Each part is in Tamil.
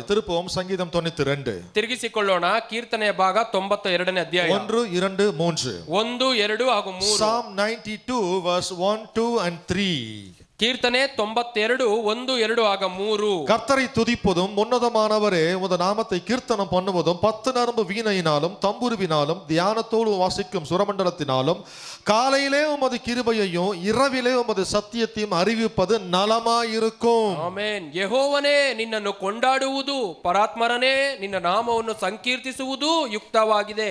திருப்பவும் சங்கீதம் 92 ತಿರುಗಿಸಿಕೊಳ್ಳೋಣ. ಕೀರ್ತನೆಯ ಭಾಗ 92ನೇ ಅಧ್ಯಾಯ 1, 2, 3. 1, 2 ಹಾಗೂ 3. Psalm 92 verse 1, 2 and 3. கீர்த்தನೆ 92 1, 2 ஆக 3. கர்த்தரை துதிப்பதும் உன்னதமானவரே உமது நாமத்தை கீர்த்தனம் பண்ணுவதும் 10 நரம்பு வீணையினாலும் தம்புருவினாலும் தியானத்தோடு வாசிக்கும் சுரமண்டலத்தினாலும் காலையிலே உமது கிருபையையும் இரவிலே உமது சத்தியத்தையும் அறிவிப்பது நலமாயிருக்கும். ಆಮೆನ್. ಯೆಹೋವನೇ ನಿನ್ನನ್ನು ಕೊಂಡಾಡುವುದು, ಪರಾತ್ಮರನೇ ನಿನ್ನ ನಾಮವನ್ನು ಸಂಕೀರ್ತಿಸುವುದು ಯುಕ್ತವಾಗಿದೆ.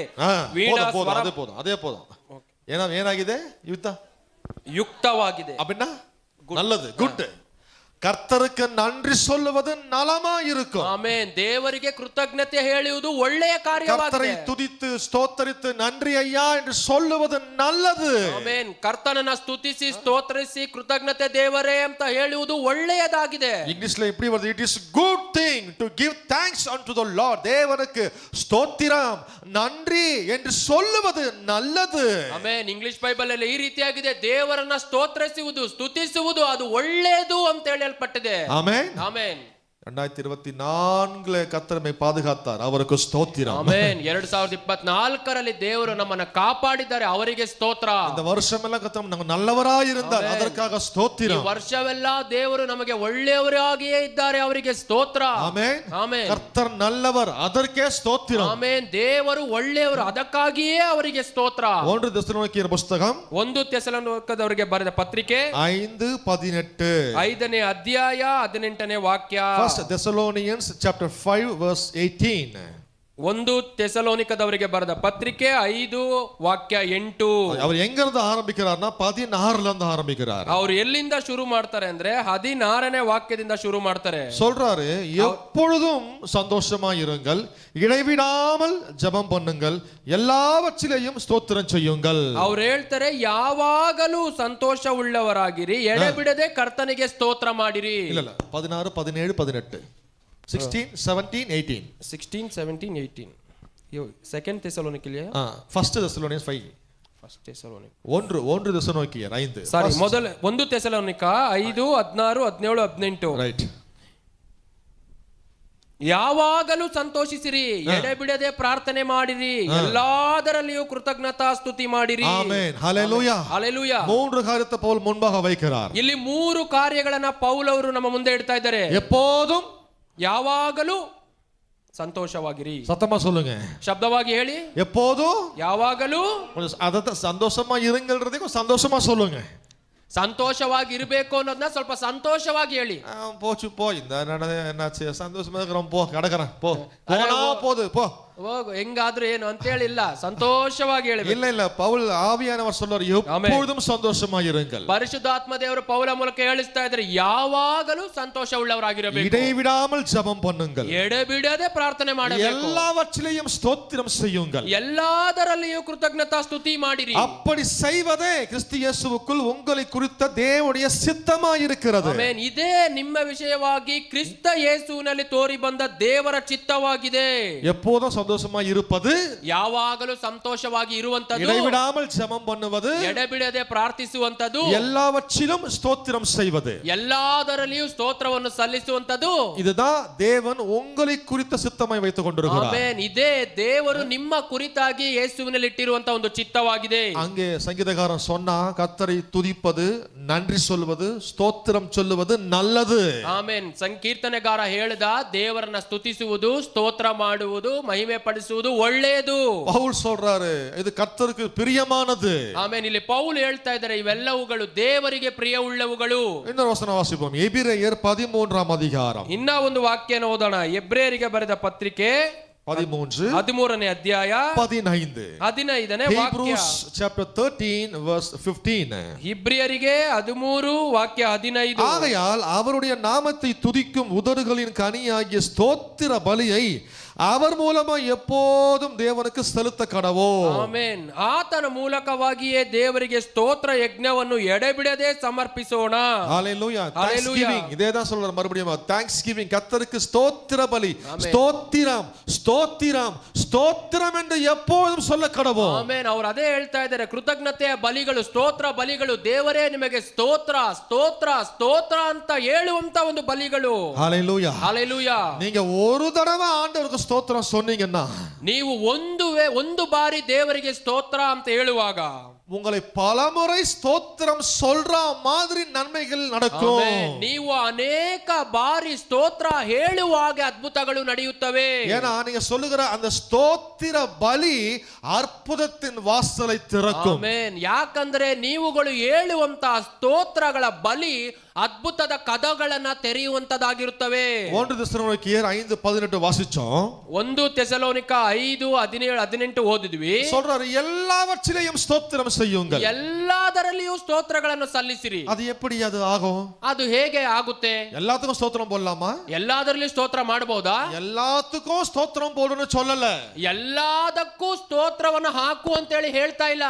ಅದೇ போதும். ಏನಾಗಿದೆ? ಯುಕ್ತವಾಗಿದೆ அப்படின்னா நல்லது, குட். கர்த்தருக்கு நன்றி சொல்லுவது நலமா இருக்கும். ಆಮೆನ್. ದೇವರಿಗೆ ಕೃತಜ್ಞತೆ ಹೇಳುವುದು ಒಳ್ಳೆಯ ಕಾರ್ಯವಾಗಿದೆ. கர்த்தரை துதித்து ஸ்தோத்தரித்து நன்றி ஐயா என்று சொல்லுவது நல்லது. ಆಮೆನ್. ಕರ್ತನನ್ನ ಸ್ತುತಿಸಿ ಸ್ತೋತ್ರಿಸಿ ಕೃತಜ್ಞತೆ ದೇವರೇ ಅಂತ ಹೇಳುವುದು ಒಳ್ಳೆಯದಾಗಿದೆ. ಇಂಗ್ಲಿಷ್ல இப்படி வருது, it is good thing to give thanks unto the Lord. தேவனுக்கு ஸ்தோத்திரம் நன்றி என்று சொல்லுவது நல்லது. ಆಮೆನ್. ಇಂಗ್ಲಿಷ್ ಬೈಬಲ್ ಅಲ್ಲಿ ಈ ರೀತಿಯಾಗಿದೆ, ದೇವರನ್ನ ಸ್ತೋತ್ರಿಸುವುದು ಸ್ತುತಿಸುವುದು ಅದು ಒಳ್ಳೆಯದು ಅಂತ ಹೇಳಿ ஆமென். ஆமென். 2024 கர்த்தரை பாதுகாத்தார், அவருக்கு ஸ்தோத்திரம். ಆಮೆನ್. 2024ರಲ್ಲಿ ದೇವರು ನಮ್ಮನ್ನು ಕಾಪಾಡಿದ್ದಾರೆ, ಅವರಿಗೆ ಸ್ತೋತ್ರ. இந்த வருஷமெல்லாம் கர்த்தர் நமக்கு நல்லவராய் இருந்தார், அதற்காக ஸ்தோத்திரம். ಈ ವರ್ಷವೆಲ್ಲ ದೇವರು ನಮಗೆ ಒಳ್ಳೆಯವರಾಗಿಯೇ ಇದ್ದಾರೆ, ಅವರಿಗೆ ಸ್ತೋತ್ರ. ಆಮೆನ್. ಆಮೆನ್. ಕರ್ತರ್ நல்லவர், ಅದಕ್ಕೆ ಸ್ತೋத்திரம். ಆಮೆನ್. ದೇವರು ಒಳ್ಳೆಯವರು, ಅದಕ್ಕಾಗಿಯೇ ಅವರಿಗೆ ಸ್ತೋತ್ರ. 1 தெசலோனிக்கேயர் புத்தகம் 1 ತೆಸಲೋನಿಕದವರಿಗೆ ಬರೆದ ಪತ್ರಿಕೆ 5:18 5ನೇ ಅಧ್ಯಾಯ 18ನೇ ವಾಕ್ಯ. Thessalonians chapter 5 verse 18. 1 ತೆಸಲೋನಿಕದವರಿಗೆ ಬರೆದ ಪತ್ರಿಕೆ 5 ವಾಕ್ಯ 8. அவர் எங்க இருந்து ஆரம்பிக்கிறார்னா 16ல இருந்து ஆரம்பிக்கிறார். ಅವರು ಎಲ್ಲಿಂದ ಶುರು ಮಾಡ್ತಾರೆ ಅಂದ್ರೆ 16ನೇ ವಾಕ್ಯದಿಂದ ಶುರು ಮಾಡ್ತಾರೆ. சொல்றாரு, எப்பொழுதும் சந்தோஷமாய் இருங்கள், இடைவிடாமல் ஜெபம் பண்ணுங்கள், எல்லாவற்றிலேயும் ஸ்தோத்திரம் செய்யுங்கள். ಅವರು ಹೇಳ್ತಾರೆ, ಯಾವಾಗಲೂ ಸಂತೋಷವುಳ್ಳವರಾಗಿರಿ, ಎಡೆಬಿಡದೆ ಕರ್ತನಿಗೆ ಸ್ತೋತ್ರ ಮಾಡಿರಿ. இல்ல 16, 17, 18 16, 17, 18 16, 17, 18. ಸೆಕೆಂಡ್ ಥೆಸಲೋನಿಕಲಿಯ ಫಸ್ಟ್ ಥೆಸಲೋನಿಯನ್ಸ್ 5 ಫಸ್ಟ್ ಥೆಸಲೋನಿಕ 1 ಥೆಸಲೋನಿಕೇಯರ್ 5 ಸಾರಿ ಮೊದಲ 1 ಥೆಸಲೋನಿಕ 5 16 17 18 ರೈಟ್. ಯಾವಾಗಲೂ ಸಂತೋಷಿಸಿರಿ, ಎಡೆಬಿಡದೆ ಪ್ರಾರ್ಥನೆ ಮಾಡಿರಿ, ಎಲ್ಲದರಲ್ಲಿಯೂ ಕೃತಜ್ಞತಾ ಸ್ತುತಿ ಮಾಡಿರಿ. ಆಮೆನ್. ಹಲ್ಲೆಲೂಯಾ. ಹಲ್ಲೆಲೂಯಾ. 3 ಕಾರ್ಯத்தை ಪೌಲ್ முன்பாக வைக்கிறார். ಇಲ್ಲಿ 3 ಕಾರ್ಯಗಳನ್ನ ಪೌಲ್ ಅವರು ನಮ್ಮ ಮುಂದೆ ಇಡ್ತಾ ಇದ್ದಾರೆ. எப்போதும், ಯಾವಾಗಲೂ ಸಂತೋಷವಾಗಿರಿ. சத்தமா சொல்லுங்க, ಶಬ್ದವಾಗಿ ಹೇಳಿ. எப்போதும், ಯಾವಾಗಲೂ. ಅದ சந்தோஷமா இருங்கள்ன்றதை சந்தோஷமா சொல்லுங்க. ಸಂತೋಷವಾಗಿ ಇರಬೇಕು ಅನ್ನೋದನ್ನ ಸ್ವಲ್ಪ ಸಂತೋಷವಾಗಿ ಹೇಳಿ. போச்சு போ, இந்த என்னாச்சு, சந்தோஷமா இருக்கிறோம், போ கடக்கறேன், போ போனா போது, போ ಹೋಗು, ಹೆಂಗಾದ್ರೂ ಏನು ಅಂತ ಹೇಳಿಲ್ಲ, ಸಂತೋಷವಾಗಿ ಹೇಳಬೇಕು. இல்ல பவுல் ஆவியானவர் சொல்றார், எப்பொழுதும் சந்தோஷமா இருங்கள். ಪರಿಶುದ್ಧಾತ್ಮ ದೇವರು ಪೌಲ ಮೂಲಕ ಹೇಳಿಸ್ತಾ ಇದ್ದಾರೆ, ಯಾವಾಗಲೂ ಸಂತೋಷವುಳ್ಳವರಾಗಿರಬೇಕು, இடைவிடாமல் ஜெபம் பண்ணுங்கள், ಎಡೆಬಿಡದೆ ಪ್ರಾರ್ಥನೆ ಮಾಡಬೇಕು, எல்லாவற்றிலேயும் ஸ்தோத்திரம் செய்யுங்கள், ಎಲ್ಲದರಲ್ಲಿಯೂ ಕೃತಜ್ಞತಾ ಸ್ತುತಿ ಮಾಡಿರಿ. அப்படி செய்வதே கிறிஸ்து இயேசுவுக்குள் உங்களை குறித்த தேவனுடைய சித்தமாய் இருக்கிறது. ಆಮೆನ್. ಇದೇ ನಿಮ್ಮ ವಿಷಯವಾಗಿ ಕ್ರಿಸ್ತ ಯೇಸುವಿನಲ್ಲಿ ತೋರಿ ಬಂದ ದೇವರ ಚಿತ್ತವಾಗಿದೆ. எப்போதும் சந்தோஷமா இருப்பது, ಯಾವಾಗಲೂ ಸಂತೋಷವಾಗಿ ಇರುವಂತದ್ದು, இடைவிடாமல் ஜெபம் பண்ணுவது, ಎಡೆಬಿಡದೆ ಪ್ರಾರ್ಥಿಸುವಂತದ್ದು, எல்லாவற்றிலும் ஸ்தோத்திரம் செய்வது, ಎಲ್ಲದರಲ್ಲಿಯೂ ಸ್ತೋತ್ರವನ್ನು ಸಲ್ಲಿಸುವಂತದ್ದು. இதுதான் தேவன் உங்களை குறித்த சித்தமாய் வைத்துக் கொண்டிருக்கிறார். ಆಮೆನ್. ಇದೇ ದೇವರು ನಿಮ್ಮ ಕುರಿತಾಗಿ ಯೇಸುವಿನಲ್ಲಿ ಇಟ್ಟಿರುವಂತ ಒಂದು ಚಿತ್ತವಾಗಿದೆ. அங்கே சங்கீதக்காரன் சொன்னா, கர்த்தரை துதிப்பது, நன்றி சொல்வது, ஸ்தோத்திரம் சொல்லுவது நல்லது. ಆಮೆನ್. ಸಂಕೀರ್ತನೆಗಾರ ಹೇಳಿದ, ದೇವರನ್ನ ಸ್ತುತಿಸುವುದು, ಸ್ತೋತ್ರ ಮಾಡುವುದು, ಮಹಿಮೆ ಪಡಿಸುವುದು ಒಳ್ಳೆಯದು. பவுல் சொல்றாரு, இது கர்த்தருக்கு பிரியமானது. ಆಮೆನ್. ಇಲ್ಲಿ ಪೌಲ್ ಹೇಳ್ತಾ ಇದ್ದಾರೆ, ಇವೆಲ್ಲವುಗಳು ದೇವರಿಗೆ ಪ್ರಿಯವುಳ್ಳವುಗಳು. இன்னொரு வசனம் வாசிப்போம், எபிரெயர் 13ஆம் அதிகாரம். ಇನ್ನ ಒಂದು ವಾಕ್ಯನ ಓದೋಣ. ಎಬ್ರೇಯರಿಗೆ ಬರೆದ ಪತ್ರಿಕೆ 13ನೇ ಅಧ್ಯಾಯ 15ನೇ ವಾಕ್ಯ. Hebrews chapter 13 verse 15. ಇಬ್ರಿಯರಿಗೆ 13 ವಾಕ್ಯ 15. ஆகையால் அவருடைய நாமத்தை துதிக்கும் உதடுகளின் கனியாகிய ஸ்தோத்திர பலியை அவர் மூலமா எப்போதும் தேவனுக்கு செலுத்த கடவோம். ಆಮೆನ್. ಆತನ ಮೂಲಕವಾಗಿಯೇ ದೇವರಿಗೆ ಸ್ತೋತ್ರ ಯಜ್ಞವನ್ನು ಎಡೆಬಿಡದೆ ಸಮರ್ಪಿಸೋಣ. ஹalleluya. Hallelujah. Thanksgiving. இதேதான் சொல்றார் மறுபடியும். Thanksgiving. கர்த்தருக்கு ஸ்தோத்திர பலி. ஸ்தோத்திரம் ஸ்தோத்திரம் ஸ்தோத்திரம் என்று எப்போதும் சொல்ல கடவோம். ಆಮೆನ್. ಅವರು ಅದೇ ಹೇಳ್ತಾ ಇದ್ದಾರೆ, ಕೃತಜ್ಞತೆಯ ಬಲಿಗಳು, ಸ್ತೋತ್ರ ಬಲಿಗಳು, ದೇವರೇ ನಿಮಗೆ ಸ್ತೋತ್ರ ಸ್ತೋತ್ರ ಸ್ತೋತ್ರ ಅಂತ ಹೇಳುವಂತ ಒಂದು ಬಲಿಗಳು. ஹalleluya. ಹಲ್ಲೆಲೂಯಾ. நீங்க ஒரு தடவை ஆண்டவருக்கு ஸ்தோத்திரம் சொன்னீங்கன்னா, ನೀವು ಒಂದು ಬಾರಿ ದೇವರಿಗೆ ಸ್ತೋತ್ರ ಅಂತ ಹೇಳುವಾಗ உங்களை பலமுறை ஸ்தோத்திரம் சொல்ற மாதிரி நன்மைகள் நடக்கும். ಆಮೆನ್. ನೀವು ಅನೇಕ ಬಾರಿ ಸ್ತೋತ್ರ ಹೇಳುವಾಗ ಅದ್ಭುತಗಳು ನಡೆಯುತ್ತವೆ. ஏன்னா நீங்க சொல்லுகிற அந்த ஸ்தோத்திர பலி அற்புதத்தின் வாசலை திறக்கும். ಆಮೆನ್. ಯಾಕಂದ್ರೆ ನೀವುಗಳು ಹೇಳುವಂತ ಸ್ತೋತ್ರಗಳ ಬಲಿ ಅದ್ಭುತದ ಕದಗಳನ್ನ ತೆರೆಯುವಂತದಾಗಿರುತ್ತವೆ. 1 தெசலோனிக்கேயர் 5:18 வாசிச்சோம். 1 ತೆಸಲೋನಿಕ 5:17-18 ಓದಿದ್ವಿ. சொல்றாரு, எல்லாவற்றிலேயும் ஸ்தோத்திரம் செய்யுங்கள். ಎಲ್ಲದರಲ್ಲಿಯೂ ಸ್ತೋತ್ರಗಳನ್ನು ಸಲ್ಲಿಸಿರಿ. அது எப்படி அது ஆகும்? ಅದು ಹೇಗೆ ಆಗುತ್ತೆ? எல்லாத்துக்கும் ஸ்தோத்திரம் போடலாமா? ಎಲ್ಲದರಲ್ಲಿಯೂ ಸ್ತೋತ್ರ ಮಾಡಬಹುದಾ? எல்லாத்துக்கும் ஸ்தோத்திரம் போடுன்னு சொல்லல. ಎಲ್ಲದಕ್ಕೂ ಸ್ತೋತ್ರವನ್ನು ಹಾಕು ಅಂತ ಹೇಳಿ ಹೇಳ್ತಾ ಇಲ್ಲ.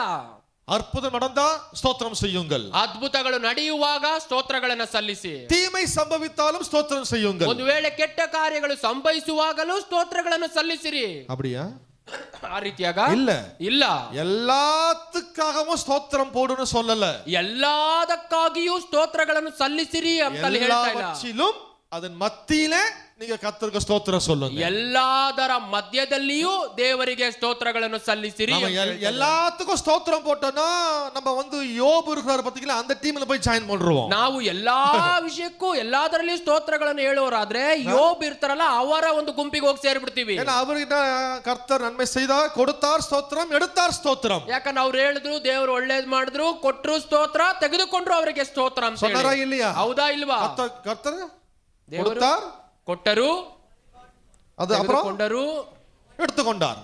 அற்புதம் நடந்தா ஸ்தோத்திரம் செய்யுங்கள். ಅದ್ಭುತಗಳು ನಡೆಯುವಾಗ ಸ್ತೋತ್ರಗಳನ್ನು ಸಲ್ಲಿಸಿ. தீமை சம்பவித்தாலும் ஸ்தோத்திரம் செய்யுங்கள். ಒಂದು ವೇಳೆ ಕೆಟ್ಟ ಕಾರ್ಯಗಳು ಸಂಭವಿಸುವಾಗಲೂ ಸ್ತೋತ್ರಗಳನ್ನು ಸಲ್ಲಿಸಿರಿ. அப்படியா? ಆ ರೀತಿಯಾಗ இல்ல ಇಲ್ಲ. எல்லாத்துக்காகவும் ஸ்தோத்திரம் போடுன்னு சொல்லல. ಎಲ್ಲದಕ್ಕಾಗಿಯೂ ಸ್ತೋತ್ರಗಳನ್ನು ಸಲ್ಲಿಸಿರಿ ಅಂತ ಹೇಳ್ತಾ ಇಲ್ಲ. எல்லாவற்றிலும் அதன் மத்தியிலே நீங்க கர்த்தருக்கு ஸ்தோத்திரம் சொல்லுங்க. ಎಲ್ಲದರ ಮಧ್ಯದಲ್ಲಿಯೂ ದೇವರಿಗೆ ಸ್ತೋತ್ರಗಳನ್ನು ಸಲ್ಲಿಸಿರಿ. எல்லாத்துக்கும் ஸ்தோத்திரம் போட்டோம்னா நம்ம யோபு இருக்கிறார் பாத்தீங்களா, அந்த டீம்ல போய் ஜாயின் பண்ணுவோம். ನಾವು ಎಲ್ಲಾ ವಿಷಯಕ್ಕೂ ಎಲ್ಲದರಲ್ಲಿಯೂ ಸ್ತೋತ್ರಗಳನ್ನು ಹೇಳುವರಾದ್ರೆ ಯೋಬ್ ಇರ್ತಾರಲ್ಲ ಅವರ ಒಂದು ಗುಂಪಿಗೆ ಹೋಗಿ ಸೇರ್ಬಿಡ್ತೀವಿ. ஏன்னா அவர்கிட்ட கர்த்தர் நன்மை செய்தார், கொடுத்தார் ஸ்தோத்திரம், எடுத்தார் ஸ்தோத்திரம். ಯಾಕಂದ್ರೆ ಅವ್ರು ಹೇಳಿದ್ರು, ದೇವರು ಒಳ್ಳೇದ್ ಮಾಡಿದ್ರು, ಕೊಟ್ರು ಸ್ತೋತ್ರ, ತೆಗೆದುಕೊಂಡ್ರು ಅವರಿಗೆ ಸ್ತೋತ್ರ ಅಂತ ಹೇಳಿ. சொன்னாரா இல்லையா? ಹೌದಾ ಇಲ್ವಾ? கர்த்தர் ದೇವರು கொடுத்தார், ಕೊಟ್ಟರು, அது அப்புறம் ಕೊಂಡರು, எடுத்துக்கொண்டார்.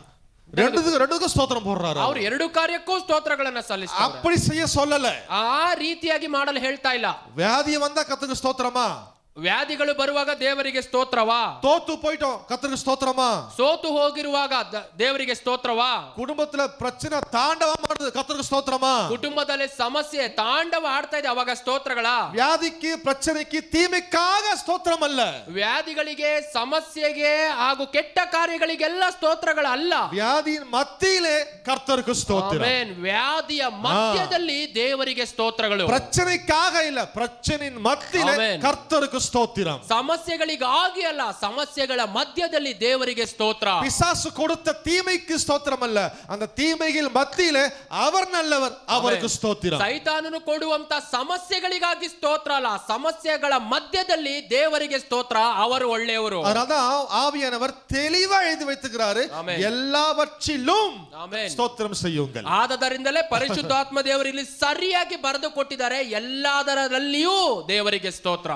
ரெண்டுக்கும் ஸ்தோத்திரம் போடுறாரு. ಅವ್ರು ಎರಡು ಕಾರ್ಯಕ್ಕೂ ಸ್ತೋತ್ರಗಳನ್ನ ಸಲ್ಲಿಸ್ತಾರೆ. அப்படி செய்ய சொல்லல. ಆ ರೀತಿಯಾಗಿ ಮಾಡಲು ಹೇಳ್ತಾ ಇಲ್ಲ. வியாதி வந்தா கர்த்தருக்கு ஸ்தோத்திரமா? ವ್ಯಾಧಿಗಳು ಬರುವಾಗ ದೇವರಿಗೆ ಸ್ತೋತ್ರವಾ? தோத்து போயிட்டோம் கர்த்தருக்கு ஸ்தோத்திரமா? ಸೋತು ಹೋಗಿರುವಾಗ ದೇವರಿಗೆ ಸ್ತೋತ್ರವಾ? குடும்பத்துல பிரச்சனை தாண்டவம் ಮಾಡುது கர்த்தருக்கு ஸ்தோத்திரமா? ಕುಟುಂಬದಲ್ಲಿ ಸಮಸ್ಯೆ ತಾಂಡವ ಆಡ್ತಾ ಇದೆ, ಅವಾಗ ಸ್ತೋತ್ರಗಳ? வியாதிக்கு பிரச்சனைக்கு தீமைக்காக ஸ்தோத்திரம் அல்ல. ವ್ಯಾಧಿಗಳಿಗೆ, ಸಮಸ್ಯೆಗೆ ಹಾಗೂ ಕೆಟ್ಟ ಕಾರ್ಯಗಳಿಗೆಲ್ಲ ಸ್ತೋತ್ರಗಳಲ್ಲ. வியாதியின் மத்தியிலே கர்த்தருக்கு ஸ்தோத்திரம். ಆಮೆನ್. ವ್ಯಾಧಿಯ ಮಧ್ಯದಲ್ಲಿ ದೇವರಿಗೆ ಸ್ತೋತ್ರಗಳು. பிரச்சனைக்காக இல்ல, பிரச்சனையின் மத்தியிலே கர்த்தருக்கு ஸ்தோத்திரம். ಸಮಸ್ಯೆಗಳಿಗಾಗಿ ಅಲ್ಲ, ಸಮಸ್ಯೆಗಳ ಮಧ್ಯದಲ್ಲಿ ದೇವರಿಗೆ ಸ್ತೋತ್ರ. பிசாசு கொடுத்த தீமைக்கு ஸ்தோத்திரம் அல்ல, அந்த தீமைகள் மத்தியிலே அவர் நல்லவர், அவருக்கு ஸ்தோத்திரம். ಸೈತಾನನು ಕೊಡುವಂತ ಸಮಸ್ಯೆಗಳಿಗಾಗಿ ಸ್ತೋತ್ರ ಅಲ್ಲ, ಸಮಸ್ಯೆಗಳ ಮಧ್ಯದಲ್ಲಿ ದೇವರಿಗೆ ಸ್ತೋತ್ರ, ಅವರು ಒಳ್ಳೆಯವರು. அதான் ஆவியானவர் தெளிவா எழுதி வைத்துக்கிறாரு, எல்லாவற்றிலும் ஸ்தோத்திரம் செய்யுங்கள். ಆದದರಿಂದಲೇ ಪರಿಶುದ್ಧಾತ್ಮ ದೇವರು ಇಲ್ಲಿ ಸರಿಯಾಗಿ ಬರೆದು ಕೊಟ್ಟಿದ್ದಾರೆ, ಎಲ್ಲದರಲ್ಲಿಯೂ ದೇವರಿಗೆ ಸ್ತೋತ್ರ.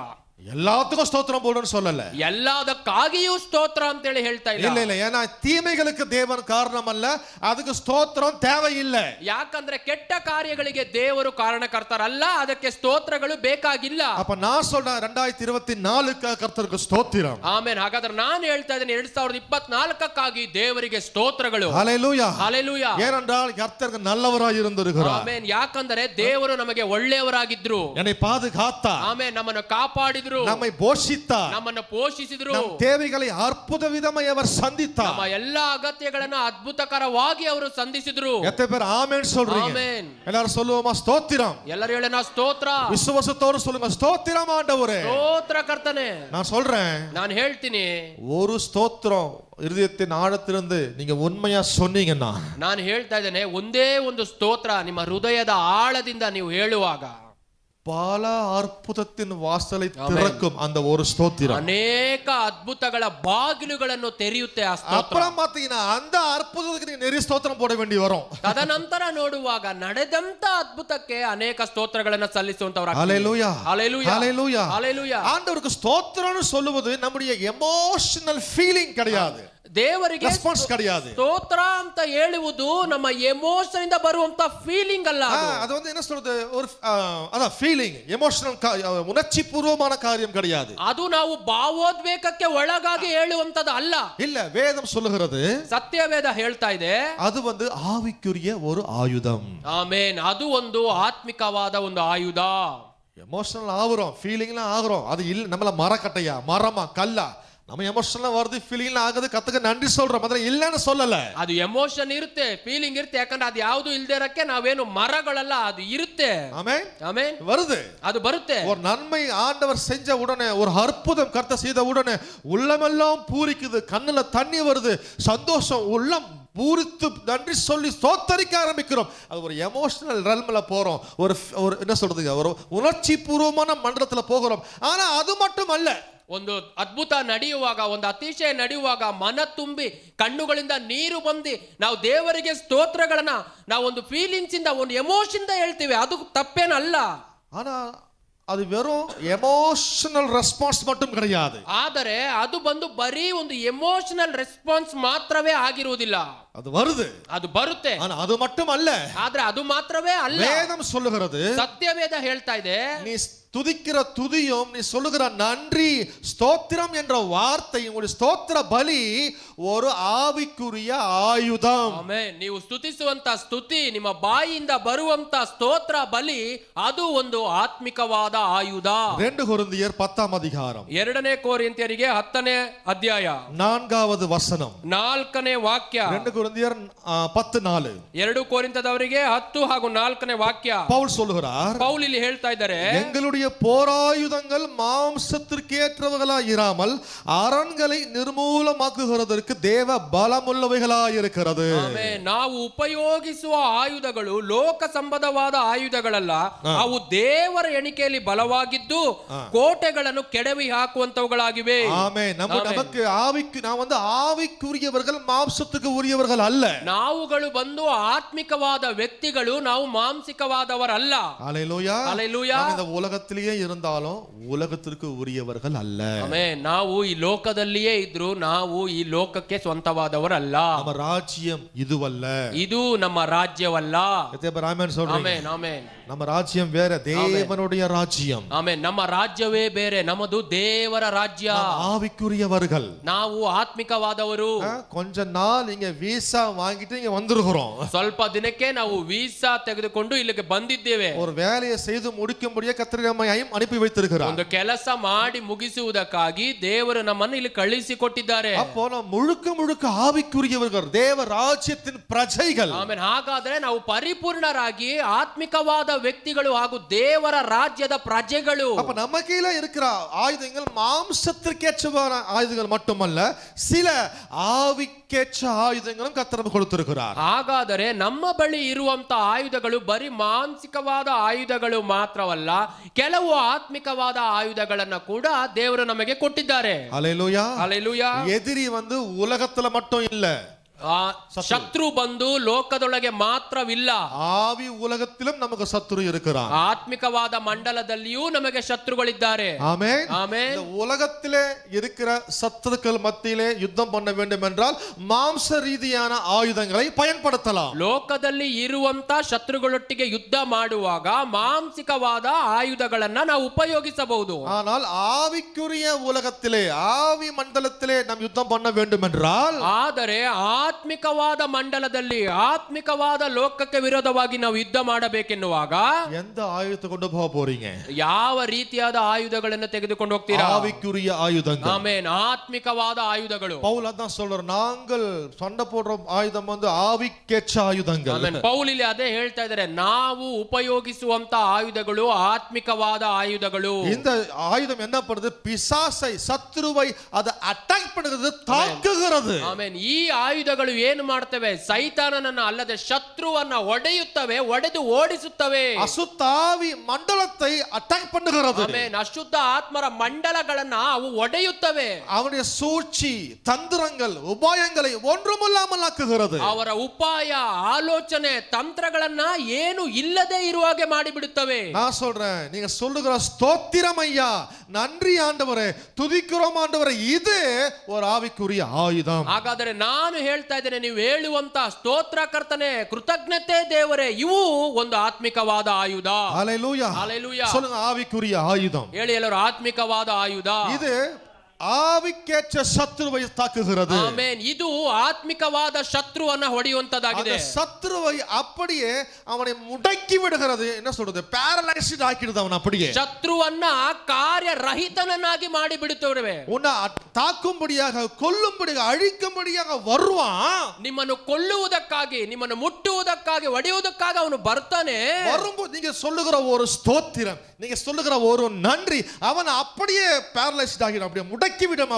எல்லாத்துக்கும் ஸ்தோத்திரம் போடுன்னு சொல்லல, ಎಲ್ಲದಕ್ಕಾಗಿಯೂ ಸ್ತೋತ್ರ ಅಂತ ಹೇಳಿ ಹೇಳ್ತಾ ಇಲ್ಲ. இல்ல ஏன்னா தீமைகளுக்கு தேவன் காரணம் அல்ல, அதுக்கு ஸ்தோத்திரம் தேவையில்லை. ಯಾಕಂದ್ರೆ ಕೆಟ್ಟ ಕಾರ್ಯಗಳಿಗೆ ದೇವರು ಕಾರಣಕರ್ತರಲ್ಲ, ಅದಕ್ಕೆ ಸ್ತೋತ್ರಗಳು ಬೇಕಾಗಿಲ್ಲ. அப்ப நான் சொல்றேன் 2024க்கு கர்த்தருக்கு ஸ்தோத்திரம். ಆಮೆನ್. ಹಾಗಾದ್ರೆ ನಾನು ಹೇಳ್ತಾ ಇದ್ದೇನೆ 2024ಕ್ಕಾಗಿ ದೇವರಿಗೆ ಸ್ತೋತ್ರಗಳು. ஹalleluya, ಹಲ್ಲೆಲೂಯಾ. ஏனென்றால் கர்த்தர் நல்லவராய் இருந்திருக்கிறார். ಆಮೆನ್. ಯಾಕಂದ್ರೆ ದೇವರು ನಮಗೆ ಒಳ್ಳೆಯವರಾಗಿದ್ರು, என்னை பாதுகாத்தார், ಆಮೆನ್, ನಮ್ಮನ್ನು ಕಾಪಾಡಿದ್ರು, நம்மை போஷித்தார், ನಮ್ಮನ್ನು ಪೋಷಿಸಿದ್ರು, நம் தேவைகளை அற்புத விதமாய் அவர் சந்தித்தார். ನಮ್ಮ ಎಲ್ಲಾ ಅಗತ್ಯಗಳನ್ನ ಅದ್ಭುತಕರವಾಗಿ ಅವರು ಸಂಧಿಸಿದ್ರು. எத்தனை பேர் ஆமென் சொல்றீங்க? ಆಮೆನ್. எல்லாரும் சொல்லுவோமா ஸ்தோத்திரம்? ಎಲ್ಲರೂ ಹೇಳೋಣ ಸ್ತೋತ್ರ. விசுவாசத்தோடு சொல்லுங்க, ஸ்தோத்திரம் ஆண்டவரே. ಸ್ತೋತ್ರ ಕರ್ತನೆ. நான் சொல்றேன், ನಾನು ಹೇಳ್ತೀನಿ, ஒரு ஸ்தோத்திரம் இருதயத்தின் ஆழத்திலிருந்து நீங்க உண்மையா சொன்னீங்கன்னா, ನಾನು ಹೇಳ್ತಾ ಇದ್ದೇನೆ, ಒಂದೇ ಒಂದು ಸ್ತೋತ್ರ ನಿಮ್ಮ ಹೃದಯದ ಆಳದಿಂದ ನೀವು ಹೇಳುವಾಗ பல அற்புதத்தின் வாசலை திறக்கும் அந்த ஒரு ஸ்தோத்திரம். ಅನೇಕ ಅದ್ಭುತಗಳ ಬಾಗಿಲುಗಳನ್ನು ತೆರೆಯುತ್ತೆ ಆ ಸ್ತೋತ್ರ. அப்புறம் பாத்தீங்கன்னா அந்த அற்புதத்துக்கு நீங்க நிறைய ஸ்தோத்திரம் போட வேண்டி வரும். ತದನಂತರ ನೋಡುವಾಗ ನಡೆದಂತ ಅದ್ಭುತಕ್ಕೆ ಅನೇಕ ಸ್ತೋತ್ರಗಳನ್ನು ಸಲ್ಲಿಸುವಂತವರಾಗ್ತಾರೆ. ஹalleluya, ஹalleluya, ஹalleluya, ஹalleluya. ஆண்டவருக்கு ஸ்தோத்திரம்னு சொல்லுவது நம்முடைய எமோஷனல் ஃபீலிங் கிடையாது. ದೇವರಿಗೆ ரெஸ்பான்ஸ் கிடையாது. ಸ್ತೋತ್ರ ಅಂತ ಹೇಳುವುದು ನಮ್ಮ ಎಮೋಷನ್ ಇಂದ ಬರುವಂತ ಫೀಲಿಂಗ್ ಅಲ್ಲ. அது வந்து என்ன சொல்றது, ஒரு அதான் ஃபீலிங், எமோஷனல், உணர்ச்சி பூர்வமான காரியம் கிடையாது. ಅದು ನಾವು ಭಾವೋದ್ವೇಗಕ್ಕೆ ಒಳಗಾಗಿ ಹೇಳುವಂತದ್ದು ಅಲ್ಲ. இல்ல, வேதம் சொல்லுகிறது, ಸತ್ಯವೇದ ಹೇಳ್ತಾ ಇದೆ, அது வந்து ஆவிக்குரிய ஒரு ஆயுதம். ಆಮೇನ್. ಅದು ಒಂದು ಆತ್ಮಿಕವಾದ ಒಂದು ಆಯುಧ. எமோஷனல் ஆகுறோம், ஃபீலிங்லாம் ஆகுறோம், அது இல்ல நம்மள மரக்கட்டையா மரமா கல்லா, நம்ம எமோஷனல் வருது, ஃபீலிங்லாம் ஆகுது, கத்துக்க நன்றி சொல்றோம், ಅದನ್ನ இல்லன்னு சொல்லல. ಅದು ಎಮೋಷನ್ ಇರುತ್ತೆ, ಫೀಲಿಂಗ್ ಇರುತ್ತೆ, ಯಾಕಂದ್ರೆ ಅದು ಯಾವುದು ಇಲ್ದೇ ಇರಕ್ಕೆ ನಾವೇನು ಮರಗಳಲ್ಲ, ಅದು ಇರುತ್ತೆ. ஆமென், ಆಮೇನ್. வருது, ಅದು ಬರುತ್ತೆ. ஒரு நன்மை ஆண்டவர் செஞ்ச உடனே, ஒரு அற்புதம் கர்த்தர் செய்த உடனே உள்ளமெல்லாம் பூரிக்குது, கண்ணுல தண்ணி வருது, சந்தோஷம், உள்ளம் பூரித்து நன்றி சொல்லி ஸ்தோத்தரிக்க ஆரம்பிக்கிறோம். அது ஒரு எமோஷனல் ரெல்ம்ல போறோம், ஒரு என்ன சொல்றதுங்க, ஒரு உணர்ச்சி பூர்வமான மண்டலத்துல போகிறோம். ஆனா அது மட்டும் அல்ல, ಒಂದು ಅದ್ಭುತ ನಡೆಯುವಾಗ, ಒಂದು ಅತಿಶಯ ನಡೆಯುವಾಗ ಮನ ತುಂಬಿ ಕಣ್ಣುಗಳಿಂದ ನೀರು ಬಂದು ನಾವು ದೇವರಿಗೆ ಸ್ತೋತ್ರಗಳನ್ನ ನಾವು ಒಂದು ಫೀಲಿಂಗ್ಸ್ ಇಂದ, ಒಂದು ಎಮೋಷನ್ ಇಂದ ಹೇಳ್ತೀವಿ, ಅದು ತಪ್ಪೇನಲ್ಲ. ஆனா அது வெறும் எமோஷனல் ரெஸ்பான்ஸ் மட்டும் கிடையாது. ಆದರೆ ಅದು ಬಂದು ಬರೀ ಒಂದು ಎಮೋಷನಲ್ ರೆಸ್ಪಾನ್ಸ್ ಮಾತ್ರವೇ ಆಗಿರುವುದಿಲ್ಲ. அது வருது, ಅದು ಬರುತ್ತೆ, ஆனா அது மட்டும் அல்ல. ಆದ್ರೆ ಅದು ಮಾತ್ರವೇ ಅಲ್ಲ. வேதம் சொல்லுகிறது, ಸತ್ಯವೇದ ಹೇಳ್ತಾ ಇದೆ, நீ துதிக்கிற துதியும், நீ சொல்லுகிற நன்றி ஸ்தோத்திரம் என்ற வார்த்தை, உங்களுடைய ஸ்தோத்திர பலி ஒரு ஆவிக்குரிய ஆயுதம். ಆಮೆನ್. ನೀವು ಸ್ತುತಿಸುವಂತ ಸ್ತುತಿ, ನಿಮ್ಮ ಬಾಯಿಯಿಂದ ಬರುವಂತ ಸ್ತೋತ್ರ ಬಲಿ, ಅದು ಒಂದು ಆತ್ಮಿಕವಾದ ಆಯುಧ. 2 கொரிந்தியர் 10ஆம் அதிகாரம் 2ನೇ ಕೊರಿಂಥಿಯರಿಗೆ 10ನೇ ಅಧ್ಯಾಯ 4வது வசனம், 4ನೇ ವಾಕ್ಯ. 2 கொரிந்தியர் 10:4. 2 ಕೊರಿಂಥದವರಿಗೆ 10 ಹಾಗೂ 4ನೇ ವಾಕ್ಯ. பவுல் சொல்லுகிறார், ಪೌಲ್ ಇಲ್ಲಿ ಹೇಳ್ತಾ ಇದ್ದಾರೆ, எங்களுடைய போராயுதங்கள் மாம்சத்திற்கேற்றவைகளாய் இராமல் அரண்களை நிர்மூலமாக்குகிறதற்கு தேவ பலமுள்ளவைகளாய் இருக்கிறது. ಆಮೆನ್. ನಾವು ಉಪಯೋಗಿಸುವ ಆಯುಧಗಳು ಲೋಕ ಸಂಬಂಧವಾದ ಆಯುಧಗಳಲ್ಲ, ಅವು ದೇವರ ಎಣಿಕೆಯಲ್ಲಿ ಬಲವಾಗಿದ್ದು ಕೋಟೆಗಳನ್ನು ಕೆಡವಿ ಹಾಕುವಂತವುಗಳಾಗಿವೆ. ஆமென். நமக்கு ஆவிக்கு, நான் வந்து ஆவிக்குரியவர்கள், மாம்சத்துக்கு உரியவர்கள் அல்ல. ನಾವುಗಳು ಬಂದು ಆತ್ಮಿಕವಾದ ವ್ಯಕ್ತಿಗಳು, ನಾವು ಮಾಂಸಿಕವಾದವರಲ್ಲ. ஹல்லேலூயா, ಹಲ್ಲೆಲೂಯಾ. நாம் இந்த உலகத்திலேயே இருந்தாலும் உலகத்திற்கு உரியவர்கள் அல்ல. ಆಮೆನ್. ನಾವು ಈ ಲೋಕದಲ್ಲಿಯೇ ಇದ್ರು ನಾವು ಈ ಲೋಕಕ್ಕೆ ಸ್ವಂತವಾದವರಲ್ಲ. நம்ம ராஜ்யம் இதுவல்ல, ಇದು ನಮ್ಮ ರಾಜ್ಯವಲ್ಲ. ஆமென் சொல்றீங்க. Amen, amen. நம்ம ராஜ்யம் வேற, தேவனுடைய ராஜ்யம். ಆಮೆನ್. ನಮ್ಮ ರಾಜ್ಯವೇ ಬೇರೆ, ನಮ್ಮದು ದೇವರ ರಾಜ್ಯ. ஆவிக்குரியவர்கள், ನಾವು ಆತ್ಮಿಕವಾದವರು. கொஞ்ச நாள் இங்க வீசா வாங்கிட்டு இங்க வந்திருக்கிறோம். ಸ್ವಲ್ಪ ದಿನಕ್ಕೆ ನಾವು ವೀಸಾ ತೆಗೆದುಕೊಂಡು ಇಲ್ಲಿಗೆ ಬಂದಿದ್ದೇವೆ. ஒரு வேலையை செய்து முடிக்கும்படியே கர்த்தர் நம்மை அனுப்பி வைத்திருக்கிறார். ಒಂದು ಕೆಲಸ ಮಾಡಿ ಮುಗಿಸುವುದಕ್ಕಾಗಿ ದೇವರು ನಮ್ಮನ್ನು ಇಲ್ಲಿ ಕಳುಹಿಸಿಕೊಟ್ಟಿದ್ದಾರೆ. அப்போ ನಾವು முழுக்க ஆவிக்குரியவர்கள், தேவ ராஜ்யத்தின் பிரஜைகள். ಆಮೇಲೆ ಹಾಗಾದ್ರೆ ನಾವು ಪರಿಪೂರ್ಣರಾಗಿ ಆತ್ಮಿಕವಾದ ವ್ಯಕ್ತಿಗಳು ಹಾಗೂ ದೇವರ ರಾಜ್ಯದ ಪ್ರಜೆಗಳು. அப்ப நம்ம கீழ இருக்கிற ஆயுதங்கள் மாம்சத்திற்கேற்றவான ஆயுதங்கள் மட்டுமல்ல, சில ஆவிக்கேற்ற ஆயுதங்களும் கர்த்தர் நமக்கு கொடுத்திருக்கிறார். ಹಾಗಾದರೆ ನಮ್ಮ ಬಳಿ ಇರುವಂತ ಆಯುಧಗಳು ಬರೀ ಮಾನಸಿಕವಾದ ಆಯುಧಗಳು ಮಾತ್ರವಲ್ಲ, ಕೆಲವು ಆತ್ಮಿಕವಾದ ಆಯುಧಗಳನ್ನ ಕೂಡ ದೇವರು ನಮಗೆ ಕೊಟ್ಟಿದ್ದಾರೆ. ஹல்லேலூயா, ಹಲ್ಲೆಲೂಯಾ. எதிரி வந்து உலகத்துல மட்டும் இல்ல, ಶತ್ರು ಬಂದು ಲೋಕದೊಳಗೆ ಮಾತ್ರವಿಲ್ಲ, ஆவி உலகத்திலும் நமக்கு சத்துரு இருக்கிறான். ಆತ್ಮಿಕವಾದ ಮಂಡಲದಲ್ಲಿಯೂ ನಮಗೆ ಶತ್ರುಗಳಿದ್ದಾರೆ. ஆமென், ಆಮೆನ್. இந்த உலகத்திலே இருக்கிற சத்துருக்கள் மத்தியிலே யுத்தம் பண்ண வேண்டும் என்றால் மாம்ச ரீதியான ஆயுதங்களை பயன்படுத்தலாம். ಲೋಕದಲ್ಲಿ ಇರುವಂತ ಶತ್ರುಗಳೊಟ್ಟಿಗೆ ಯುದ್ಧ ಮಾಡುವಾಗ ಮಾಂಸಿಕವಾದ ಆಯುಧಗಳನ್ನ ನಾವು ಉಪಯೋಗಿಸಬಹುದು. ஆனால் ஆவிக்குரிய உலகத்திலே, ஆவி மண்டலத்திலே நாம் யுத்தம் பண்ண வேண்டும் என்றால், ಆದರೆ ಆತ್ಮಿಕವಾದ ಮಂಡಲದಲ್ಲಿ, ಆತ್ಮಿಕವಾದ ಲೋಕಕ್ಕೆ ವಿರೋಧವಾಗಿ ನಾವು ಯುದ್ಧ ಮಾಡಬೇಕೆನ್ನುವಾಗ எந்த ஆயுதத்தை கொண்டு போக போறீங்க? ಯಾವ ರೀತಿಯಾದ ಆಯುಧಗಳನ್ನು ತೆಗೆದುಕೊಂಡು ಹೋಗ್ತೀರಾ? ஆவிக்குரிய ஆயுதங்கள். ಆಮೆನ್. ಆತ್ಮಿಕವಾದ ಆಯುಧಗಳು. பவுல் அதான் சொல்றார், நாங்கள் சண்டை போடுற ஆயுதம் வந்து ஆவிக்கேற்ற ஆயுதங்கள். ಆಮೆನ್. ಪೌಲ್ ಇಲ್ಲಿ ಅದೇ ಹೇಳ್ತಾ ಇದ್ದಾರೆ, ನಾವು ಉಪಯೋಗಿಸುವಂತ ಆಯುಧಗಳು ಆತ್ಮಿಕವಾದ ಆಯುಧಗಳು. இந்த ஆயுதம் என்ன பண்ணுது? பிசாசை, சத்துருவை அதை அட்டாக் பண்ணுகிறது, தாக்குகிறது. ಆಮೆನ್. ಈ ಆಯುಧಗಳು ಏನು ಮಾಡ್ತವೆ? ಸೈತಾನನನ್ನ ಅಲ್ಲದೆ ಶತ್ರುವನ್ನ ಒಡೆಯುತ್ತವೆ, ಒಡೆದು ಓಡಿಸುತ್ತವೆ. அசுத்தாவி மண்டலத்தை அட்டாக் பண்ணுகிறது. ಆಮೆನ್. ಅಶುದ್ಧ ಆತ್ಮರ ಮಂಡಲಗಳನ್ನ ಅವು ಒಡೆಯುತ್ತವೆ. அவனுடைய சூழ்ச்சி, தந்திரங்கள், உபாயங்களை ஒன்றுமில்லாமல் ஆக்குகிறது. ಅವರ ಉಪಾಯ, ಆಲೋಚನೆ, ತಂತ್ರಗಳನ್ನ ಏನು ಇಲ್ಲದೆ ಇರುವ ಹಾಗೆ ಮಾಡಿಬಿಡುತ್ತವೆ. நான் சொல்றேன், நீங்க சொல்லுகிற ஸ்தோத்திரம் ஐயா, நன்றி ஆண்டவரே, துதிக்கிறோம் ஆண்டவரே, இது ஒரு ஆவிக்குரிய ஆயுதம். ஆயுதம். ಹಾಗಾದರೆ ನಾನು ಹೇಳ್ತಾ ಇದ್ದೇನೆ, ನೀವು ಹೇಳುವಂತ ಸ್ತೋತ್ರ ಕರ್ತನೆ, ಕೃತಜ್ಞತೆ ದೇವರೇ, ಇವು ಒಂದು ಆತ್ಮಿಕವಾದ ಆಯುಧ. ஹல்லேலூயா. ஹல்லேலூயா. சொல்லுங்க, ஆவிக்குரிய ஆயுதம். ಹೇಳಿ ಎಲ್ಲರೂ, ಆತ್ಮಿಕವಾದ ಆಯುಧ. இது ಆವಿಕೇಚ್ಚ ಶತ್ರುவை தாக்குகிறது. ಆಮೆನ್. ಇದು ಆತ್ಮಿಕವಾದ ಶತ್ರುವನ್ನ ಹೊಡೆಯುವಂತದಾಗಿದೆ. அந்த சத்ருவை அப்படியே அவனை முடக்கி விடுகிறது. என்ன சொல்றது, ಪ್ಯಾರಲೈಸ್ಡ್ ஆக்கிடுது அவன் அப்படியே. ಶತ್ರುವನ್ನ ಕಾರ್ಯರಹಿತನನ್ನಾಗಿ ಮಾಡಿ ಬಿಡುತ್ತವೆ. உன்னை தாக்கும்படியாக, கொல்லும்படியாக, அழிக்கும்படியாக வருவான். ನಿಮ್ಮನ್ನು ಕೊಲ್ಲುವುದಕ್ಕಾಗಿ, ನಿಮ್ಮನ್ನು ಮುಟ್ಟುವುದಕ್ಕಾಗಿ, ಹೊಡೆಯುವುದಕ್ಕಾಗಿ ಅವನು ಬರ್ತಾನೆ. வரும்போது நீங்க சொல்லுகிற ஒரு ஸ்தோத்திரம், நீங்க சொல்லுகிற ஒரு நன்றி, அவன் அப்படியே ಪ್ಯಾರಲೈಸ್ಡ್ ஆகிடும், அப்படியே முடக்கிவிடும்.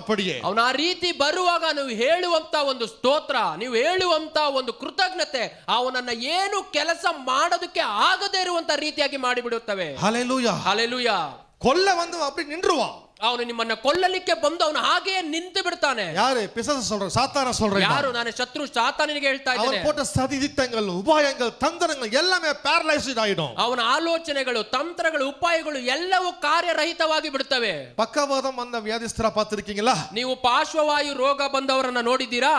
அப்படியே ಅವನ ಆ ರೀತಿ ಬರುವಾಗ ನೀವು ಹೇಳುವಂತ ಒಂದು ಸ್ತೋತ್ರ, ನೀವು ಹೇಳುವಂತ ಒಂದು ಕೃತಜ್ಞತೆ ಅವನನ್ನ ಏನು ಕೆಲಸ ಮಾಡೋದಕ್ಕೆ ಆಗದೇ ಇರುವಂತ ರೀತಿಯಾಗಿ ಮಾಡಿಬಿಡುತ್ತವೆ. ஹல்லேலூயா. ಹಲ್ಲೆಲೂಯಾ. கொல்ல வந்து அப்படி நின்றுவான். ಅವನು ನಿಮ್ಮನ್ನ ಕೊಲ್ಲಲಿಕ್ಕೆ ಬಂದು ಅವನು ಹಾಗೆಯೇ ನಿಂತು ಬಿಡ್ತಾನೆ. யாரு? பிசாசு சொல்றேன், சாத்தான சொல்றேன். ಯಾರು? ನಾನು ಶತ್ರು ಸಾತಾನನಿಗೆ ಹೇಳ್ತಾ ಇದ್ದೇನೆ. அவன் போட்ட சதிதிட்டங்கள், உபாயங்கள், தந்திரங்கள் எல்லாமே ಪ್ಯಾರಲೈಸ್ಡ್ ஆயிடும். ಅವನ ಆಲೋಚನೆಗಳು, ತಂತ್ರಗಳು, ಉಪಾಯಗಳು ಎಲ್ಲವೂ ಕಾರ್ಯರಹಿತವಾಗಿ ಬಿಡುತ್ತವೆ. பக்கவாதம் வந்த வியாதிஸ்தர பார்த்திருக்கீங்களா? ನೀವು ಪಾರ್ಶ್ವವಾಯು ರೋಗ ಬಂದವರನ್ನ ನೋಡಿದ್ದೀರಾ?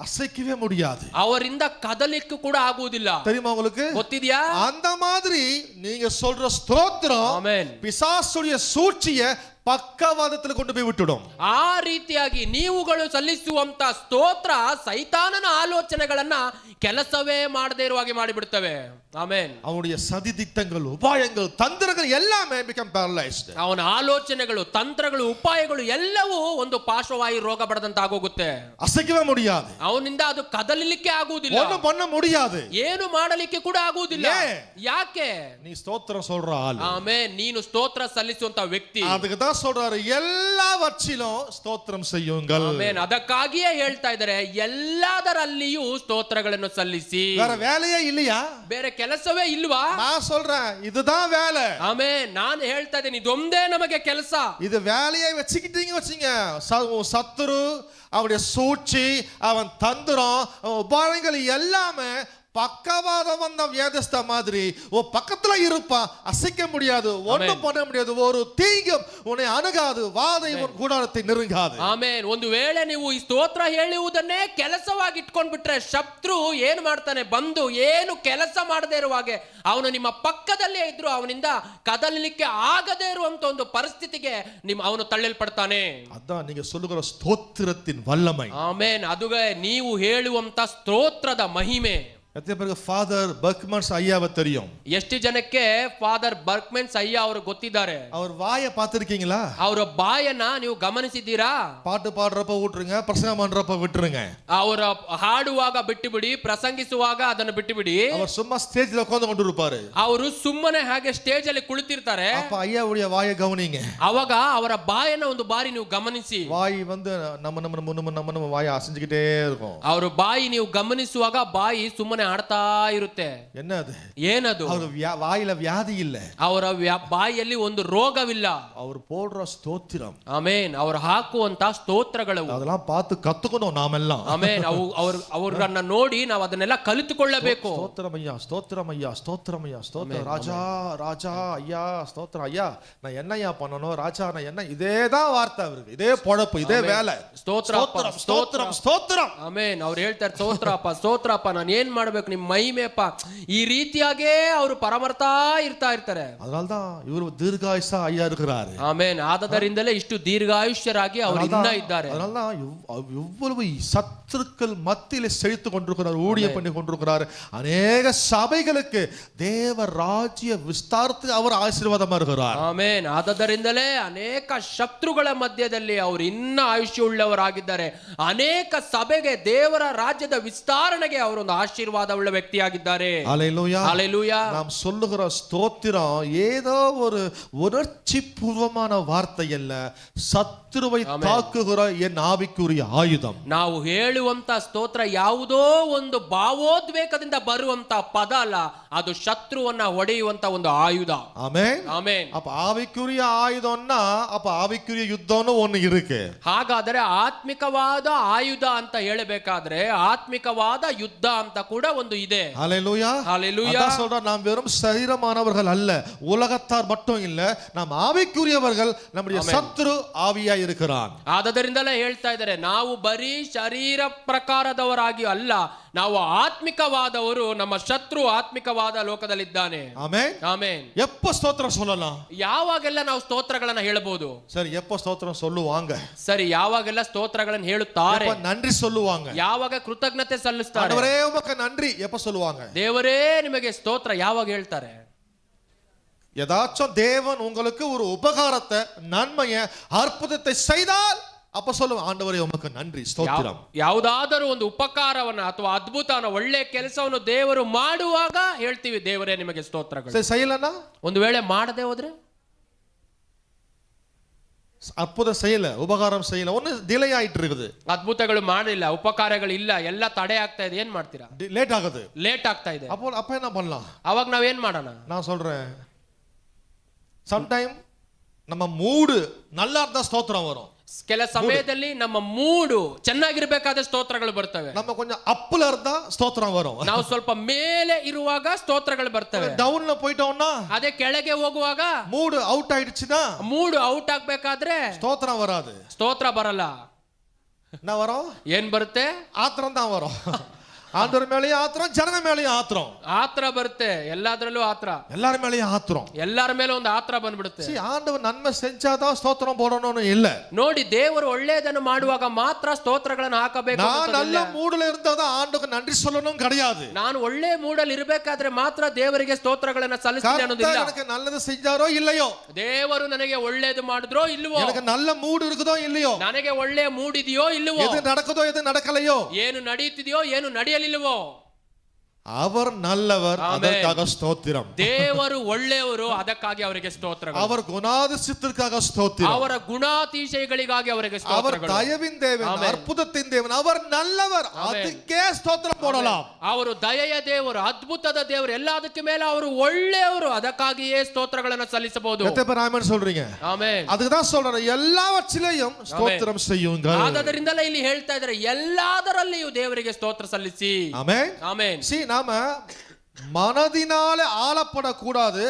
அசைக்கவே முடியாது, ಅವರಿಂದ ಕದಲಿಕ್ಕೂ ಕೂಡ ಆಗುವುದಿಲ್ಲ. தெரியுமா உங்களுக்கு? ಗೊತ್ತಿದ್ಯಾ? அந்த மாதிரி நீங்க சொல்ற ஸ்தோத்திரம் ಆಮೆನ್. பிசாசுடைய சூழ்ச்சியை ಪಕ್ಕವಾದದಲ್ಲಿ கொண்டு போய் விட்டுடும். ಆ ರೀತಿಯಾಗಿ ನೀವುಗಳು ಸಲ್ಲಿಸುವಂತ ಸ್ತೋತ್ರ ಸೈತಾನನ ಆಲೋಚನೆಗಳನ್ನ ಕೆಲಸವೇ ಮಾಡದೇ ಇರುವಾಗೆ ಮಾಡಿಬಿಡುತ್ತವೆ. ಆಮೆನ್. அவனுடைய சதிதிட்டங்கள், உபாயங்கள், தந்திரங்கள் எல்லாமே become paralyzed. ಅವನ ಆಲೋಚನೆಗಳು, ತಂತ್ರಗಳು, ಉಪಾಯಗಳು ಎಲ್ಲವೂ ಒಂದು ಪಾರ್ಶ್ವವಾಯು ರೋಗ ಬಡದಂತ ಆಗೋಗುತ್ತೆ. அசைக்கவே முடியாது, ಅವನಿಂದ ಅದು ಕದಲಿಲಿಕ್ಕೆ ಆಗುವುದಿಲ್ಲ, ஒண்ணும் பண்ண முடியாது, ಏನು ಮಾಡಲಿಕ್ಕೆ ಕೂಡ ಆಗುವುದಿಲ್ಲ. ಯಾಕೆ? நீ ஸ்தோத்திரம் சொல்ற ஆளு. ಆಮೆನ್. ನೀನು ಸ್ತೋತ್ರ ಸಲ್ಲಿಸುವಂತ ವ್ಯಕ್ತಿ. அதுக்கு தான் சொல்றாரு, எல்லாவற்றிலும் ஸ்தோத்திரம் செய்யுங்கள். ಆಮೆನ್. ಅದಕ್ಕಾಗಿಯೇ ಹೇಳ್ತಾ ಇದ್ದಾರೆ, ಎಲ್ಲದರಲ್ಲಿಯೂ ಸ್ತೋತ್ರಗಳನ್ನು ಸಲ್ಲಿಸಿ. வேற வேலையே இல்லையா? ಬೇರೆ ಕೆಲಸವೇ ಇಲ್ವಾ? நான் சொல்றேன், இதுதான் வேலை. ಆಮೆನ್. ನಾನು ಹೇಳ್ತಾ ಇದ್ದೇನೆ, ಇದೊಂದೇ ನಮಗೆ ಕೆಲಸ. இது வேலையை வச்சுக்கிட்டீங்க வச்சுங்க, சத்துரு, அவனுடைய சூழ்ச்சி, அவன் தந்திரம், அவன் உபாயங்கள் எல்லாமே பக்கவாதம் வந்த வியாதிஸ்த மாதிரி பக்கத்துல இருப்பான். அசைக்க முடியாது, ஒண்ணும் பண்ண முடியாது, ஒரு தீங்கும் உன்னை அணுகாது, வாதை உன் கூடாரத்தை நெருங்காது. ಆಮೆನ್. ಒಂದು ವೇಳೆ ನೀವು ಈ ಸ್ತೋತ್ರ ಹೇಳುವುದನ್ನೇ ಕೆಲಸವಾಗಿ ಇಟ್ಕೊಂಡ್ಬಿಟ್ರೆ, ಶತ್ರು ಏನ್ ಮಾಡ್ತಾನೆ, ಬಂದು ಏನು ಕೆಲಸ ಮಾಡದೇ ಇರುವಾಗೆ ಅವನು ನಿಮ್ಮ ಪಕ್ಕದಲ್ಲೇ ಇದ್ರು ಅವನಿಂದ ಕದಲಿಕ್ಕೆ ಆಗದೇ ಇರುವಂತ ಒಂದು ಪರಿಸ್ಥಿತಿಗೆ ಅವನು ತಳ್ಳಲ್ಪಡ್ತಾನೆ. அதான் நீங்க சொல்லுகிற ஸ்தோத்திரத்தின் வல்லமை. ಆಮೆನ್. ಅದುಗೆ ನೀವು ಹೇಳುವಂತ ಸ್ತೋತ್ರದ ಮಹಿಮೆ. எத்தனை பேருக்கு ஃபாதர் பர்க்மன்ஸ் ஐயாவை தெரியும்? ಎಷ್ಟು ಜನಕ್ಕೆ ಫಾದರ್ ಬರ್ಕ್ಮೆನ್ಸ್ ಅಯ್ಯ ಅವರು ಗೊತ್ತಿದ್ದಾರೆ? அவர் வாயை பார்த்திருக்கீங்களா? ಅವರ ಬಾಯನ್ನ ನೀವು ಗಮನಿಸಿದ್ದೀರಾ? பாட்டு பாடுறப்ப விட்டுருங்க, பிரசங்கம் பண்றப்ப விட்டுருங்க. ಅವರ ಹಾಡುವಾಗ ಬಿಟ್ಟು ಬಿಡಿ, ಪ್ರಸಂಗಿಸುವಾಗ ಅದನ್ನು ಬಿಟ್ಟು ಬಿಡಿ. அவர் சும்மா ஸ்டேஜ்ல உட்கார்ந்து கொண்டு இருப்பாரு. ಅವರು ಸುಮ್ಮನೆ ಹಾಗೆ ಸ್ಟೇಜ್ ಅಲ್ಲಿ ಕುಳಿತಿರ್ತಾರೆ. அப்ப ஐயாவுடைய வாயை கவனிங்க. ಅವಾಗ ಅವರ ಬಾಯನ್ನ ಒಂದು ಬಾರಿ ನೀವು ಗಮನಿಸಿ. வாய் வந்து நம்ம வாயை அசைஞ்சுக்கிட்டே இருக்கும். ಅವರ ಬಾಯಿ ನೀವು ಗಮನಿಸುವಾಗ ಬಾಯಿ ಸುಮ್ಮನೆ ಆಡ್ತಾ ಇರುತ್ತೆ. என்ன அது? ಏನದು? அவர் வாயில வியாதி இல்ல, ಅವರ ಬಾಯಿಯಲ್ಲಿ ಒಂದು ರೋಗವಿಲ್ಲ. அவர் போடுற ஸ்தோத்திரம். ಆಮೆನ್. ಅವರು ಹಾಕುವಂತ ಸ್ತೋತ್ರಗಳು, அதெல்லாம் பார்த்து கத்துக்கணும் நாமெல்லாம். ಆಮೆನ್. ಅವರನ್ನ ನೋಡಿ ನಾವು ಅದನ್ನೆಲ್ಲ ಕಲಿತುಕೊಳ್ಳಬೇಕು. ஸ்தோத்திரம் ஐயா, ஸ்தோத்திரம் ஐயா, ஸ்தோத்திரம் ஐயா, ஸ்தோத்திரம் ராஜா, ராஜா ஐயா, ஸ்தோத்திரம் ஐயா, நான் என்னையா பண்ணணும் ராஜா, நான் என்ன, இதேதான் வார்த்தை அவருக்கு, இதே பொழப்பு, இதே வேலை. ಸ್ತೋತ್ರ, ஸ்தோத்திரம், ஸ்தோத்திரம். ಆಮೆನ್. ಅವ್ರು ಹೇಳ್ತಾರೆ, ಸ್ತೋತ್ರಪ್ಪ, ಸ್ತೋತ್ರಪ್ಪ, ನಾನು ಏನ್ ಮಾಡ್ಬೇಕು, ನಿಮ್ ಮಹಿಮೆಪ್ಪ. ಈ ರೀತಿಯಾಗೇ ಅವರು ಪರಮರ್ತಾ ಇರ್ತಾರೆ. அதனால்தான் இவர் தீர்காயுஷா ஐயா இருக்கிறாரு. ಆಮೆನ್. ಆದದರಿಂದಲೇ ಇಷ್ಟು ದೀರ್ಘಾಯುಷ್ಯರಾಗಿ ಅವರು ಇನ್ನ ಇದ್ದಾರೆ. அதனால்தான் எவ்வளவு சத்துருக்கள் மத்தியிலே செழித்து கொண்டிருக்கிறார், ஊழியம் பண்ணி கொண்டிருக்கிறார். அநேக சபைகளுக்கு தேவ ராஜ்ய விஸ்தாரத்துக்கு அவர் ஆசீர்வாதமா இருக்கிறார். ಆಮೆನ್. ಆದದರಿಂದಲೇ ಅನೇಕ ಶತ್ರುಗಳ ಮಧ್ಯದಲ್ಲಿ ಅವರು ಇನ್ನ ಆಯುಷ್ಯ ಉಳ್ಳವರಾಗಿದ್ದಾರೆ. ಅನೇಕ ಸಭೆಗೆ ದೇವರ ರಾಜ್ಯದ ವಿಸ್ತರಣೆಗೆ ಅವರೊಂದು ಆಶೀರ್ವಾದ ಉಳ್ಳ ವ್ಯಕ್ತಿಯಾಗಿದ್ದಾರೆ. ஹல்லேலூயா. ஹல்லேலூயா. நாம் சொல்லுகிற ஸ்தோத்திரம் ஏதோ ஒரு உணர்ச்சி பூர்வமான வார்த்தை அல்ல, சத்துருவை தாக்குகிற என் ஆவிக்குரிய ஆயுதம். ನಾವು ಹೇಳುವಂತ ಸ್ತೋತ್ರ ಯಾವುದೋ ಒಂದು ಭಾವೋದ್ವೇಗದಿಂದ ಬರುವಂತ ಪದ ಅಲ್ಲ, ಅದು ಶತ್ರುವನ್ನ ಹೊಡೆಯುವಂತ ಒಂದು ಆಯುಧ. ஆமென். ಆಮೆನ್. அப்ப ஆவிக்குரிய ஆயுதம்னா அப்ப ஆவிக்குரிய யுத்தம்னு ஒண்ணு இருக்கு. ಹಾಗಾದರೆ ಆತ್ಮಿಕವಾದ ಆಯುಧ ಅಂತ ಹೇಳಬೇಕಾದ್ರೆ ಆತ್ಮಿಕವಾದ ಯುದ್ಧ ಅಂತ ಕೂಡ ಒಂದು ಇದೆ. ஹல்லேலூயா. ஹல்லேலூயா. அதான் சொல்றேன், நாம் வெறும் சரீரமானவர்கள் அல்ல, உலகத்தார் மட்டும் இல்ல, நாம் ஆவிக்குரியவர்கள். நம்முடைய சத்துரு ஆவியா இருக்கிறான். ಆದದರಿಂದಲೇ ಹೇಳ್ತಾ ಇದ್ದಾರೆ, ನಾವು ಬರೀ ಶರೀರ ಪ್ರಕಾರದವರಾಗಿ ಅಲ್ಲ, ನಾವು ಆತ್ಮಿಕವಾದವರು. ನಮ್ಮ ಶತ್ರು ಆತ್ಮಿಕವಾದ ಲೋಕದಲ್ಲಿದ್ದಾನೆ. ஆமென். ಆಮೆನ್. எப்ப ஸ்தோத்திரம் சொல்லலாம்? ಯಾವಾಗೆಲ್ಲ ನಾವು ಸ್ತೋತ್ರಗಳನ್ನ ಹೇಳಬಹುದು? சரி, எப்ப ஸ்தோத்திரம் சொல்லுவாங்க? ಸರಿ, ಯಾವಾಗೆಲ್ಲ ಸ್ತೋತ್ರಗಳನ್ನು ಹೇಳುತ್ತಾರೆ? எப்ப நன்றி சொல்லுவாங்க? ಯಾವಾಗ ಕೃತಜ್ಞತೆ ಸಲ್ಲಿಸ್ತಾರೆ? ஆண்டவரே உமக்கு நன்றி எப்ப சொல்லுவாங்க? ದೇವರೇ ನಿಮಗೆ ಸ್ತೋತ್ರ ಯಾವಾಗ ಹೇಳ್ತಾರೆ? ஏதாச்சும் தேவன் உங்களுக்கு ஒரு உபகாரத்தை, நன்மையை, அற்புதத்தை செய்தால் அப்ப சொல்லுவோம், ஆண்டவரே உமக்கு நன்றி ஸ்தோத்திரம். ಯಾವುದಾದರೂ ಒಂದು ಉಪಕಾರವನ್ನ ಅಥವಾ ಅದ್ಭುತವನ್ನ, ಒಳ್ಳೆ ಕೆಲಸವನ್ನು ದೇವರು ಮಾಡುವಾಗ ಹೇಳ್ತೀವಿ, ದೇವರೇ ನಿಮಗೆ ಸ್ತೋತ್ರಗಳು. சரி, செய்யலன்னா? ಒಂದು ವೇಳೆ ಮಾಡದೆ ಹೋದ್ರೆ, அற்புதம் செய்யல, உபகாரம் செய்யல, ஒன்னு டிலே ஆயிட்டு இருக்குது, ಅದ್ಭುತಗಳು ಮಾಡಿಲ್ಲ, ಉಪಕಾರಗಳು ಇಲ್ಲ, ಎಲ್ಲ ತಡೆ ಆಗ್ತಾ ಇದೆ, ಏನ್ ಮಾಡ್ತೀರಾ? லேட் ஆகுது, ಲೇಟ್ ಆಗ್ತಾ ಇದೆ. அப்ப என்ன பண்ணலாம்? ಅವಾಗ ನಾವ್ ಏನ್ ಮಾಡೋಣ? நான் சொல்றேன், சம்டைம் நம்ம மூடு நல்லா இருந்தா ஸ்தோத்திரம் வரும். ಕೆಲ ಸಮಯದಲ್ಲಿ ನಮ್ಮ ಮೂಡು ಚೆನ್ನಾಗಿರ್ಬೇಕಾದ ಸ್ತೋತ್ರಗಳು ಬರ್ತವೆ. நம்ம கொஞ்சம் ಅಪ್ல இருந்தா ஸ்தோத்திரம் வரும். ನಾವು ಸ್ವಲ್ಪ ಮೇಲೆ ಇರುವಾಗ ಸ್ತೋತ್ರಗಳು ಬರ್ತವೆ. ಡೌನ್ போயிட்டோம்னா, ಅದೇ ಕೆಳಗೆ ಹೋಗುವಾಗ, மூடு ಔಟ್ ஆயிடுச்சுனா, ಮೂಡು ಔಟ್ ಆಗ್ಬೇಕಾದ್ರೆ ஸ்தோத்திரம் வராது, ಸ್ತೋತ್ರ ಬರಲ್ಲ. என்ன வரும்? ಏನ್ ಬರುತ್ತೆ? ஆத்திரம் தான் வரும். ஆண்டவர் மேலயும் ஆத்திரம், ஜனங்க மேலயும் ஆத்திரம், ಆತ್ರ ಬರುತ್ತೆ. ಎಲ್ಲಾದ್ರಲ್ಲೂ ಆತ್ರ, எல்லாரும் மேலயும் ஆத்திரம். ಎಲ್ಲರ ಮೇಲೆ ಒಂದು ಆತ್ರ ಬಂದ್ಬಿಡುತ್ತೆ. ஆண்டவர் நன்மை செஞ்சாதான் ஸ்தோத்திரம் போடணும்னு இல்ல. ನೋಡಿ, ದೇವರು ಒಳ್ಳೆಯದನ್ನು ಮಾಡುವಾಗ ಮಾತ್ರ ಸ್ತೋತ್ರಗಳನ್ನು ಹಾಕಬೇಕು. நான் நல்ல மூடுல இருந்தாதான் ஆண்டவருக்கு நன்றி சொல்லணும் கிடையாது. ನಾನು ಒಳ್ಳೆ ಮೂಡಲ್ಲಿ ಇರಬೇಕಾದ್ರೆ ಮಾತ್ರ ದೇವರಿಗೆ ಸ್ತೋತ್ರಗಳನ್ನು ಸಲ್ಲಿಸ್ತೀನಿ ಅನ್ನೋದಿಲ್ಲ. எனக்கு நல்லது செஞ்சாரோ இல்லையೋ, ದೇವರು ನನಗೆ ಒಳ್ಳೇದು ಮಾಡಿದ್ರೋ ಇಲ್ವೋ, எனக்கு நல்ல மூடு இருக்குதோ இல்லையோ, ನನಗೆ ಒಳ್ಳೆ ಮೂಡಿದೆಯೋ ಇಲ್ವೋ, எது நடக்குதோ எது நடக்கலையோ, ಏನು ನಡೆಯುತ್ತಿದೆಯೋ ಏನು ನಡೆಯಲಿಲ್ವೋ, அவர் நல்லவர், அதற்காக ஸ்தோத்திரம். ದೇವರು ಒಳ್ಳೆಯವರು, ಅದಕ್ಕಾಗಿ ಅವರಿಗೆ ಸ್ತೋತ್ರಗಳು. அவர் குணாதிசயத்திற்காக ஸ்தோத்திரம். ಅವರ ಗುಣಾತಿಶಯಗಳಿಗಾಗಿ ಅವರಿಗೆ அவர் ಸ್ತೋತ್ರಗಳು. தயவின் தேவன், அற்புதத்தின் தேவன், அவர் நல்லவர், ಅದಕ್ಕೆ ஸ்தோத்திரம் போடலாம். ಅವರು ದಯೆಯ ದೇವರು, ಅದ್ಭುತದ ದೇವರು, ಎಲ್ಲದಕ್ಕೆ ಮೇಲೆ ಅವರು ಒಳ್ಳೆಯವರು, ಅದಕ್ಕಾಗಿಯೇ ಸ್ತೋತ್ರಗಳನ್ನು ಸಲ್ಲಿಸಬಹುದು. எத்தனை பேர் ஆமென் சொல்றீங்க? ಆಮೆನ್. அதுக்கு தான் சொல்றேன், எல்லாவற்றிலையும் ஸ்தோத்திரம் செய்யுங்கள். ಆದದರಿಂದಲೇ ಇಲ್ಲಿ ಹೇಳ್ತಾ ಇದ್ದಾರೆ, ಎಲ್ಲದರಲ್ಲಿಯೂ ದೇವರಿಗೆ ಸ್ತೋತ್ರ ಸಲ್ಲಿಸಿ. ஆமென். ಆಮೆನ್. நாம ಮನದಿನಾಲೆ ಆಳಪಡಕೂಡದು,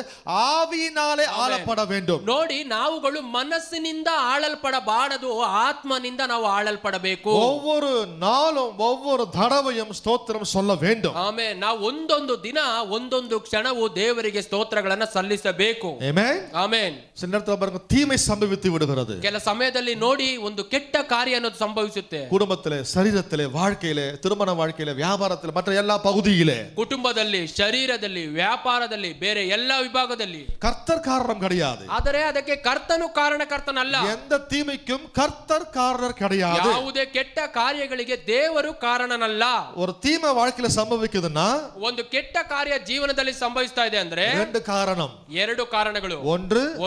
ಆವಿಯಿನಾಲೆ ಆಳಪಡ வேண்டும். ನೋಡಿ, ನಾವುಗಳು ಮನಸ್ಸಿನಿಂದ ಆಳಲ್ಪಡಬಾರದು, ಆತ್ಮನಿಂದ ನಾವು ಆಳಲ್ಪಡಬೇಕು. ஒவ்வொரு நாளும் ஒவ்வொரு தடவையும் ஸ்தோத்திரம் சொல்ல வேண்டும். ಆಮೆನ್. ನಾವು ಒಂದೊಂದು ದಿನ ಒಂದೊಂದು ಕ್ಷಣವೂ ದೇವರಿಗೆ ಸ್ತೋತ್ರಗಳನ್ನು ಸಲ್ಲಿಸಬೇಕು. ಆಮೆನ್. ಆಮೆನ್. சில நேரத்துல பாருங்க, தீமை சம்பவித்து விடுகிறது. ಕೆಲ ಸಮಯದಲ್ಲಿ ನೋಡಿ, ಒಂದು ಕೆಟ್ಟ ಕಾರ್ಯ ಅನ್ನೋದು ಸಂಭವಿಸುತ್ತೆ. குடும்பத்திலே, சரீரத்திலே, வாழ்க்கையிலே, திருமண வாழ்க்கையிலே, வியாபாரத்திலே, மற்ற எல்லா பகுதியிலே, ಕುಟುಂಬದಲ್ಲಿ, ಶರೀರದಲ್ಲಿ, ವ್ಯಾಪಾರದಲ್ಲಿ, ಬೇರೆ ಎಲ್ಲಾ ವಿಭಾಗದಲ್ಲಿ கர்த்தர் காரணம் கிடையாது. ಆದರೆ ಅದಕ್ಕೆ ಕರ್ತನು ಕಾರಣಕರ್ತನಲ್ಲ. எந்த தீமைக்கும் கர்த்தர் காரணர் கிடையாது. ಯಾವುದೇ ಕೆಟ್ಟ ಕಾರ್ಯಗಳಿಗೆ ದೇವರು ಕಾರಣನಲ್ಲ. ஒரு தீமை வாழ்க்கையில சம்பவிக்குதுன்னா, ಒಂದು ಕೆಟ್ಟ ಕಾರ್ಯ ಜೀವನದಲ್ಲಿ ಸಂಭವಿಸ್ತಾ ಇದೆ ಅಂದ್ರೆ ரெண்டு காரணம், ಎರಡು ಕಾರಣಗಳು.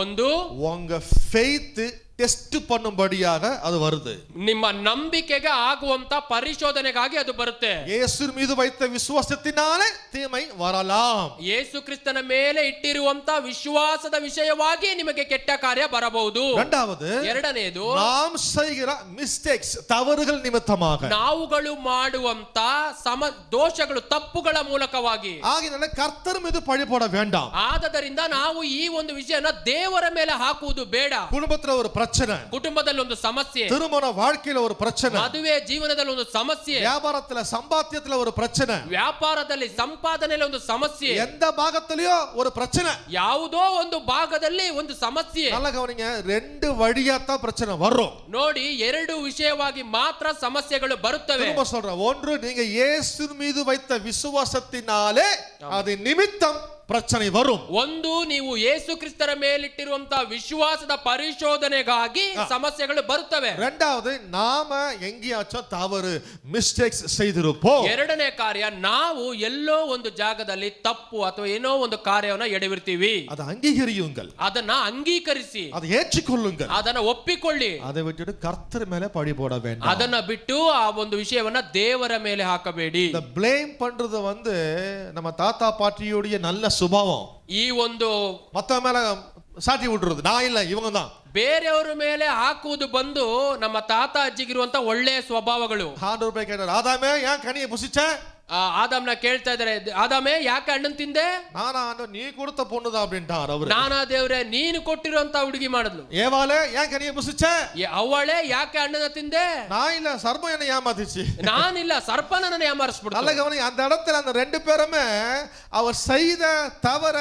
ಒಂದು உங்க faith ಟೆಸ್ಟ್ பண்ணும்படியாக அது வருது. ನಿಮ್ಮ ನಂಬಿಕೆಗೆ ಆಗುವಂತ ಪರಿಶೋಧನೆಗಾಗಿ ಅದು ಬರುತ್ತೆ. ಯೇಸು மீது வைத்த விசுவாசத்தினாலே தீமை வரலாம். ಯೇಸು ಕ್ರಿಸ್ತನ ಮೇಲೆ ಇಟ್ಟಿರುವಂತ ವಿಶ್ವಾಸದ ವಿಷಯವಾಗಿ ನಿಮಗೆ ಕೆಟ್ಟ ಕಾರ್ಯ ಬರಬಹುದು. ಎರಡನೆಯದು, நாம் செய்கிற மிஸ்டேக்ஸ், தவறுகள் நிமித்தமாக, ನಾವುಗಳು ಮಾಡುವಂತ ದೋಷಗಳು, ತಪ್ಪುಗಳ ಮೂಲಕವಾಗಿ. ஆகினால கர்த்தர் மீது பழி போட வேண்டாம். ಆದದರಿಂದ ನಾವು ಈ ಒಂದು ವಿಷಯನ ದೇವರ ಮೇಲೆ ಹಾಕುವುದು ಬೇಡ. குடும்பத்துல ஒரு பிரச்சனை, ಕುಟುಂಬದಲ್ಲಿ ಒಂದು ಸಮಸ್ಯೆ, திருமண வாழ்க்கையில ஒரு பிரச்சனை, ಮದುವೆ ಜೀವನದಲ್ಲಿ ಒಂದು ಸಮಸ್ಯೆ, வியாபாரத்துல சம்பாத்தியத்துல ஒரு பிரச்சனை, ವ್ಯಾಪಾರದಲ್ಲಿ ಸಂಪಾದನೆಯಲ್ಲಿ ಒಂದು ಸಮಸ್ಯೆ, எந்த பாகத்திலயோ ஒரு பிரச்சனை, ಯಾವುದೋ ಒಂದು ಭಾಗದಲ್ಲಿ ಒಂದು ಸಮಸ್ಯೆ. நல்லா கவனிங்க, ரெண்டு வழியா தான் பிரச்சனை வரும். ನೋಡಿ, ಎರಡು ವಿಷಯವಾಗಿ ಮಾತ್ರ ಸಮಸ್ಯೆಗಳು ಬರುತ್ತವೆ. திரும்ப சொல்றேன், ஒன்று நீங்க இயேசு மீது வைத்த விசுவாசத்தினாலே அது நிமித்தம் பிரச்சனை வரும். ಒಂದು, ನೀವು ಯೇಸು ಕ್ರಿಸ್ತರ ಮೇಲಿಟ್ಟಿರುವಂತಹ ವಿಶ್ವಾಸದ ಪರಿಶೋಧನೆಗಾಗಿ ಸಮಸ್ಯೆಗಳು ಬರುತ್ತವೆ. இரண்டாவது, நாம எங்கேயாச்சும் தவறு, மிஸ்டேக்ஸ் செய்திருப்போம். ಎರಡನೇ ಕಾರ್ಯ, ನಾವು ಎಲ್ಲೋ ಒಂದು ಜಾಗದಲ್ಲಿ ತಪ್ಪು ಅಥವಾ ಏನೋ ಒಂದು ಕಾರ್ಯವನ್ನು ಎಡವಿರ್ತೀವಿ. அதை அங்கீகரியுங்கள், ಅದನ್ನ ಅಂಗೀಕರಿಸಿ, அதை ஏற்றுக்கொள்ளுங்கள், ಅದನ್ನ ಒಪ್ಪಿಕೊಳ್ಳಿ. அதை விட்டுட்டு கர்த்தர் மேல பழி போட வேண்டாம். ಅದನ್ನ ಬಿಟ್ಟು ಆ ಒಂದು ವಿಷಯವನ್ನ ದೇವರ ಮೇಲೆ ಹಾಕಬೇಡಿ. இந்த ப்ளேம் பண்றது நம்ம தாத்தா பாட்டியோடைய நல்ல சுபாவம். ಈ ಒಂದು மத்த மேல சாட்டி விட்டுறது, நான் இல்ல இவங்க தான், ಬೇರೆಯವರ ಮೇಲೆ ಹಾಕುವುದು ಬಂದು ನಮ್ಮ ತಾತ ಅಜ್ಜಿಗಿರುವಂತ ಒಳ್ಳೆಯ ಸ್ವಭಾವಗಳು. ஆண்டவர் போய் கேட்டார், ஆதாமே ஏன் கனியை புசிச்ச? ಆದಾಮ್ನ ಕೇಳ್ತಾ ಇದಾರೆ, ಆದಾಮೇ ಯಾಕೆ ಹಣ್ಣನ್ ತಿಂದೆ? நானா நீ கொடுத்த பொண்ணுதான் அப்படின்ட்டார் அவரு. ನಾನಾ ದೇವ್ರೆ ನೀನು ಕೊಟ್ಟಿರುವಂತ ಹುಡುಗಿ ಮಾಡಿದ್ಲು. ஏவாளே ஏன் கனியை புசிச்ச? ಅವಳೇ ಯಾಕೆ ಹಣ್ಣನ್ನ ತಿಂದೆ? நான் இல்ல, சர்ப்பம் என்னை ஏமாத்திச்சு. ನಾನಿಲ್ಲ, ಸರ್ಪ ನನ್ನನ್ನು ಏಮಾರಿಸ್ಬಿಡ್ತು. நல்ல கவனி, அந்த இடத்துல அந்த ரெண்டு பேருமே அவர் செய்த தவற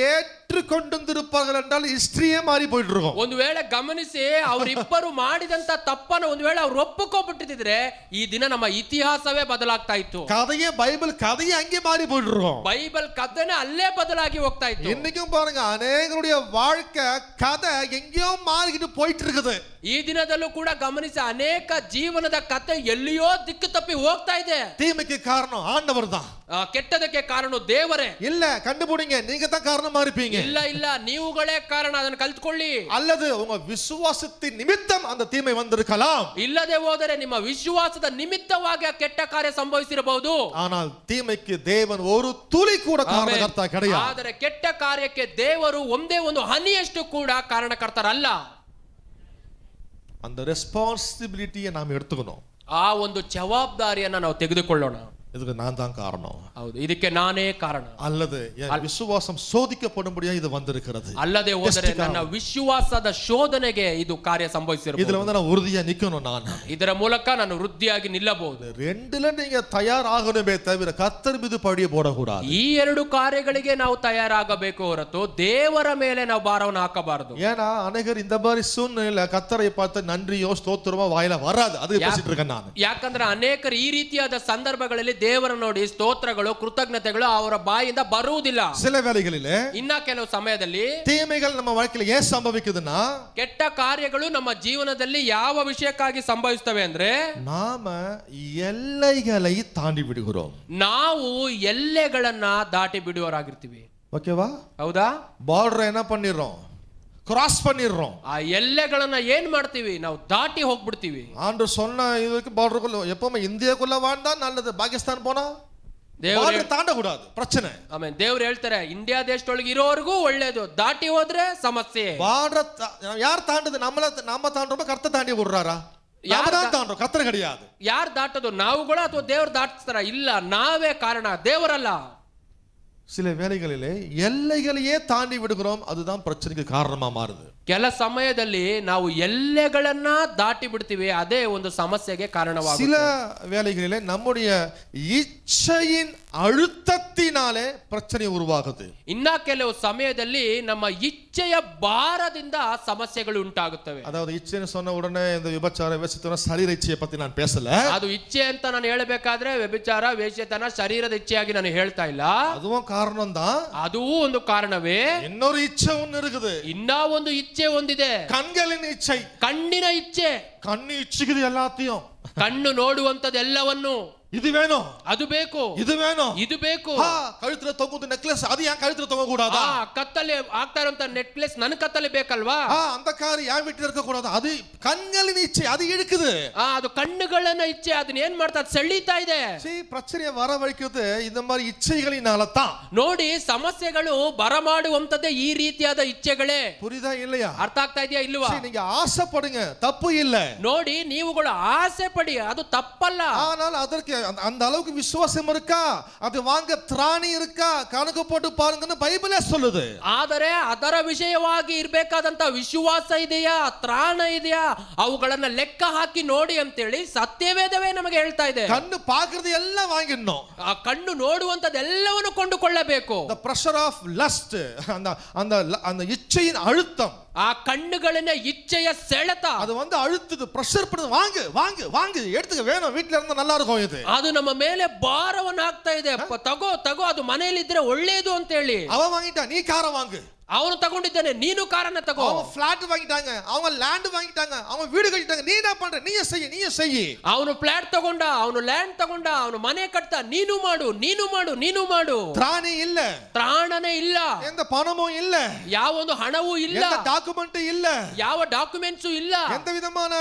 ஏற்றுக்கொண்டிருப்பார்கள் என்றால் ஹிஸ்டரியே மாறி போயிட்டு இருக்கும். ಒಂದು ವೇಳೆ ಗಮನಿಸಿ, ಅವರಿಬ್ಬರು ಮಾಡಿದಂತ ತಪ್ಪನ್ನು ಒಂದು ವೇಳೆ ಅವ್ರು ಒಪ್ಪಿಕೊಂಡ್ಬಿಟ್ಟಿದ್ರೆ ಈ ದಿನ ನಮ್ಮ ಇತಿಹಾಸವೇ ಬದಲಾಗ್ತಾ ಇತ್ತು. கதையே பைபிள் கதையே அங்கே மாறி போயிட்டு இருக்கும். ಬೈಬಲ್ ಕಥೆನೇ ಅಲ್ಲೇ ಬದಲಾಗಿ ಹೋಗ್ತಾ ಇತ್ತು. இன்னைக்கும் பாருங்க, அநேகருடைய வாழ்க்கை கதை எங்கேயோ மாறிக்கிட்டு போயிட்டு இருக்குது. ಈ ದಿನದಲ್ಲೂ ಕೂಡ ಗಮನಿಸಿ, ಅನೇಕ ಜೀವನದ ಕಥೆ ಎಲ್ಲಿಯೋ ದಿಕ್ಕು ತಪ್ಪಿ ಹೋಗ್ತಾ ಇದೆ. தீமைக்கு காரணம் ஆண்டவர் தான். ಕೆಟ್ಟದಕ್ಕೆ ಕಾರಣ ದೇವರೇ. இல்ல, கண்டுபிடிங்க, நீங்க தான் காரணமா இருப்பீங்க. ಇಲ್ಲ ಇಲ್ಲ, ನೀವುಗಳೇ ಕಾರಣ, ಅದನ್ನು ಕಲ್ತ್ಕೊಳ್ಳಿ. அல்லது உங்க விசுவாசத்தின் நிமித்தம் அந்த தீமை வந்திருக்கலாம். ಇಲ್ಲದೆ ಹೋದರೆ ನಿಮ್ಮ ವಿಶ್ವಾಸದ ನಿಮಿತ್ತವಾಗಿ ಆ ಕೆಟ್ಟ ಕಾರ್ಯ ಸಂಭವಿಸಿರಬಹುದು. ஆனால் தீமைக்கு தேவன் ஒரு துளி கூட காரணகர்த்தா கிடையாது. ಆದರೆ ಕೆಟ್ಟ ಕಾರ್ಯಕ್ಕೆ ದೇವರು ಒಂದೇ ಒಂದು ಹನಿಯಷ್ಟು ಕೂಡ ಕಾರಣಕರ್ತರಲ್ಲ. அந்த ரெஸ்பான்சிபிலிட்டியை நாம் எடுத்துக்கணும். ಆ ಒಂದು ಜವಾಬ್ದಾರಿಯನ್ನ ನಾವು ತೆಗೆದುಕೊಳ್ಳೋಣ. இதுக்கு நான் தான் காரணம். ಹೌದು, ಇದಕ್ಕೆ ನಾನೇ ಕಾರಣ. அல்லது என் விசுவாசம் சோதிக்கப்படும்படியா இது வந்திருக்கிறது. ಅಲ್ಲದೆ ಹೋದರೆ ನನ್ನ ವಿಶ್ವಾಸದ ಶೋಧನೆಗೆ ಇದು ಕಾರ್ಯ ಸಂಭವಿಸಿರಬಹುದು. இதுல நான் உறுதியா நிக்கணும். நான் ಇದರ ಮೂಲಕ ನಾನು ವೃದ್ಧಿಯಾಗಿ ನಿಲ್ಲಬಹುದು. ரெண்டுல நீங்க தயாராகணுமே தவிர கர்த்தர் மீது பழிய போடக்கூடாது. ಈ ಎರಡು ಕಾರ್ಯಗಳಿಗೆ ನಾವು ತಯಾರಾಗಬೇಕು ಹೊರತು ದೇವರ ಮೇಲೆ ನಾವು ಭಾರವನ್ನು ಹಾಕಬಾರದು. ஏன்னா அநேகர் இந்த மாதிரி சூழ்நிலையில கர்த்தரை பார்த்து நன்றியோ ஸ்தோத்திரமோ வாயில வராது. அது பேசிட்டு இருக்கேன் நான். ಯಾಕಂದ್ರೆ ಅನೇಕರು ಈ ರೀತಿಯಾದ ಸಂದರ್ಭಗಳಲ್ಲಿ ದೇವರ ನೋಡಿ ಸ್ತೋತ್ರಗಳು ಕೃತಜ್ಞತೆಗಳು ಅವರ ಬಾಯಿಂದ ಬರುವುದಿಲ್ಲ. சில வேளைகளிலே, ಇನ್ನ ಕೆಲವು ಸಮಯದಲ್ಲಿ தீமைகள் நம்ம வாழ்க்கையில ஏன் சம்பவிக்குதுன்னா, ಕೆಟ್ಟ ಕಾರ್ಯಗಳು ನಮ್ಮ ಜೀವನದಲ್ಲಿ ಯಾವ ವಿಷಯಕ್ಕಾಗಿ ಸಂಭವಿಸ್ತವೆ ಅಂದ್ರೆ நாம எல்லைகளை தாண்டி விடுகிறோம். ನಾವು ಎಲ್ಲೆಗಳನ್ನ ದಾಟಿ ಬಿಡುವವರಾಗಿರ್ತೀವಿ. ஓகேவா? ಹೌದಾ? பார்டர் என்ன பண்ணிடுறோம்? கிராஸ் பண்ணிடுறோம். ಆ ಎಲ್ಲೆಗಳನ್ನ ಏನ್ ಮಾಡ್ತೀವಿ? ನಾವು ದಾಟಿ ಹೋಗ್ಬಿಡ್ತೀವಿ. ஆண்டு சொன்ன இதுக்கு பார்டருக்குள்ள எப்பவுமே இந்தியாக்குள்ள வாழ்ந்தா நல்லது, பாகிஸ்தான் போனா பார்டர் தாண்டக்கூடாது, பிரச்சனை. ಆಮೇಲೆ ದೇವ್ರು ಹೇಳ್ತಾರೆ, ಇಂಡಿಯಾ ದೇಶದೊಳಗೆ ಇರೋವರೆಗೂ ಒಳ್ಳೇದು, ದಾಟಿ ಹೋದ್ರೆ ಸಮಸ್ಯೆ. பார்டர் யார் தாண்டுது? நம்ம தாண்டுறோமா கர்த்தர் தாண்டி விடுறாரா? யார் தான் தாண்டுறோம், கர்த்தர் கிடையாது. ಯಾರು ದಾಟೋದು? ನಾವುಗಳ ಅಥವಾ ದೇವ್ರು ದಾಟಿಸ್ತಾರ? ಇಲ್ಲ, ನಾವೇ ಕಾರಣ, ದೇವರಲ್ಲ. சில வேளைகளிலே எல்லைகளையே தாண்டி விடுகிறோம். அதுதான் பிரச்சனைக்கு காரணமா மாறுது. ಕೆಲ ಸಮಯದಲ್ಲಿ ನಾವು ಎಲ್ಲೆಗಳನ್ನ ದಾಟಿ ಬಿಡ್ತೀವಿ, ಅದೇ ಒಂದು ಸಮಸ್ಯೆಗೆ ಕಾರಣವಾಗುತ್ತೆ. சில வேளைகளிலே நம்முடைய இச்சையின் அழுத்தத்தினாலே பிரச்சனை உருவாகுது. ಇನ್ನ ಕೆಲವು ಸಮಯದಲ್ಲಿ ನಮ್ಮ ಇಚ್ಛೆಯ ಭಾರದಿಂದ ಸಮಸ್ಯೆಗಳು ಉಂಟಾಗುತ್ತವೆ. அதாவது இச்சைன்னு சொன்ன உடனே இந்த விபச்சார வேசித்தன சரீர இச்சையை பத்தி நான் பேசல. ಅದು ಇಚ್ಛೆ ಅಂತ ನಾನು ಹೇಳಬೇಕಾದ್ರೆ ವ್ಯಭಿಚಾರ ವೇಶ್ಯತನ ಶರೀರದ ಇಚ್ಛೆಯಾಗಿ ನಾನು ಹೇಳ್ತಾ ಇಲ್ಲ. அதுவும் காரணம் தான். ಅದೂ ಒಂದು ಕಾರಣವೇ. இன்னொரு இச்சை ஒன்னு இருக்குது. ಇನ್ನ ಒಂದು ಇಚ್ಛೆ ಒಂದಿದೆ, கண்களின் இச்சை. ಕಣ್ಣಿನ ಇಚ್ಛೆ. கண்ணு இச்சிக்குது எல்லாத்தையும். ಕಣ್ಣು ನೋಡುವಂತದ್ದೆಲ್ಲವನ್ನು, இது வேணும், ಅದು ಬೇಕು, இது வேணும், ಇದು ಬೇಕು. கழுத்துல தொங்குது நெக்லஸ், அது ஏன் கழுத்துல தொங்க கூடாதா? ಕತ್ತಲೆ ಆಗ್ತಾ ಇರುವಂತ ನೆಕ್ಲೆಸ್ ನನ್ನ ಕತ್ತಲೆ ಬೇಕಲ್ವಾ? அந்த கார் ஏன் வீட்டுல இருக்க கூடாது? அது கண்களின் இச்சை, அது இழுக்குது. ಅದು ಕಣ್ಣುಗಳನ್ನ ಇಚ್ಛೆ, ಅದನ್ನ ಏನ್ ಮಾಡ್ತಾ ಸೆಳೀತಾ ಇದೆ. பிரச்சனையை வரவழைக்கிறது இந்த மாதிரி இச்சைகளினால தான். ನೋಡಿ, ಸಮಸ್ಯೆಗಳು ಬರಮಾಡುವಂತದ್ದೇ ಈ ರೀತಿಯಾದ ಇಚ್ಛೆಗಳೇ. புரியுதா இல்லையா? ಅರ್ಥ ಆಗ್ತಾ ಇದೆಯಾ ಇಲ್ವಾ? நீங்க ஆசைப்படுங்க, தப்பு இல்ல. ನೋಡಿ, ನೀವುಗಳು ಆಸೆ ಪಡಿ, ಅದು ತಪ್ಪಲ್ಲ. ஆனால் அதற்கு அந்த அளவுக்கு விசுவாசம் இருக்கா? அது வாங்க திராணி இருக்கா? கணக்கு போட்டு பாருங்கன்னு பைபிளே சொல்லுது. ಆದರೆ ಅದರ ವಿಷಯವಾಗಿ ಇರಬೇಕಾದಂತ ವಿಶ್ವಾಸ ಇದೆಯಾ, ತ್ರಾಣ ಇದೆಯಾ, ಅವುಗಳನ್ನ ಲೆಕ್ಕ ಹಾಕಿ ನೋಡಿ ಅಂತೇಳಿ ಸತ್ಯವೇದವೇ ನಮಗೆ ಹೇಳ್ತಾ ಇದೆ. கண்ணு பாக்குறது எல்லாம் வாங்கிடணும். ಆ ಕಣ್ಣು ನೋಡುವಂತದ್ದೆಲ್ಲವನ್ನು ಕೊಂಡುಕೊಳ್ಳಬೇಕು. the pressure of lust, அந்த அந்த அந்த இச்சையின் அழுத்தம், ಆ ಕಣ್ಣುಗಳನ್ನ ಇಚ್ಛೆಯ ಸೆಳೆತ, அது வந்து அழுத்துது, பிரஷர் பண்ணுது. வாங்கு வாங்கு வாங்கு, எடுத்துக்க, வேணும், வீட்ல இருந்தா நல்லா இருக்கும். இது ಅದು ನಮ್ಮ ಮೇಲೆ ಭಾರವನ್ನು ಹಾಕ್ತಾ ಇದೆ. ತಗೋ ತಗೋ, ಅದು ಮನೆಯಲ್ಲಿ ಇದ್ರೆ ಒಳ್ಳೇದು ಅಂತ ಹೇಳಿ. அவன் வாங்கிட்டா, நீ காரை வாங்கு. ಅವನು ತಗೊಂಡಿದ್ದಾನೆ, ನೀನು ಕಾರನ್ನ ತಗೋ. அவங்க ஃபிளாட் வாங்கிட்டாங்க, அவங்க ಲ್ಯಾಂಡ್ வாங்கிட்டாங்க, அவங்க வீடு கட்டிட்டாங்க, நீ என்ன பண்ற? நீயே செய். ಅವನು ಫ್ಲಾಟ್ ತಗೊಂಡ, ಅವನು ಲ್ಯಾಂಡ್ ತಗೊಂಡ, ಅವನು ಮನೆ ಕಟ್ತಾ, ನೀನು ಮಾಡು, ನೀನು ಮಾಡು, ನೀನು ಮಾಡು. திராணி இல்ல, ತ್ರಾಣನೇ ಇಲ್ಲ, எந்த பணமும் இல்ல, ಯಾವ ಒಂದು ಹಣವೂ ಇಲ್ಲ, எந்த டாக்குமெண்ட் இல்ல, ಯಾವ ಡಾಕ್ಯುಮೆಂಟ್ಸ್ ಇಲ್ಲ, எந்த விதமான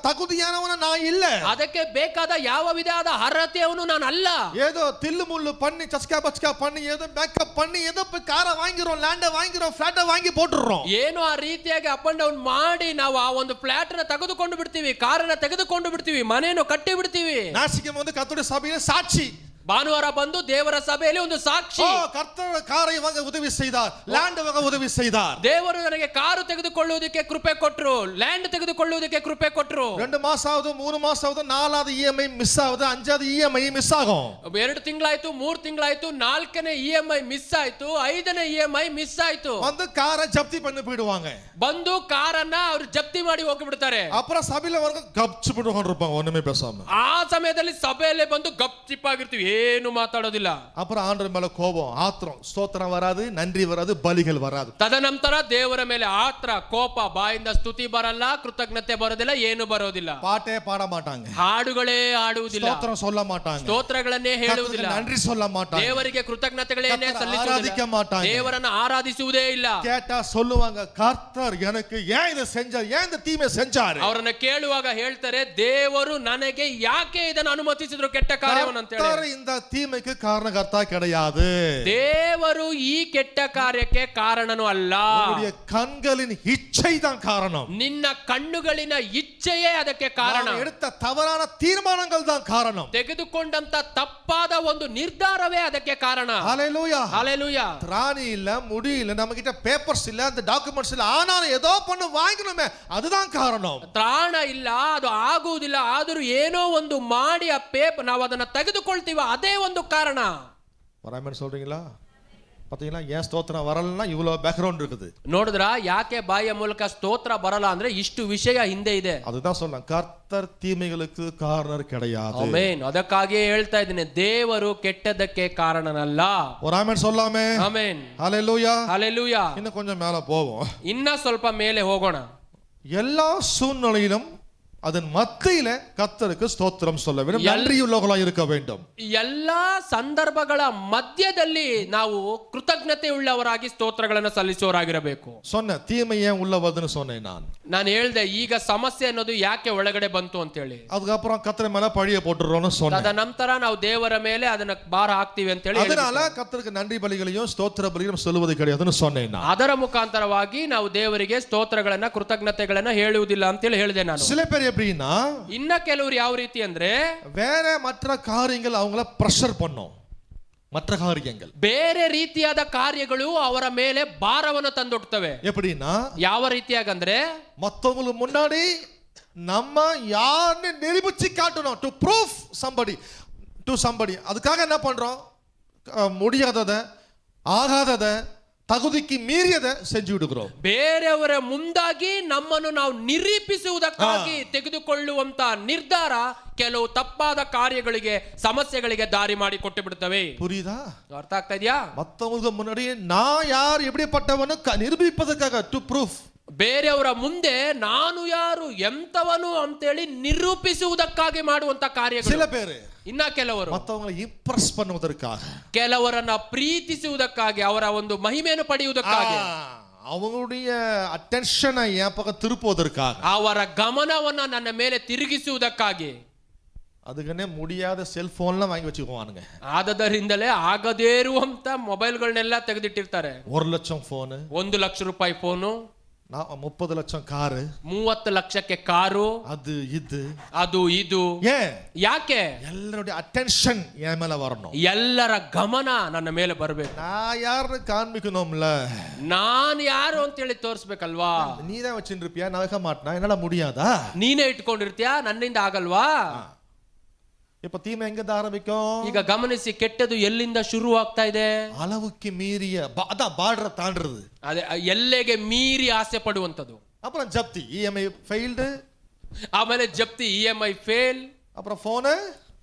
தகுதியானவன நான் இல்ல, ಅದಕ್ಕೆ ಬೇಕಾದ ಯಾವ ವಿಧವಾದ ಅರ್ಹತೆಯವನು ನಾನು ಅಲ್ಲ. ஏதோ தில்லு முள்ளு பண்ணி சஸ்கா பச்கா பண்ணி ஏதோ மேக்கப் பண்ணி ஏதோ போய் காரை வாங்கிரோம், ಲ್ಯಾಂಡ್ வாங்கிரோம், ಫ್ಲಾಟ್ வாங்கி போட்டுறோம். ಏನು ಆ ರೀತಿಯಾಗಿ ಅಪ್ ಅಂಡ್ ಡೌನ್ ಮಾಡಿ ನಾವು ಆ ಒಂದು ಫ್ಲಾಟ್ ನ ತೆಗೆದುಕೊಂಡು ಬಿಡ್ತೀವಿ, ಕಾರನ್ನ ತೆಗೆದುಕೊಂಡು ಬಿಡ್ತೀವಿ, ಮನೆಯನ್ನು ಕಟ್ಟಿ ಬಿಡ್ತೀವಿ. நாசிக்கம் வந்து கர்த்தருடைய சபையில சாட்சி ಭಾನುವಾರ ಬಂದು ದೇವರ ಸಭೆಯಲ್ಲಿ ಒಂದು ಸಾಕ್ಷಿ. கர்த்தர் காரை வாங்க உதவி செய்தார், லேண்ட் வாங்க உதவி செய்தார். ದೇವರು ನನಗೆ ಕಾರು ತೆಗೆದುಕೊಳ್ಳುವುದಕ್ಕೆ ಕೃಪೆ ಕೊಟ್ಟರು, ಲ್ಯಾಂಡ್ ತೆಗೆದುಕೊಳ್ಳುವುದಕ್ಕೆ ಕೃಪೆ ಕೊಟ್ಟರು. 2 மாசம் ஆகுது, 3 மாசம் ஆகுது, 4வது இஎம்ஐ மிஸ் ஆகுது, 5வது இஎம்ஐ மிஸ் ஆகும். 2 ತಿಂಗಳಾಯ್ತು, 3 ತಿಂಗಳಾಯ್ತು, 4ನೇ ಇಎಂಐ ಮಿಸ್ ಆಯ್ತು, 5ನೇ ಇಎಂಐ ಮಿಸ್ ಆಯ್ತು. வந்து காரை ஜப்தி பண்ணி போயிடுவாங்க. ಬಂದು ಕಾರನ್ನ ಅವರು ಜಪ್ತಿ ಮಾಡಿ ಹೋಗಿ ಬಿಡ್ತಾರೆ. அப்புறம் சபையில வரங்க கப்ச்சு போட்டு இருப்பாங்க, ஒண்ணுமே பேசாம. ಆ ಸಮಯದಲ್ಲಿ ಸಭೆಯಲ್ಲಿ ಬಂದು ಗಪ್ಚಿಪ್ ಆಗಿರ್ತೀವಿ, ಏನು ಮಾತಾಡೋದಿಲ್ಲ. அப்புறம் ஆண்டவர் மேல கோபம், ஆத்திரம், ஸ்தோத்திரம் வராது, நன்றி வராது, பலிகள் வராது. ತದನಂತರ ದೇವರ ಮೇಲೆ ಆತ್ರ, ಕೋಪ, ಬಾಯಿಂದ ಸ್ತುತಿ ಬರಲ್ಲ, ಕೃತಜ್ಞತೆ ಬರೋದಿಲ್ಲ, ಏನು ಬರೋದಿಲ್ಲ. பாட்டே பாட மாட்டாங்க, ಹಾಡುಗಳೇ ಹಾಡುವುದಿಲ್ಲ, ஸ்தோத்திரம் சொல்ல மாட்டாங்க, ಸ್ತೋತ್ರಗಳನ್ನೇ ಹೇಳುವುದಿಲ್ಲ, நன்றி சொல்ல மாட்டாங்க, ದೇವರಿಗೆ ಕೃತಜ್ಞತೆಗಳನ್ನೇ ஆராதிக்க ಸಲ್ಲಿಸುವುದಿಲ್ಲ, மாட்டாங்க. ದೇವರನ್ನು ಆರಾಧಿಸುವುದೇ ಇಲ್ಲ. கேட்டா சொல்லுவாங்க, கர்த்தர் எனக்கு ஏன் இதை செஞ்சார், ஏன் இந்த தீமை செஞ்சாரு. ಅವರನ್ನ ಕೇಳುವಾಗ ಹೇಳ್ತಾರೆ, ದೇವರು ನನಗೆ ಯಾಕೆ ಇದನ್ನು ಅನುಮತಿಸಿದ್ರು, ಕೆಟ್ಟ ಕಾರ್ಯವನ್ನು ಅಂತ ಹೇಳಿ. இந்த தீமைக்கு காரணகர்த்தா கிடையாது. ದೇವರು ಈ ಕೆಟ್ಟ ಕಾರ್ಯಕ್ಕೆ ಕಾರಣನೂ ಅಲ್ಲ. உன்னுடைய கண்களின் இச்சை தான் காரணம். ನಿನ್ನ ಕಣ್ಣುಗಳಿನ ಇಚ್ಛೆಯೇ ಅದಕ್ಕೆ ಕಾರಣ. நாம் எடுத்த தவறான தீர்மானங்கள் தான் காரணம். ತೆಗೆದುಕೊಂಡಂತ ತಪ್ಪಾದ ಒಂದು ನಿರ್ಧಾರವೇ ಅದಕ್ಕೆ ಕಾರಣ. ஹalleluya, ஹalleluya. திராணி இல்ல, முடி இல்ல, நம்ம கிட்ட பேப்பர்ஸ் இல்ல, அந்த டாக்குமெண்ட்ஸ் இல்ல, ஆனாலும் ஏதோ பண்ணு வாங்கணுமே, அதுதான் காரணம். ತ್ರಾಣ ಇಲ್ಲ, ಅದು ಆಗುವುದಿಲ್ಲ, ಆದರೂ ಏನೋ ಒಂದು ಮಾಡಿ ಆ ಪೇಪರ್ ನಾವು ಅದನ್ನ ತೆಗೆದುಕೊಳ್ತೀವ, ಅದೇ ಒಂದು ಕಾರಣ. வராமன்னு சொல்றீங்களா? பாத்தீங்களா, ஏன் ஸ்தோத்திரம் வரலன்னா இவ்வளவு பேக்ரவுண்ட் இருக்குது. ನೋಡಿದ್ರ ಯಾಕೆ ಬಾಯಿಯ ಮೂಲಕ ಸ್ತೋತ್ರ ಬರಲ್ಲ ಅಂದ್ರೆ ಇಷ್ಟು ವಿಷಯ ಹಿಂದೆ ಇದೆ. அதுதான் சொல்லலாம், கர்த்தர் தீமைகளுக்கு காரணர் கிடையாது. ಆಮೆನ್. ಅದಕ್ಕಾಗಿಯೇ ಹೇಳ್ತಾ ಇದ್ದೀನಿ, ದೇವರು ಕೆಟ್ಟದಕ್ಕೆ ಕಾರಣನಲ್ಲ. ஒரு ஆமென் சொல்லாமே. ಆಮೆನ್. ஹalleluya, ஹalleluya. இன்னும் கொஞ்சம் மேல போவோம். ಇನ್ನ ಸ್ವಲ್ಪ ಮೇಲೆ ಹೋಗೋಣ. எல்லா சூழ்நிலையிலும் அதன் மத்தியில கர்த்தருக்கு ஸ்தோத்திரம் சொல்ல வேண்டும், நன்றியுள்ளவர்களாய் இருக்க வேண்டும். ಎಲ್ಲಾ ಸಂದರ್ಭಗಳ ಮಧ್ಯದಲ್ಲಿ ನಾವು ಕೃತಜ್ಞತೆ ಉಳ್ಳವರಾಗಿ ಸ್ತೋತ್ರಗಳನ್ನು ಸಲ್ಲಿಸುವವರಾಗಿರಬೇಕು. சொன்ன தீமை ஏன் உள்ள வருதுன்னு சொன்னேன் ನಾನು ಹೇಳ್ದೆ, ಈಗ ಸಮಸ್ಯೆ ಅನ್ನೋದು ಯಾಕೆ ಒಳಗಡೆ ಬಂತು ಅಂತ ಹೇಳಿ. அதுக்கப்புறம் கர்த்தர் மேல பழிய போட்டுறோம்னு சொன்னேன். ತದನಂತರ ನಾವು ದೇವರ ಮೇಲೆ ಅದನ್ನ ಭಾರ ಹಾಕ್ತಿವಿ ಅಂತ ಹೇಳಿ. அதனால கர்த்தருக்கு நன்றி பலிகளையும் ஸ்தோத்திர பலிகளையும் சொல்லுவது கிடையாதுன்னு சொன்னேன். ಅದರ ಮುಖಾಂತರವಾಗಿ ನಾವು ದೇವರಿಗೆ ಸ್ತೋತ್ರಗಳನ್ನ, ಕೃತಜ್ಞತೆಗಳನ್ನ ಹೇಳುವುದಿಲ್ಲ ಅಂತ ಹೇಳಿ ಹೇಳಿದೆ ನಾನು. சில பேர் எப்படின்னா, ಇನ್ನ ಕೆಲವರು ಯಾವ ರೀತಿ ಅಂದ್ರೆ, வேற மற்ற காரியங்கள் அவங்கள பிரஷர் பண்ணும். மற்ற காரியங்கள் ಬೇರೆ ರೀತಿಯಾದ ಕಾರ್ಯಗಳು ಅವರ ಮೇಲೆ ಭಾರವನ್ನು ತಂದೊಡ್ತವೆ. எப்படின்னா, ಯಾವ ರೀತಿಯಾಗಂದ್ರೆ, மத்தவங்களுக்கு முன்னாடி நம்ம யாருன்னு நிரூபிச்சு காட்டணும், to proof somebody to somebody. அதுக்காக என்ன பண்றோம், முடியாததை, ஆகாததை, தகுதிக்கு மீறியதை செஞ்சு விடுகிறோம். ಬೇರೆಯವರ ಮುಂದಾಗಿ ನಮ್ಮನ್ನು ನಾವು ನಿರೂಪಿಸುವುದಕ್ಕಾಗಿ ತೆಗೆದುಕೊಳ್ಳುವಂತ ನಿರ್ಧಾರ ಕೆಲವು ತಪ್ಪಾದ ಕಾರ್ಯಗಳಿಗೆ, ಸಮಸ್ಯೆಗಳಿಗೆ ದಾರಿ ಮಾಡಿ ಕೊಟ್ಟು ಬಿಡುತ್ತವೆ. புரியுதா? ಅರ್ಥ ಆಗ್ತಾ ಇದೆಯಾ? மத்தவங்களுக்கு முன்னாடி நான் யார் எப்படிப்பட்டவனு நிரூபிப்பதற்காக, டு ப்ரூஃப். ಬೇರೆಯವರ ಮುಂದೆ ನಾನು ಯಾರು, ಎಂತವನು ಅಂತೇಳಿ ನಿರೂಪಿಸುವುದಕ್ಕಾಗಿ ಮಾಡುವಂತ ಕಾರ್ಯಗಳು. சில பேர் ಇನ್ನ ಕೆಲವರು மத்தவங்களை இம்ப்ரெஸ் பண்ணுவதற்காக, ಕೆಲವರನ್ನ ಪ್ರೀತಿಸುವುದಕ್ಕಾಗಿ, ಅವರ ಒಂದು ಮಹಿಮೆಯನ್ನು ಪಡೆಯುವುದಕ್ಕಾಗಿ, அவங்களுடைய அட்டென்ஷனை என் பக்கம் திருப்புவதற்காக, ಅವರ ಗಮನವನ್ನ ನನ್ನ ಮೇಲೆ ತಿರುಗಿಸುವುದಕ್ಕಾಗಿ, அதுக்குன்னே முடியாத செல்போன்லாம் வாங்கி வச்சுக்குவானுங்க. ಆದದರಿಂದಲೇ ಆಗದೇ ಇರುವಂತ ಮೊಬೈಲ್ಗಳನ್ನೆಲ್ಲ ತೆಗೆದಿಟ್ಟಿರ್ತಾರೆ. 1 லட்சம் போனு, 1 ಲಕ್ಷ ರೂಪಾಯಿ ಫೋನು, 30 லட்சம் காரு, 30 ಲಕ್ಷಕ್ಕೆ ಕಾರು, அது இது, ಅದು ಇದು. ஏன்? ಯಾಕೆ? எல்லாருடைய அட்டென்ஷன் என் மேல வரணும், ಎಲ್ಲರ ಗಮನ ನನ್ನ ಮೇಲೆ ಬರಬೇಕು. நான் யாருன்னு காண்பிக்கணும்ல, ನಾನು ಯಾರು ಅಂತೇಳಿ ತೋರಿಸ್ಬೇಕಲ್ವಾ? நீ தான் வச்சுட்டு இருப்பியா, நான் வைக்க மாட்டேனா, என்னால முடியாதா? ನೀನೇ ಇಟ್ಕೊಂಡಿರ್ತೀಯಾ, ನನ್ನಿಂದ ಆಗಲ್ವಾ? இப்ப தீமை எங்க ஆரம்பிக்கும்? ಈಗ ಗಮನಿಸಿ, ಕೆಟ್ಟದು ಎಲ್ಲಿಂದ ಶುರು ಆಗ್ತಾ ಇದೆ? அளவுக்கு மீறிய அதான் பார்டரை தாண்டறது, ಅದೇ ಎಲ್ಲೆಗೆ ಮೀರಿ ಆಸೆ ಪಡುವಂತದ್ದು. அப்புறம் ஜப்தி, இஎம்ஐ ஃபெயில்டு, ಆಮೇಲೆ ಜಪ್ತಿ, இஎம்ஐ ಫೇಲ್, அப்புறம் போனு,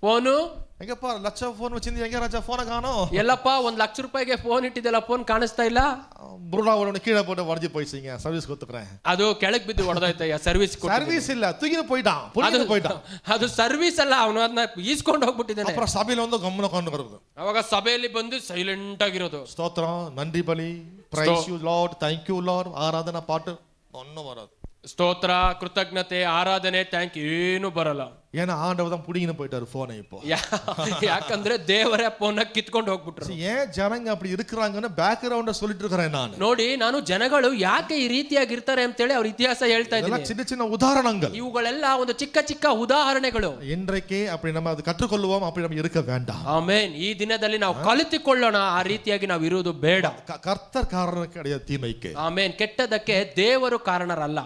ಫೋನು எங்கப்பா லட்சம் போன் வச்சிருந்தீங்க, எங்க ராஜா போனை காணோம்? ಎಲ್ಲಪ್ಪ 1 ಲಕ್ಷ ರೂಪಾಯಿಗೆ ಫೋನ್ ಇಟ್ಟಿದ್ದೆಲ್ಲ, ಫೋನ್ ಕಾಣಿಸ್ತಾ ಇಲ್ಲ. புருடாவோட கீழே போட்டு உடஞ்சி போயிடுச்சிங்க, சர்வீஸ் கொடுத்துக்கிறேன். ಅದು ಕೆಳಗ್ ಬಿದ್ದು ಹೊಡೆದೋಯ್ತಯ್ಯ, ಸರ್ವಿಸ್ சர்வீஸ் இல்ல, தூக்கிட்டு போயிட்டான், புடிச்சிட்டு போயிட்டான். ಅದು ಸರ್ವಿಸ್ ಅಲ್ಲ, ಅವನು ಅದನ್ನ ಈಸ್ಕೊಂಡು ಹೋಗ್ಬಿಟ್ಟಿದ್ದಾನೆ. அப்புறம் சபையில வந்து கம்முன உட்கார்ந்து வருது. ಅವಾಗ ಸಭೆಯಲ್ಲಿ ಬಂದು ಸೈಲೆಂಟ್ ಆಗಿರೋದು. ஸ்தோத்திரம், நன்றி பலி, praise you lord, thank you lord, ಆರಾಧನಾ ಪಾಠ ஒண்ணும் வராது. ಸ್ತೋತ್ರ, ಕೃತಜ್ಞತೆ, ಆರಾಧನೆ, ಥ್ಯಾಂಕ್ ಯು ಏನು ಬರಲ್ಲ. ஏன்னா ஆண்டவர் தான் புடிங்கின்னு போயிட்டாரு போனை இப்போ. ಯಾಕಂದ್ರೆ ದೇವರೇ ಫೋನ್ ಕಿತ್ಕೊಂಡು ಹೋಗ್ಬಿಟ್ರು. ஏன் ஜனங்க அப்படி இருக்கிறாங்கன்னு பேக்ரவுண்ட சொல்லிட்டு இருக்கிறேன் நான். ನೋಡಿ, ನಾನು ಜನಗಳು ಯಾಕೆ ಈ ರೀತಿಯಾಗಿ ಇರ್ತಾರೆ ಅಂತ ಹೇಳಿ ಅವ್ರ ಇತಿಹಾಸ ಹೇಳ್ತಾ ಇದ್ದೀನಿ. சின்ன சின்ன உதாரணங்கள். ಇವುಗಳೆಲ್ಲ ಒಂದು ಚಿಕ್ಕ ಚಿಕ್ಕ ಉದಾಹರಣೆಗಳು. இன்றைக்கு அப்படி நம்ம அது கற்றுக்கொள்வோம், அப்படி நம்ம இருக்க வேண்டாம். ಆಮೆನ್. ಈ ದಿನದಲ್ಲಿ ನಾವು ಕಲಿತುಕೊಳ್ಳೋಣ, ಆ ರೀತಿಯಾಗಿ ನಾವು ಇರುವುದು ಬೇಡ. கர்த்தர் காரணம் கிடையாது தீமைக்கு. ಆಮೆನ್. ಕೆಟ್ಟದಕ್ಕೆ ದೇವರು ಕಾರಣರಲ್ಲ,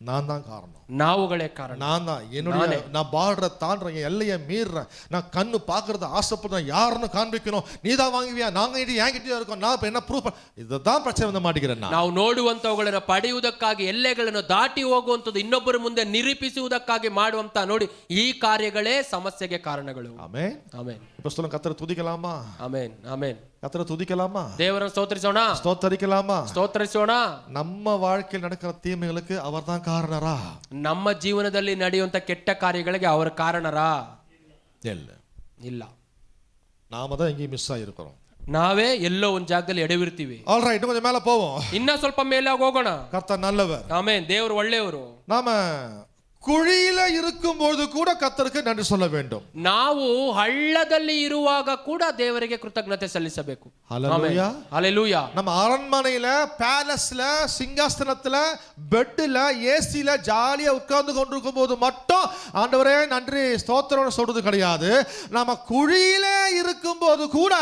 நான் தான் காரணம். ನಾವುಗಳೇ ಕಾರಣ. நான் தான் என்னுடைய நான் பாடுற தாண்டறேன், எல்லையை மீறறேன், நான் கண்ணு பார்க்கறத ஆசைப்படுறேன், யாருன்னு காண்பிக்கணும், நீ தான் வாங்குவியா, நாங்க இது என்கிட்டயே இருக்கோம், நான் இப்ப என்ன ப்ரூஃப், இதுதான் பிரச்சனை வந்து மாட்டிக்கிறேன் நான். ನಾವು ನೋಡುವಂತವುಗಳನ್ನು ಪಡೆಯುವುದಕ್ಕಾಗಿ ಎಲ್ಲೆಗಳನ್ನು ದಾಟಿ ಹೋಗುವಂತದ್ದು, ಇನ್ನೊಬ್ಬರ ಮುಂದೆ ನಿರೂಪಿಸುವುದಕ್ಕಾಗಿ ಮಾಡುವಂತ ನೋಡಿ ಈ ಕಾರ್ಯಗಳೇ ಸಮಸ್ಯೆಗೆ ಕಾರಣಗಳು. ஆமென். ಆಮೆನ್. இப்ப சொல்லுங்க, கர்த்தரை துதிக்கலாமா? ಆಮೆನ್. ಆಮೆನ್. கர்த்தரை துதிக்கலாமா? ದೇವರನ್ನು ಸ್ತೋತ್ರಿಸೋಣ, ஸ்தோத்தரிக்கலாமா? ಸ್ತೋತ್ರಿಸೋಣ. நம்ம வாழ்க்கையில் நடக்கிற தீமைகளுக்கு அவர்தான் காரணரா? ನಮ್ಮ ಜೀವನದಲ್ಲಿ ನಡೆಯುವಂತ ಕೆಟ್ಟ ಕಾರ್ಯಗಳಿಗೆ ಅವರ ಕಾರಣರಾ? ಇಲ್ಲ. நாம தான் எங்கேயும் மிஸ் ஆகிருக்கிறோம். ನಾವೇ ಎಲ್ಲೋ ಒಂದ್ ಜಾಗದಲ್ಲಿ ಎಡವಿರ್ತೀವಿ. ஆல்ரைட், கொஞ்சம் மேல போவோம். ಇನ್ನ ಸ್ವಲ್ಪ ಮೇಲೆ ಹೋಗೋಣ. கர்த்தர் நல்லவர். ಆಮೆನ್. ದೇವರು ಒಳ್ಳೆಯವರು. நாம குழியில இருக்கும்போது கூட கர்த்தருக்கு நன்றி சொல்ல வேண்டும். ನಾವು ಹಳ್ಳದಲ್ಲಿ ಇರುವಾಗ ಕೂಡ ದೇವರಿಗೆ ಕೃತಜ್ಞತೆ ಸಲ್ಲಿಸಬೇಕು. ஹல்லேலூயா. ஹல்லேலூயா. நம்ம அரண்மனையில, பேலஸ்ல, சிங்காசனத்துல, பெட்ல, ஏசில ஜாலியா உட்கார்ந்து கொண்டிருக்கும் போது மட்டும் ஆண்டவரே நன்றி ஸ்தோத்திரம் சொல்றது கிடையாது. நம்ம குழியில இருக்கும்போது கூட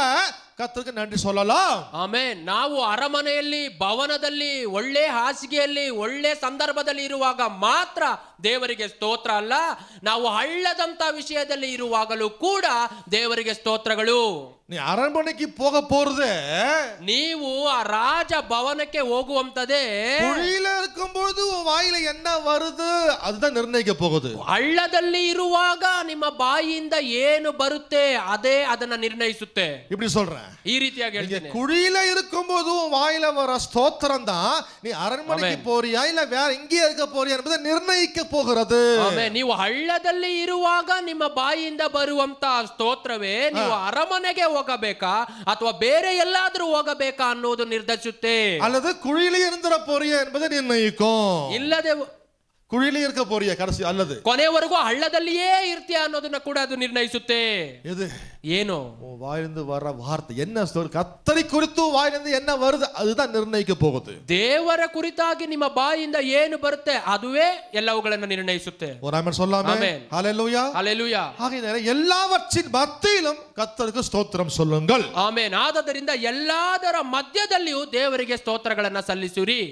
ಕರ್ತರಿಗೆ ನன்றಿ சொல்லலாம். ಆಮೆನ್. ನಾವು ಅರಮನೆಯಲ್ಲಿ, ಭವನದಲ್ಲಿ, ಒಳ್ಳೆ ಹಾಸಿಗೆಯಲ್ಲಿ, ಒಳ್ಳೆ ಸಂದರ್ಭದಲ್ಲಿ ಇರುವಾಗ ಮಾತ್ರ ದೇವರಿಗೆ ಸ್ತೋತ್ರ ಅಲ್ಲ, ನಾವು ಹಳ್ಳದಂತ ವಿಷಯದಲ್ಲಿ ಇರುವಾಗಲೂ ಕೂಡ ದೇವರಿಗೆ ಸ್ತೋತ್ರಗಳು. நீ அரண்மனைக்கு போக போறதே, ನೀವು ಆ ರಾಜ ಭವನಕ್ಕೆ ಹೋಗುವಂತದೇ குழியில இருக்கும்போது வாயில என்ன வருது அதுதான் நிர்ணயிக்க போகுது. ಹಳ್ಳದಲ್ಲಿ ಇರುವಾಗ ನಿಮ್ಮ ಬಾಯಿಯಿಂದ ಏನು ಬರುತ್ತೆ ಅದೇ ಅದನ್ನ ನಿರ್ಣಯಿಸುತ್ತೆ. இப்படி சொல்றேன். ಈ ರೀತಿಯಾಗಿ ಹೇಳ್ತೀನಿ, குழியில இருக்கும்போது வாயில வர ஸ்தோத்திரம் தான் நீ அரண்மனைக்கு போறியா இல்ல வேற எங்கே இருக்க போறியா என்பதை நிர்ணயிக்க போகிறது. ಆಮೆನ್. ನೀವು ಹಳ್ಳದಲ್ಲಿ ಇರುವಾಗ ನಿಮ್ಮ ಬಾಯಿಯಿಂದ ಬರುವಂತ ಸ್ತೋತ್ರವೇ ನೀವು ಅರಮನೆಗೆ ಹೋಗಬೇಕಾ ಅಥವಾ ಬೇರೆ ಎಲ್ಲಾದ್ರೂ ಹೋಗಬೇಕಾ ಅನ್ನೋದು ನಿರ್ಧರಿಸುತ್ತೆ. அல்லது குழியில இருந்துற போறியா என்பதை நிர்ணயிக்கும். ಇಲ್ಲದೆ குழியில இருக்க போறியா கடைசி அல்லது ಕೊನೆವರೆಗೂ ಹಳ್ಳದಲ್ಲಿಯೇ ಇರ್ತೀಯ ಅನ್ನೋದನ್ನ ಕೂಡ ಅದು ನಿರ್ಣಯಿಸುತ್ತೆ. எது ಏನು வாயிலிருந்து வர வார்த்தை என்ன சொல்ற, கர்த்தரை குறித்து வாயிலிருந்து என்ன வருது அதுதான் நிர்ணயிக்க போகுது. ದೇವರ ಕುರಿತಾಗಿ ನಿಮ್ಮ ಬಾಯಿಯಿಂದ ಏನು ಬರುತ್ತೆ ಅದುವೇ ಎಲ್ಲವುಗಳನ್ನು ನಿರ್ಣಯಿಸುತ್ತೆ. ஒரு ஆமென் சொல்லாமே. ஹல்லேலூயா. ஹல்லேலூயா. ஆகையால எல்லாவற்றின் மத்தியிலும் கர்த்தருக்கு ஸ்தோத்திரம் சொல்லுங்கள். ಆಮೆನ್. ಆದ್ದರಿಂದ ಎಲ್ಲದರ ಮಧ್ಯದಲ್ಲಿಯೂ ದೇವರಿಗೆ ಸ್ತೋತ್ರಗಳನ್ನ ಸಲ್ಲಿಸುರಿ.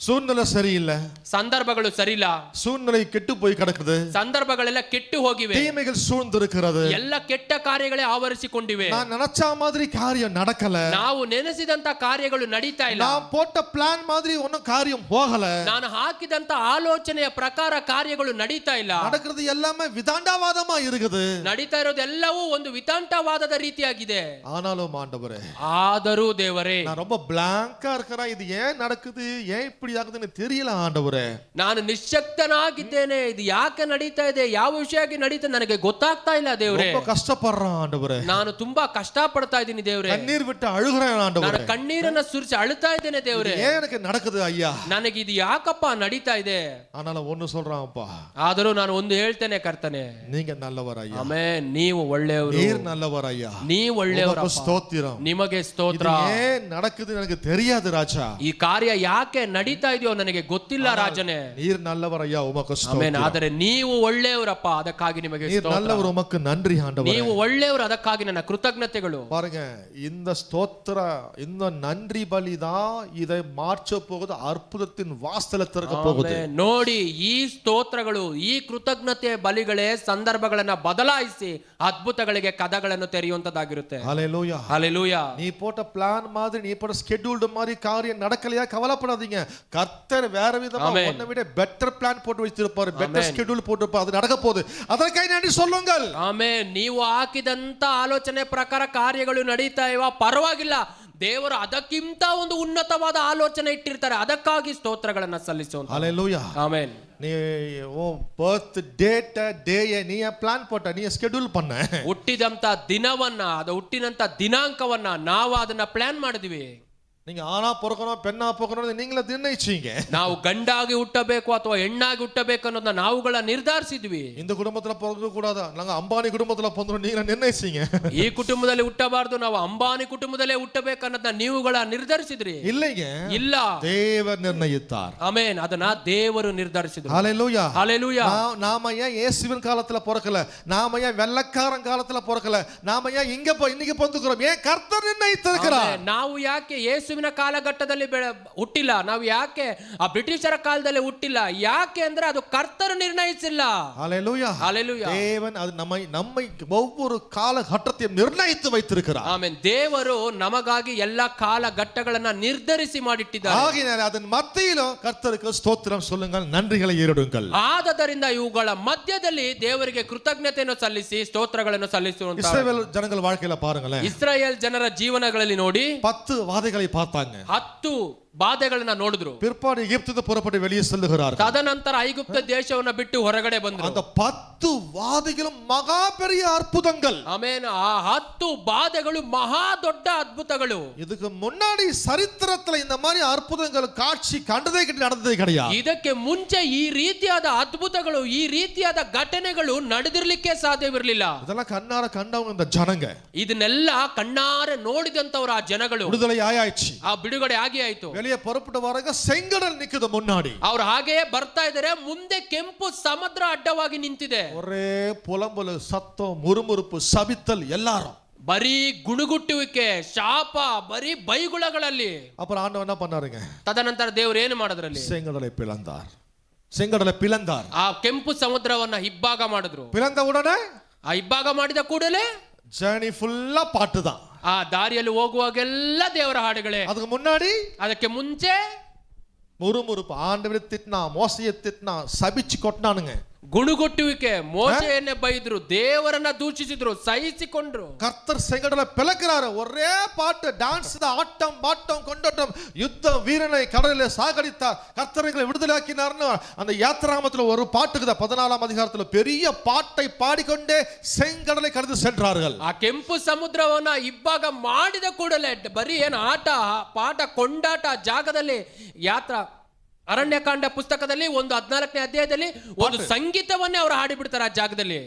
சூழ்நிலை சரியில்லை, ಸಂದರ್ಭಗಳು ಸರಿಯಿಲ್ಲ, சூழ்நிலை ಕೆಟ್ಟು போய் கிடக்குது, ಸಂದರ್ಭಗಳೆಲ್ಲ ಕೆಟ್ಟು ಹೋಗಿವೆ, தீமைகள் சூழ்ந்திருக்கிறது, ಎಲ್ಲ ಕೆಟ್ಟ ಕಾರ್ಯಗಳೇ ಆವರಿಸಿಕೊಂಡಿವೆ, நான் நினைச்ச மாதிரி காரியம் நடக்கல, ನಾವು ನೆನೆಸಿದಂತ ಕಾರ್ಯಗಳು ನಡೀತಾ ಇಲ್ಲ, நான் போட்ட பிளான் மாதிரி ஒன்னும் காரியம் போகல, ನಾನು ಹಾಕಿದಂತ ಆಲೋಚನೆಯ ಪ್ರಕಾರ ಕಾರ್ಯಗಳು ನಡೀತಾ ಇಲ್ಲ, நடக்கிறது எல்லாமே விதாண்டாவாதமா இருக்குது, ನಡೀತಾ ಇರೋದೆಲ್ಲವೂ ಒಂದು ವಿತಾಂಟವಾದದ ರೀತಿಯಾಗಿದೆ. ஆனாலும் ஆண்டவரே, ಆದರೂ ದೇವರೇ, நான் ரொம்ப பிளாங்கா இருக்கிறேன், இது ஏன் நடக்குது, ஏன் இப்படி ஆகுதுன்னு தெரியல ஆண்டவரே, ನಾನು ನಿಶ್ಶಕ್ತನಾಗಿದ್ದೇನೆ, ಇದು ಯಾಕೆ ನಡೀತಾ ಇದೆ, ಯಾವ ವಿಷಯಕ್ಕೆ ನಡೀತಾ ನನಗೆ ಗೊತ್ತಾಗ್ತಾ ಇಲ್ಲ ದೇವರೇ, ரொம்ப கஷ்டப்படுறேன் ஆண்டவரே, ನಾನು ತುಂಬಾ ಕಷ್ಟ ಪಡ್ತಾ ಇದ್ದೀನಿ ದೇವರೇ, கண்ணீர் விட்டு அழுகிறேன் ஆண்டவரே, ನಾನು ಕಣ್ಣೀರನ್ನ ಸುರಿಸಿ ಅಳುತ್ತಾ ಇದ್ದೇನೆ ದೇವರೇ, ஏன் எனக்கு நடக்குது ஐயா, ನನಗೆ ಇದು ಯಾಕಪ್ಪ ನಡೀತಾ ಇದೆ. ஆனாலும் ஒன்னு சொல்றான் அப்பா, ಆದರೂ ನಾನು ಒಂದು ಹೇಳ್ತೇನೆ ಕರ್ತನೆ, நீங்க நல்லவர் ஐயா, ಆಮೆನ್. ನೀವು ಒಳ್ಳೆಯವರು, நீர் நல்லவர் ஐயா, ನೀವು ಒಳ್ಳೆಯವರು, ஸ்தோத்திரம், ನಿಮಗೆ ಸ್ತೋತ್ರ. ஏன் நடக்குது எனக்கு தெரியாது ராஜா, ಈ ಕಾರ್ಯ ಯಾಕೆ ನಡೀತಾ ಇದೆಯೋ ನನಗೆ ಗೊತ್ತಿಲ್ಲ ರಾಜನೇ, நீர் நல்லவர் ஐயா, உமக்கு ಆಮೆನ್. ஸ்தோத்திரம், ಆದರೆ ನೀವು ಒಳ್ಳೆಯವರಪ್ಪ, ಅದಕ್ಕಾಗಿ ನಿಮಗೆ நீர் ಸ್ತೋತ್ರ. நல்லவர், உமக்கு நன்றி ஆண்டவரே, ನೀವು ಒಳ್ಳೆಯವರು, ಅದಕ್ಕಾಗಿ ನನ್ನ ಕೃತಜ್ಞತೆಗಳು. பாருங்க, இந்த ஸ்தோத்திர, இந்த நன்றி பலிதான் இதை மாற்ற போகுது, அற்புதத்தின் வாசல திறக்க போகுது. ನೋಡಿ, ಈ ಸ್ತೋತ್ರಗಳು, ಈ ಕೃತಜ್ಞತೆ ಬಲಿಗಳೇ ಸಂದರ್ಭಗಳನ್ನ ಬದಲಾಯಿಸಿ ಅದ್ಭುತಗಳಿಗೆ ಕದಗಳನ್ನು ತೆರೆಯುವಂತದ್ದಾಗಿರುತ್ತೆ. ஹல்லேலூயா. ஹல்லேலூயா. நீ போட்ட பிளான் மாதிரி, நீ போட்ட ஸ்கெட்யூல்டு மாதிரி காரியம் நடக்கலையா, கவலைப்படாதீங்க, கர்த்தர் வேற விதமா உன்னை விட பெட்டர் பிளான் போட்டு வச்சிருப்பாரு, பெட்டர் ஸ்கெட்யூல் போட்டுருப்பாரு, அது நடக்க போகுது, அதற்காக நன்றி சொல்லுங்கள். ಆಮೆನ್. ನೀವು ಹಾಕಿದಂತ ಆಲೋಚನೆ ಪ್ರಕಾರ ಕಾರ್ಯಗಳು ನಡೀತಾ ಇವ, ಪರವಾಗಿಲ್ಲ, ದೇವರು ಅದಕ್ಕಿಂತ ಒಂದು ಉನ್ನತವಾದ ಆಲೋಚನೆ ಇಟ್ಟಿರ್ತಾರೆ, ಅದಕ್ಕಾಗಿ ಸ್ತೋತ್ರಗಳನ್ನ ಸಲ್ಲಿಸುವಂತ. ஹல்லேலூயா. ಆಮೆನ್. நீ ಬರ್ತ್ ಡೇಟ್ ಡೇಯ ನೀ ಪ್ಲಾನ್ போட்ட, நீ ஸ்கெட்யூல் பண்ண, ಹುಟ್ಟಿದಂತ ದಿನವನ್ನ, ಅದು ಹುಟ್ಟಿದಂತ ದಿನಾಂಕವನ್ನ ನಾವು ಅದನ್ನ ಪ್ಲಾನ್ ಮಾಡಿದ್ವಿ. நீங்க ஆணா பிறக்கணும் பெண்ணா பிறக்கணும் நீங்களே நிர்ணயிச்சீங்க. ನಾವು ಗಂಡಾಗಿ ಹುಟ್ಟಬೇಕು ಅಥವಾ ಹೆಣ್ಣಾಗಿ ಹುಟ್ಟಬೇಕು ಅನ್ನೋದನ್ನ ನಾವುಗಳ ನಿರ್ಧರಿಸಿದ್ವಿ. இந்த குடும்பத்துல பிறக்க கூடாதா, நாங்க அம்பானி குடும்பத்துல பிறந்தோம் நீங்களே நிர்ணயிச்சீங்க. ಈ ಕುಟುಂಬದಲ್ಲಿ ಹುಟ್ಟಬಾರದು, ನಾವು ಅಂಬಾನಿ ಕುಟುಂಬದಲ್ಲೇ ಹುಟ್ಟಬೇಕು ಅನ್ನೋದನ್ನ ನೀವುಗಳ ನಿರ್ಧರಿಸಿದ್ರಿ. இல்லைங்க, ಇಲ್ಲ, தேவன் நிர்ணயித்தார். ಆಮೆನ್. ಅದನ್ನ ದೇವರು ನಿರ್ಧರಿಸಿದ್ರು. ஹalleluya, ஹalleluya. நாம ஏன் இயேசுவின் காலத்துல பிறக்கல, நாம ஏன் வெள்ளக்காரன் காலத்துல பிறக்கல, நாம ஏன் இன்னைக்கு பிறந்துக்கிறோம், ஏன் கர்த்தர் நிர்ணயித்திருக்கிறார். ನಾವು ಯಾಕೆ ಯೇಸುವಿನ ಕಾಲಘಟ್ಟದಲ್ಲಿ ಹುಟ್ಟಿಲ್ಲ, ನಾವು ಯಾಕೆ ಆ ಬ್ರಿಟಿಷರ ಕಾಲದಲ್ಲಿ ಹುಟ್ಟಿಲ್ಲ, ಯಾಕೆ ಅಂದ್ರೆ ಅದು ಕರ್ತರು ನಿರ್ಣಯಿಸಿಲ್ಲ. ஹalleluya, ஹalleluya. தேவன் அது நம்மை ஒவ்வொரு காலகட்டத்தையும் நிர்ணயித்து வைத்திருக்கிறார். ಆಮೆನ್. ದೇವರು ನಮಗಾಗಿ ಎಲ್ಲ ಕಾಲಘಟ್ಟಗಳನ್ನ ನಿರ್ಧರಿಸಿ ಮಾಡಿಟ್ಟಿದ್ದಾರೆ. ஆகையால் அதன் மத்தியிலும் கர்த்தருக்கு ஸ்தோத்திரம் சொல்லுங்கள், நன்றிகளை ஏறெடுங்கள். ಆದದರಿಂದ ಇವುಗಳ ಮಧ್ಯದಲ್ಲಿ ದೇವರಿಗೆ ಕೃತಜ್ಞತೆಯನ್ನು ಸಲ್ಲಿಸಿ ಸ್ತೋತ್ರಗಳನ್ನು ಸಲ್ಲಿಸುವಂತ இஸ்ரவேல் ஜனங்கள் வாழ்க்கையில பாருங்களேன், ಇಸ್ರಾಯೇಲ್ ಜನರ ಜೀವನಗಳಲ್ಲಿ ನೋಡಿ 10 வாதைகளை பார்த்தாங்க. 10 ಬಾಧೆಗಳನ್ನ ನೋಡಿದ್ರು. பிற்பாடு எகிப்திலிருந்து புறப்பட்டு வெளியே செல்லுகிறார்கள். ತದನಂತರ ಐಗುಪ್ತ ದೇಶವನ್ನ ಬಿಟ್ಟು ಹೊರಗಡೆ ಬಂದ್ರು. அந்த 10 வாதைகளும் மகா பெரிய அற்புதங்கள். ಆಮೇನ್. ಆ 10 ಬಾಧೆಗಳು ಮಹಾ ದೊಡ್ಡ ಅದ್ಭುತಗಳು. இதுக்கு முன்னாடி சரித்திரத்துல இந்த மாதிரி அற்புதங்கள் காட்சி நடந்ததே கிடையாது. ಇದಕ್ಕೆ ಮುಂಚೆ ಈ ರೀತಿಯಾದ ಅದ್ಭುತಗಳು, ಈ ರೀತಿಯಾದ ಘಟನೆಗಳು ನಡೆದಿರ್ಲಿಕ್ಕೆ ಸಾಧ್ಯವಿರಲಿಲ್ಲ. இதெல்லாம் கண்ணார கண்டவங்க இந்த ஜனங்க. ಇದನ್ನೆಲ್ಲ ಕಣ್ಣಾರೆ ನೋಡಿದಂತವರು ಆ ಜನಗಳು. விடுதலை ஆயாச்சு, ಆ ಬಿಡುಗಡೆ ಆಗಿ ಆಯ್ತು. வெளியே புறப்பட்டு வராங்க, செங்கடல் நிக்குது முன்னாடி. ಅವರು ಹಾಗೆಯೇ ಬರ್ತಾ ಇದ್ದಾರೆ, ಮುಂದೆ ಕೆಂಪು ಸಮುದ್ರ ಅಡ್ಡವಾಗಿ ನಿಂತಿದೆ. ஒரே புலம்பಲು, சத்தம், முறுமுறுப்பு, சபித்தல், எல்லாரும் ಬರೀ ಗುಣಗುಟ್ಟುವಿಕೆ, ಶಾಪ, ಬರೀ ಬೈಗುಳಗಳಲ್ಲಿ. அப்புறம் ஆண்டவன் என்ன பண்ணாருங்க, ತದನಂತರ ದೇವರು ಏನು ಮಾಡೋದ್ರಲ್ಲಿ, செங்கடலை பிளந்தார். ಆ ಕೆಂಪು ಸಮುದ್ರವನ್ನ ಇಬ್ಬಾಗ ಮಾಡಿದ್ರು. பிளந்த உடனே ಆ ಇಬ್ಬಾಗ ಮಾಡಿದ ಕೂಡಲೇ ஜர்னி ஃபுல்லா பாட்டு தான். ಆ ದಾರಿಯಲ್ಲಿ ಹೋಗುವಾಗೆಲ್ಲ ದೇವರ ಹಾಡುಗಳೇ. அதுக்கு முன்னாடி ಅದಕ್ಕೆ ಮುಂಚೆ முறுமுறுப்பு, ஆண்டவரை திட்டினா, மோசையை திட்டினா, சபிச்சு கொட்டினானுங்க. ಗುಣಗುಟ್ಟುವಿಕೆ, ಮೋಶೆಯನ್ನೇ ಬೈದ್ರು, ದೇವರನ್ನ ದೂಷಿಸಿದ್ರು, ಸಹಿಸಿಕೊಂಡ್ರು. கர்த்தர் செங்கடலை பிளக்கிறாரு, ஒரே பாட்டு, டான்ஸ் தான், ஆட்டம் பாட்டம் கொண்டாட்டம், யுத்தம், வீரனை கடலில் சாகடித்தார், கர்த்தர்களை விடுதலையாக்கினார்னு அந்த யாத்திராமத்துல ஒரு பாட்டுக்குதா 14ஆம் அதிகாரத்துல பெரிய பாட்டை பாடிக்கொண்டே செங்கடலை கடந்து சென்றார்கள். ಆ ಕೆಂಪು ಸಮುದ್ರವನ್ನ ಇಬ್ಬಾಗ ಮಾಡಿದ ಕೂಡಲೇ ಬರೀ ಏನು ಆಟ ಪಾಠ ಕೊಂಡಾಟ ಜಾಗದಲ್ಲಿ ಯಾತ್ರಾ ಅರಣ್ಯಕಾಂಡ ಪುಸ್ತಕದಲ್ಲಿ 14ನೇ ಅಧ್ಯಾಯದಲ್ಲಿ ಒಂದು ಸಂಗೀತವನ್ನೇ ಅವರು ಹಾಡಿಬಿಡ್ತಾರೆ ಆ ಜಾಗದಲ್ಲಿ.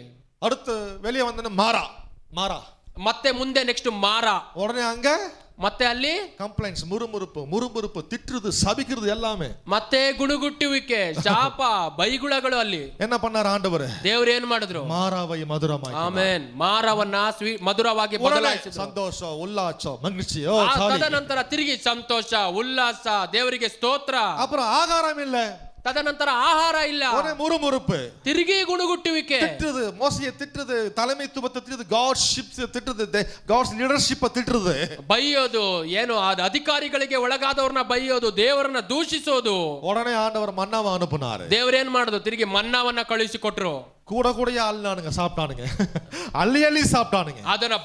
அடுத்து வெளியே வந்தன மாறா, ಮತ್ತೆ ಮುಂದೆ ನೆಕ್ಸ್ಟ್ ಮಾರ. உடனே அங்க ಮತ್ತೆ ಅಲ್ಲಿ ಕಂಪ್ಲೇಂಟ್ಸ್, ಮುರುಮುರುಪು, ತಿಟ್ಟುದು, ಸಬಿಕ್ಕಿರುದು ಎಲ್ಲಾಮೆ. ಮತ್ತೆ ಗುಣಗುಟ್ಟುವಿಕೆ, ಶಾಪ, ಬೈಗುಳಗಳು ಅಲ್ಲಿ. என்ன பண்ணார் ஆண்டவர், ದೇವರು ಏನು ಮಾಡಿದ್ರು, மாறாவை மதுரமாக்கி. ಆಮೆನ್. ಮಾರವನ್ನ ಮಧುರವಾಗಿ ಬದಲಾಯಿಸಿದ್ರು. ಸಂತೋಷ, ಉಲ್ಲಾಸ, ಮಗಿழ்ச்சி. ತದನಂತರ ತಿರುಗಿ ಸಂತೋಷ, ಉಲ್ಲಾಸ, ದೇವರಿಗೆ ಸ್ತೋತ್ರ. அப்புறம் ஆகாரம் இல்ல, ತದನಂತರ ಆಹಾರ ಇಲ್ಲ, ಮುರುಮುರುಪು, ತಿರುಗಿ ಗುಣಗುಟ್ಟುವಿಕೆ, திட்டுது, மோசையை திட்டுது, தலைமைத்துவத்தை திட்டுது, காட்ஷிப் திட்டுது, காட்ஸ் லீடர்ஷிப் திட்டுது, ಬೈಯೋದು, ಏನು ಅಧಿಕಾರಿಗಳಿಗೆ ಒಳಗಾದವ್ರನ್ನ ಬೈಯೋದು, ದೇವರನ್ನ ದೂಷಿಸೋದು. உடனே ஆண்டவர் மன்னாவை அனுப்புனாரு. ದೇವರೇನ್ ಮಾಡುದು, ತಿರುಗಿ ಮನ್ನಾವನ್ನ ಕಳುಹಿಸಿ ಕೊಟ್ರು. கூட அள்ளானுங்க, சாப்பிட்டானுங்க, அள்ளி சாப்பிட்டானுங்க. ಅದನ್ನ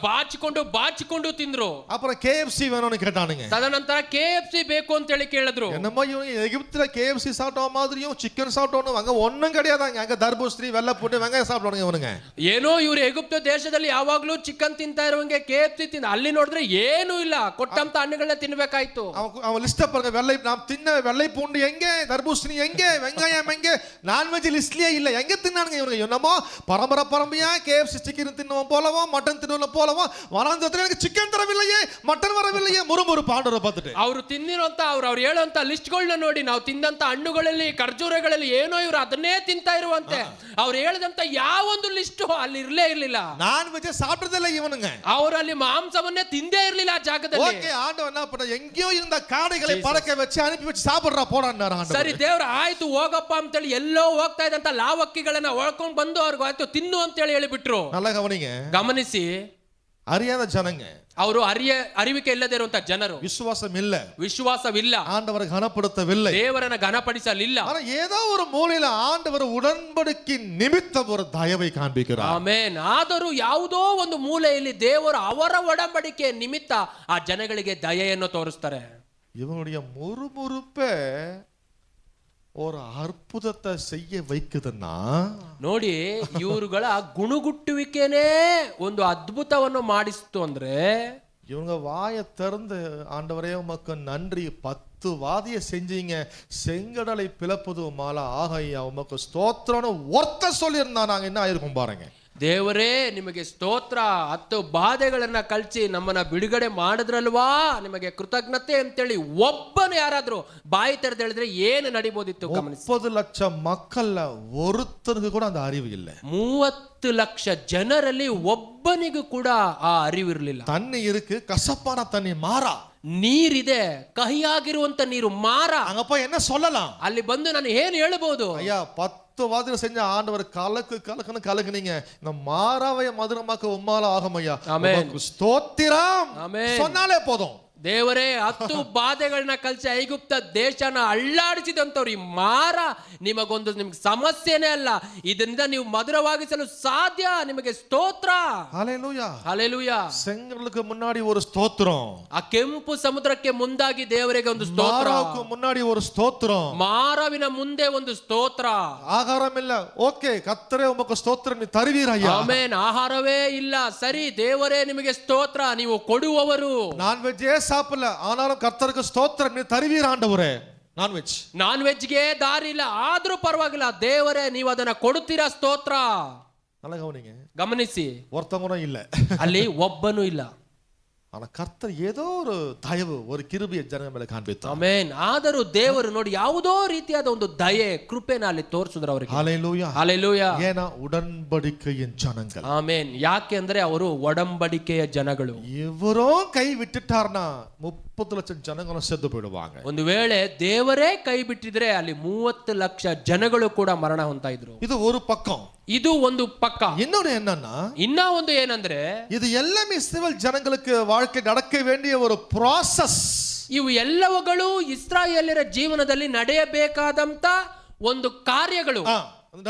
ಬಾಚಿಕೊಂಡು ತಿಂದ್ರು. அப்புறம் KFC வேணும்னு கேட்டானுங்க. ತದನಂತರ KFC ಬೇಕು ಅಂತ ಹೇಳಿ ಕೇಳಿದ್ರು. என்னமோ இவங்க எகிப்துல KFC சாப்பிட்ட மாதிரியும் சிக்கன் சாப்பிட்டோம், அங்க ஒண்ணும் கிடையாதாங்க. அங்க தர்பூசணி, வெள்ளை போட்டு வெங்காயம் சாப்பிடுவானுங்க இவனுங்க. ಏನೋ ಇವ್ರು ಎಗಿಪ್ತ ದೇಶದಲ್ಲಿ ಯಾವಾಗ್ಲೂ ಚಿಕನ್ ತಿಂತಾ ಇರುವಂಗೆ KFC ತಿಂದ, ಅಲ್ಲಿ ನೋಡಿದ್ರೆ ಏನೂ ಇಲ್ಲ, ಕೊಟ್ಟಂತ ಹಣ್ಣುಗಳನ್ನ ತಿನ್ಬೇಕಾಯ್ತು. அவன் லிஸ்ட் பாருங்க, நாம் தின்ன வெள்ளை பூண்டு எங்க, தர்பூசணி எங்க, வெங்காயம் எங்க, நான்வெஜ் லிஸ்ட்லயே இல்ல. எங்க தின்னானுங்க இவனுங்க? என்னமோ பரம்பரையா KFC சிக்கன் தின்னுவோம் போலவும், மட்டன் தின்னுவோம் போலவும், வராந்தத்துல எனக்கு சிக்கன் தரவில்லையே, மட்டன் வரவில்லையே, முறுமுறுப்பு ஆண்டவரை பார்த்துட்டு. ಅವರು ತಿನ್ನಿರುವಂತ ಅವ್ರು ಹೇಳುವಂತ ಲಿಸ್ಟ್ಗಳನ್ನ ನೋಡಿ, ನಾವು ತಿಂದಂತ ಹಣ್ಣುಗಳಲ್ಲಿ, ಖರ್ಜೂರಗಳಲ್ಲಿ ಏನೋ ಇವ್ರು ಅದನ್ನೇ ತಿಂತಾ ಇರುವಂತೆ. ಅವ್ರು ಹೇಳಿದಂತ ಯಾವೊಂದು ಲಿಸ್ಟ್ ಅಲ್ಲಿ ಇರ್ಲೇ ಇರ್ಲಿಲ್ಲ. நான்வெஜ் சாப்பிட்டதில்லை இவனுங்க. ಅವರು ಅಲ್ಲಿ ಮಾಂಸವನ್ನೇ ತಿಂದೇ ಇರ್ಲಿಲ್ಲ ಆ ಜಾಗದಲ್ಲಿ. ಓಕೆ, ಆಂಡವ என்ன பண்ண, எங்கேயோ இருந்த காடைகளை பறக்க வச்சு அனுப்பி வச்சு சாப்பிடுறா போடான்னாரு ஆண்டவர். ಸರಿ, ದೇವ್ರು ಆಯ್ತು ಹೋಗಪ್ಪ ಅಂತೇಳಿ ಎಲ್ಲೋ ಹೋಗ್ತಾ ಇದ್ದಂತ ಲಾವಕ್ಕಿಗಳನ್ನ ಒಳ್ಕೊಂಡು ಬಂದು ಅವ್ರಿಗೆ ಆಯ್ತು ತಿನ್ನು ಅಂತೇಳಿ ಹೇಳಿಬಿಟ್ರು. நல்லா கவனிங்க, ಗಮನಿಸಿ. அறியாத ஜனங்க, ಅವರು ಅರಿವಿಕೆ ಇಲ್ಲದೆ ಇರುವಂತ ಜನರು, ವಿಶ್ವಾಸವಿಲ್ಲ, ஆண்டவரை கனப்படுத்தவில்லை, ದೇವರನ್ನ ಘನಪಡಿಸಲಿಲ್ಲ. ஆனா ஏதோ ஒரு மூலையில ஆண்டவர் உடன்படிக்கை நிமித்தம் ஒரு தயவை காண்பிக்கிறார். ಆಮೆನ್. ಆದರೂ ಯಾವುದೋ ಒಂದು ಮೂಲೆಯಲ್ಲಿ ದೇವರು ಅವರ ಒಡಂಬಡಿಕೆ ನಿಮಿತ್ತ ಆ ಜನಗಳಿಗೆ ದಯೆಯನ್ನು ತೋರಿಸ್ತಾರೆ. இவனுடைய முறுமுறுப்பே ஒரு அற்புதத்தை செய்ய வைக்குதுன்னா ನೋಡಿ, ಇವರುಗಳ ಗುಣಗುಟ್ಟುವಿಕೆನೇ ಒಂದು ಅದ್ಭುತವನ್ನು ಮಾಡಿಸ್ತು ಅಂದ್ರೆ இவங்க வாயை திறந்து ஆண்டவரே உமக்கு நன்றி 10 வாதியை செஞ்சீங்க, செங்கடலை பிளப்பது மாலா ஆகையா உமக்கு ஸ்தோத்திரம்னு ஒருத்தர் சொல்லியிருந்தா நாங்க என்ன ஆயிருக்கும் பாருங்க. ದೇವರೇ ನಿಮಗೆ ಸ್ತೋತ್ರ, 10 ಬಾಧೆಗಳನ್ನ ಕಳ್ಸಿ ನಮ್ಮನ್ನ ಬಿಡುಗಡೆ ಮಾಡಿದ್ರಲ್ವಾ, ನಿಮಗೆ ಕೃತಜ್ಞತೆ ಅಂತೇಳಿ ಒಬ್ಬನು ಯಾರಾದ್ರೂ ಬಾಯಿ ತೆರೆದು ಹೇಳಿದ್ರೆ ಏನು ನಡಿಬೋದಿತ್ತು ಗಮನಿಸಿ. 30 ಲಕ್ಷ ಮಕ್ಕಳ ಒರುತ್ತನಿಗೂ ಕೂಡ அந்த அறிவு ಇಲ್ಲ. 30 ಲಕ್ಷ ಜನರಲ್ಲಿ ಒಬ್ಬನಿಗೂ ಕೂಡ ಆ ಅರಿವಿರಲಿಲ್ಲ. தண்ணி இருக்கு, கசப்பான தண்ணி மாறா, ನೀರಿದೆ, ಕಹಿಯಾಗಿರುವಂತ ನೀರು ಮಾರ. அங்க போய் என்ன சொல்லலாம்? ಅಲ್ಲಿ ಬಂದು ನಾನು ಏನು ಹೇಳಬಹುದು? ஐயா 10 வாதிகள் செஞ்ச ஆண்டவர் கலக்குன்னு கலக்குனீங்க, இந்த மாறாவைய மதுரமாக்க உம்மால ஆகும் ஐயா. உமக்கு ஸ்தோத்திரம் சொன்னாலே போதும். ದೇವರೇ 10 ಬಾಧೆಗಳನ್ನ ಕಲ್ಸಿ ಐಗುಪ್ತ ದೇಶನ ಅಳ್ಳಾಡಿಸಿದಂತವ್ರು ಈ ಮಾರ ನಿಮಗೆ ಸಮಸ್ಯೆನೇ ಅಲ್ಲ, ಇದರಿಂದ ನೀವು ಮಧುರವಾಗಿಸಲು ಸಾಧ್ಯ. ನಿಮಗೆ ಸ್ತೋತ್ರ. ஹல்லேலூயா ಹಲ್ಲೆಲೂಯಾ. செங்கடலுக்கு முன்னாடி ஒரு ஸ்தோத்திரம், ಆ ಕೆಂಪು ಸಮುದ್ರಕ್ಕೆ ಮುಂದಾಗಿ ದೇವರಿಗೆ ಒಂದು ಸ್ತೋತ್ರ, மாறாவுக்கு முன்னாடி ஒரு ஸ்தோத்திரம், ಮಾರವಿನ ಮುಂದೆ ಒಂದು ಸ್ತೋತ್ರ. ஆகாரம் இல்ல, ஓகே கர்த்தரே உமக்கு ஸ்தோத்திரம் நீ தருவீர் ஐயா. ಆಮೆನ್. ಆಹಾರವೇ ಇಲ್ಲ, ಸರಿ ದೇವರೇ ನಿಮಗೆ ಸ್ತೋತ್ರ, ನೀವು ಕೊಡುವವರು. நான்வெஜ்ஜே சாப்பிடல, ஆனாலும் கர்த்தருக்கு ஸ்தோத்திரம் நீ தருவீர் ஆண்டவரே. ನಾನ್ ವೆಜ್ಗೆ ದಾರಿ ಇಲ್ಲ, ಆದ್ರೂ ಪರವಾಗಿಲ್ಲ ದೇವರೇ ನೀವು ಅದನ್ನ ಕೊಡುತ್ತೀರಾ. ಸ್ತೋತ್ರ. நல்லா கவனிங்க, ಗಮನಿಸಿ, ஒருத்தங்க கூட இல்ல, ಅಲ್ಲಿ ಒಬ್ಬನೂ ಇಲ್ಲ. ஆனா கர்த்தர் ஏதோ ஒரு தயவு, ஒரு கிருபையை ஜனங்க ಮೇಲೆ ಕಾಣ್ಬಿತ್ತು. ಆಮೆನ್. ಆದರೂ ದೇವರು ನೋಡಿ ಯಾವುದೋ ರೀತಿಯಾದ ಒಂದು ದಯೆ, ಕೃಪೆನ ಅಲ್ಲಿ ತೋರಿಸಿದ್ರು ಅವರಿಗೆ. ஹல்லேலூயா ಹಲ್ಲೆಲೂಯಾ. ஏனா உடன்படிக்கையின் ஜனங்கள். ಆಮೆನ್. ಯಾಕೆ ಅಂದ್ರೆ ಅವರು ಒಡಂಬಡಿಕೆಯ ಜನಗಳು. ಇವರೋ ಕೈ ಬಿಟ್ಟಿட்டார்னா 30 ಲಕ್ಷ ಜನಗಳು ಸೆದ್ದು ಬಿಡುவாங்க. ಒಂದು ವೇಳೆ ದೇವರೇ ಕೈ ಬಿಟ್ಟಿದ್ರೆ ಅಲ್ಲಿ 30 ಲಕ್ಷ ಜನಗಳು ಕೂಡ ಮರಣ ಹೊಂತಾ ಇದ್ರು. இது ஒரு பக்கம். ಇದು ಒಂದು ಪಕ್ಕ. இன்னொரு என்னன்னா, ಇನ್ನ ಒಂದು ಏನಂದ್ರೆ, இது எல்லாமே இஸ்ரவேல் ஜனங்களுக்கு வாழ்க்கை நடக்க வேண்டிய ஒரு process. ಇವು ಎಲ್ಲವುಗಳು ಇಸ್ರಾಯೇಲ್ಯರ ಜೀವನದಲ್ಲಿ ನಡೆಯಬೇಕಾದಂತ ಒಂದು ಕಾರ್ಯಗಳು.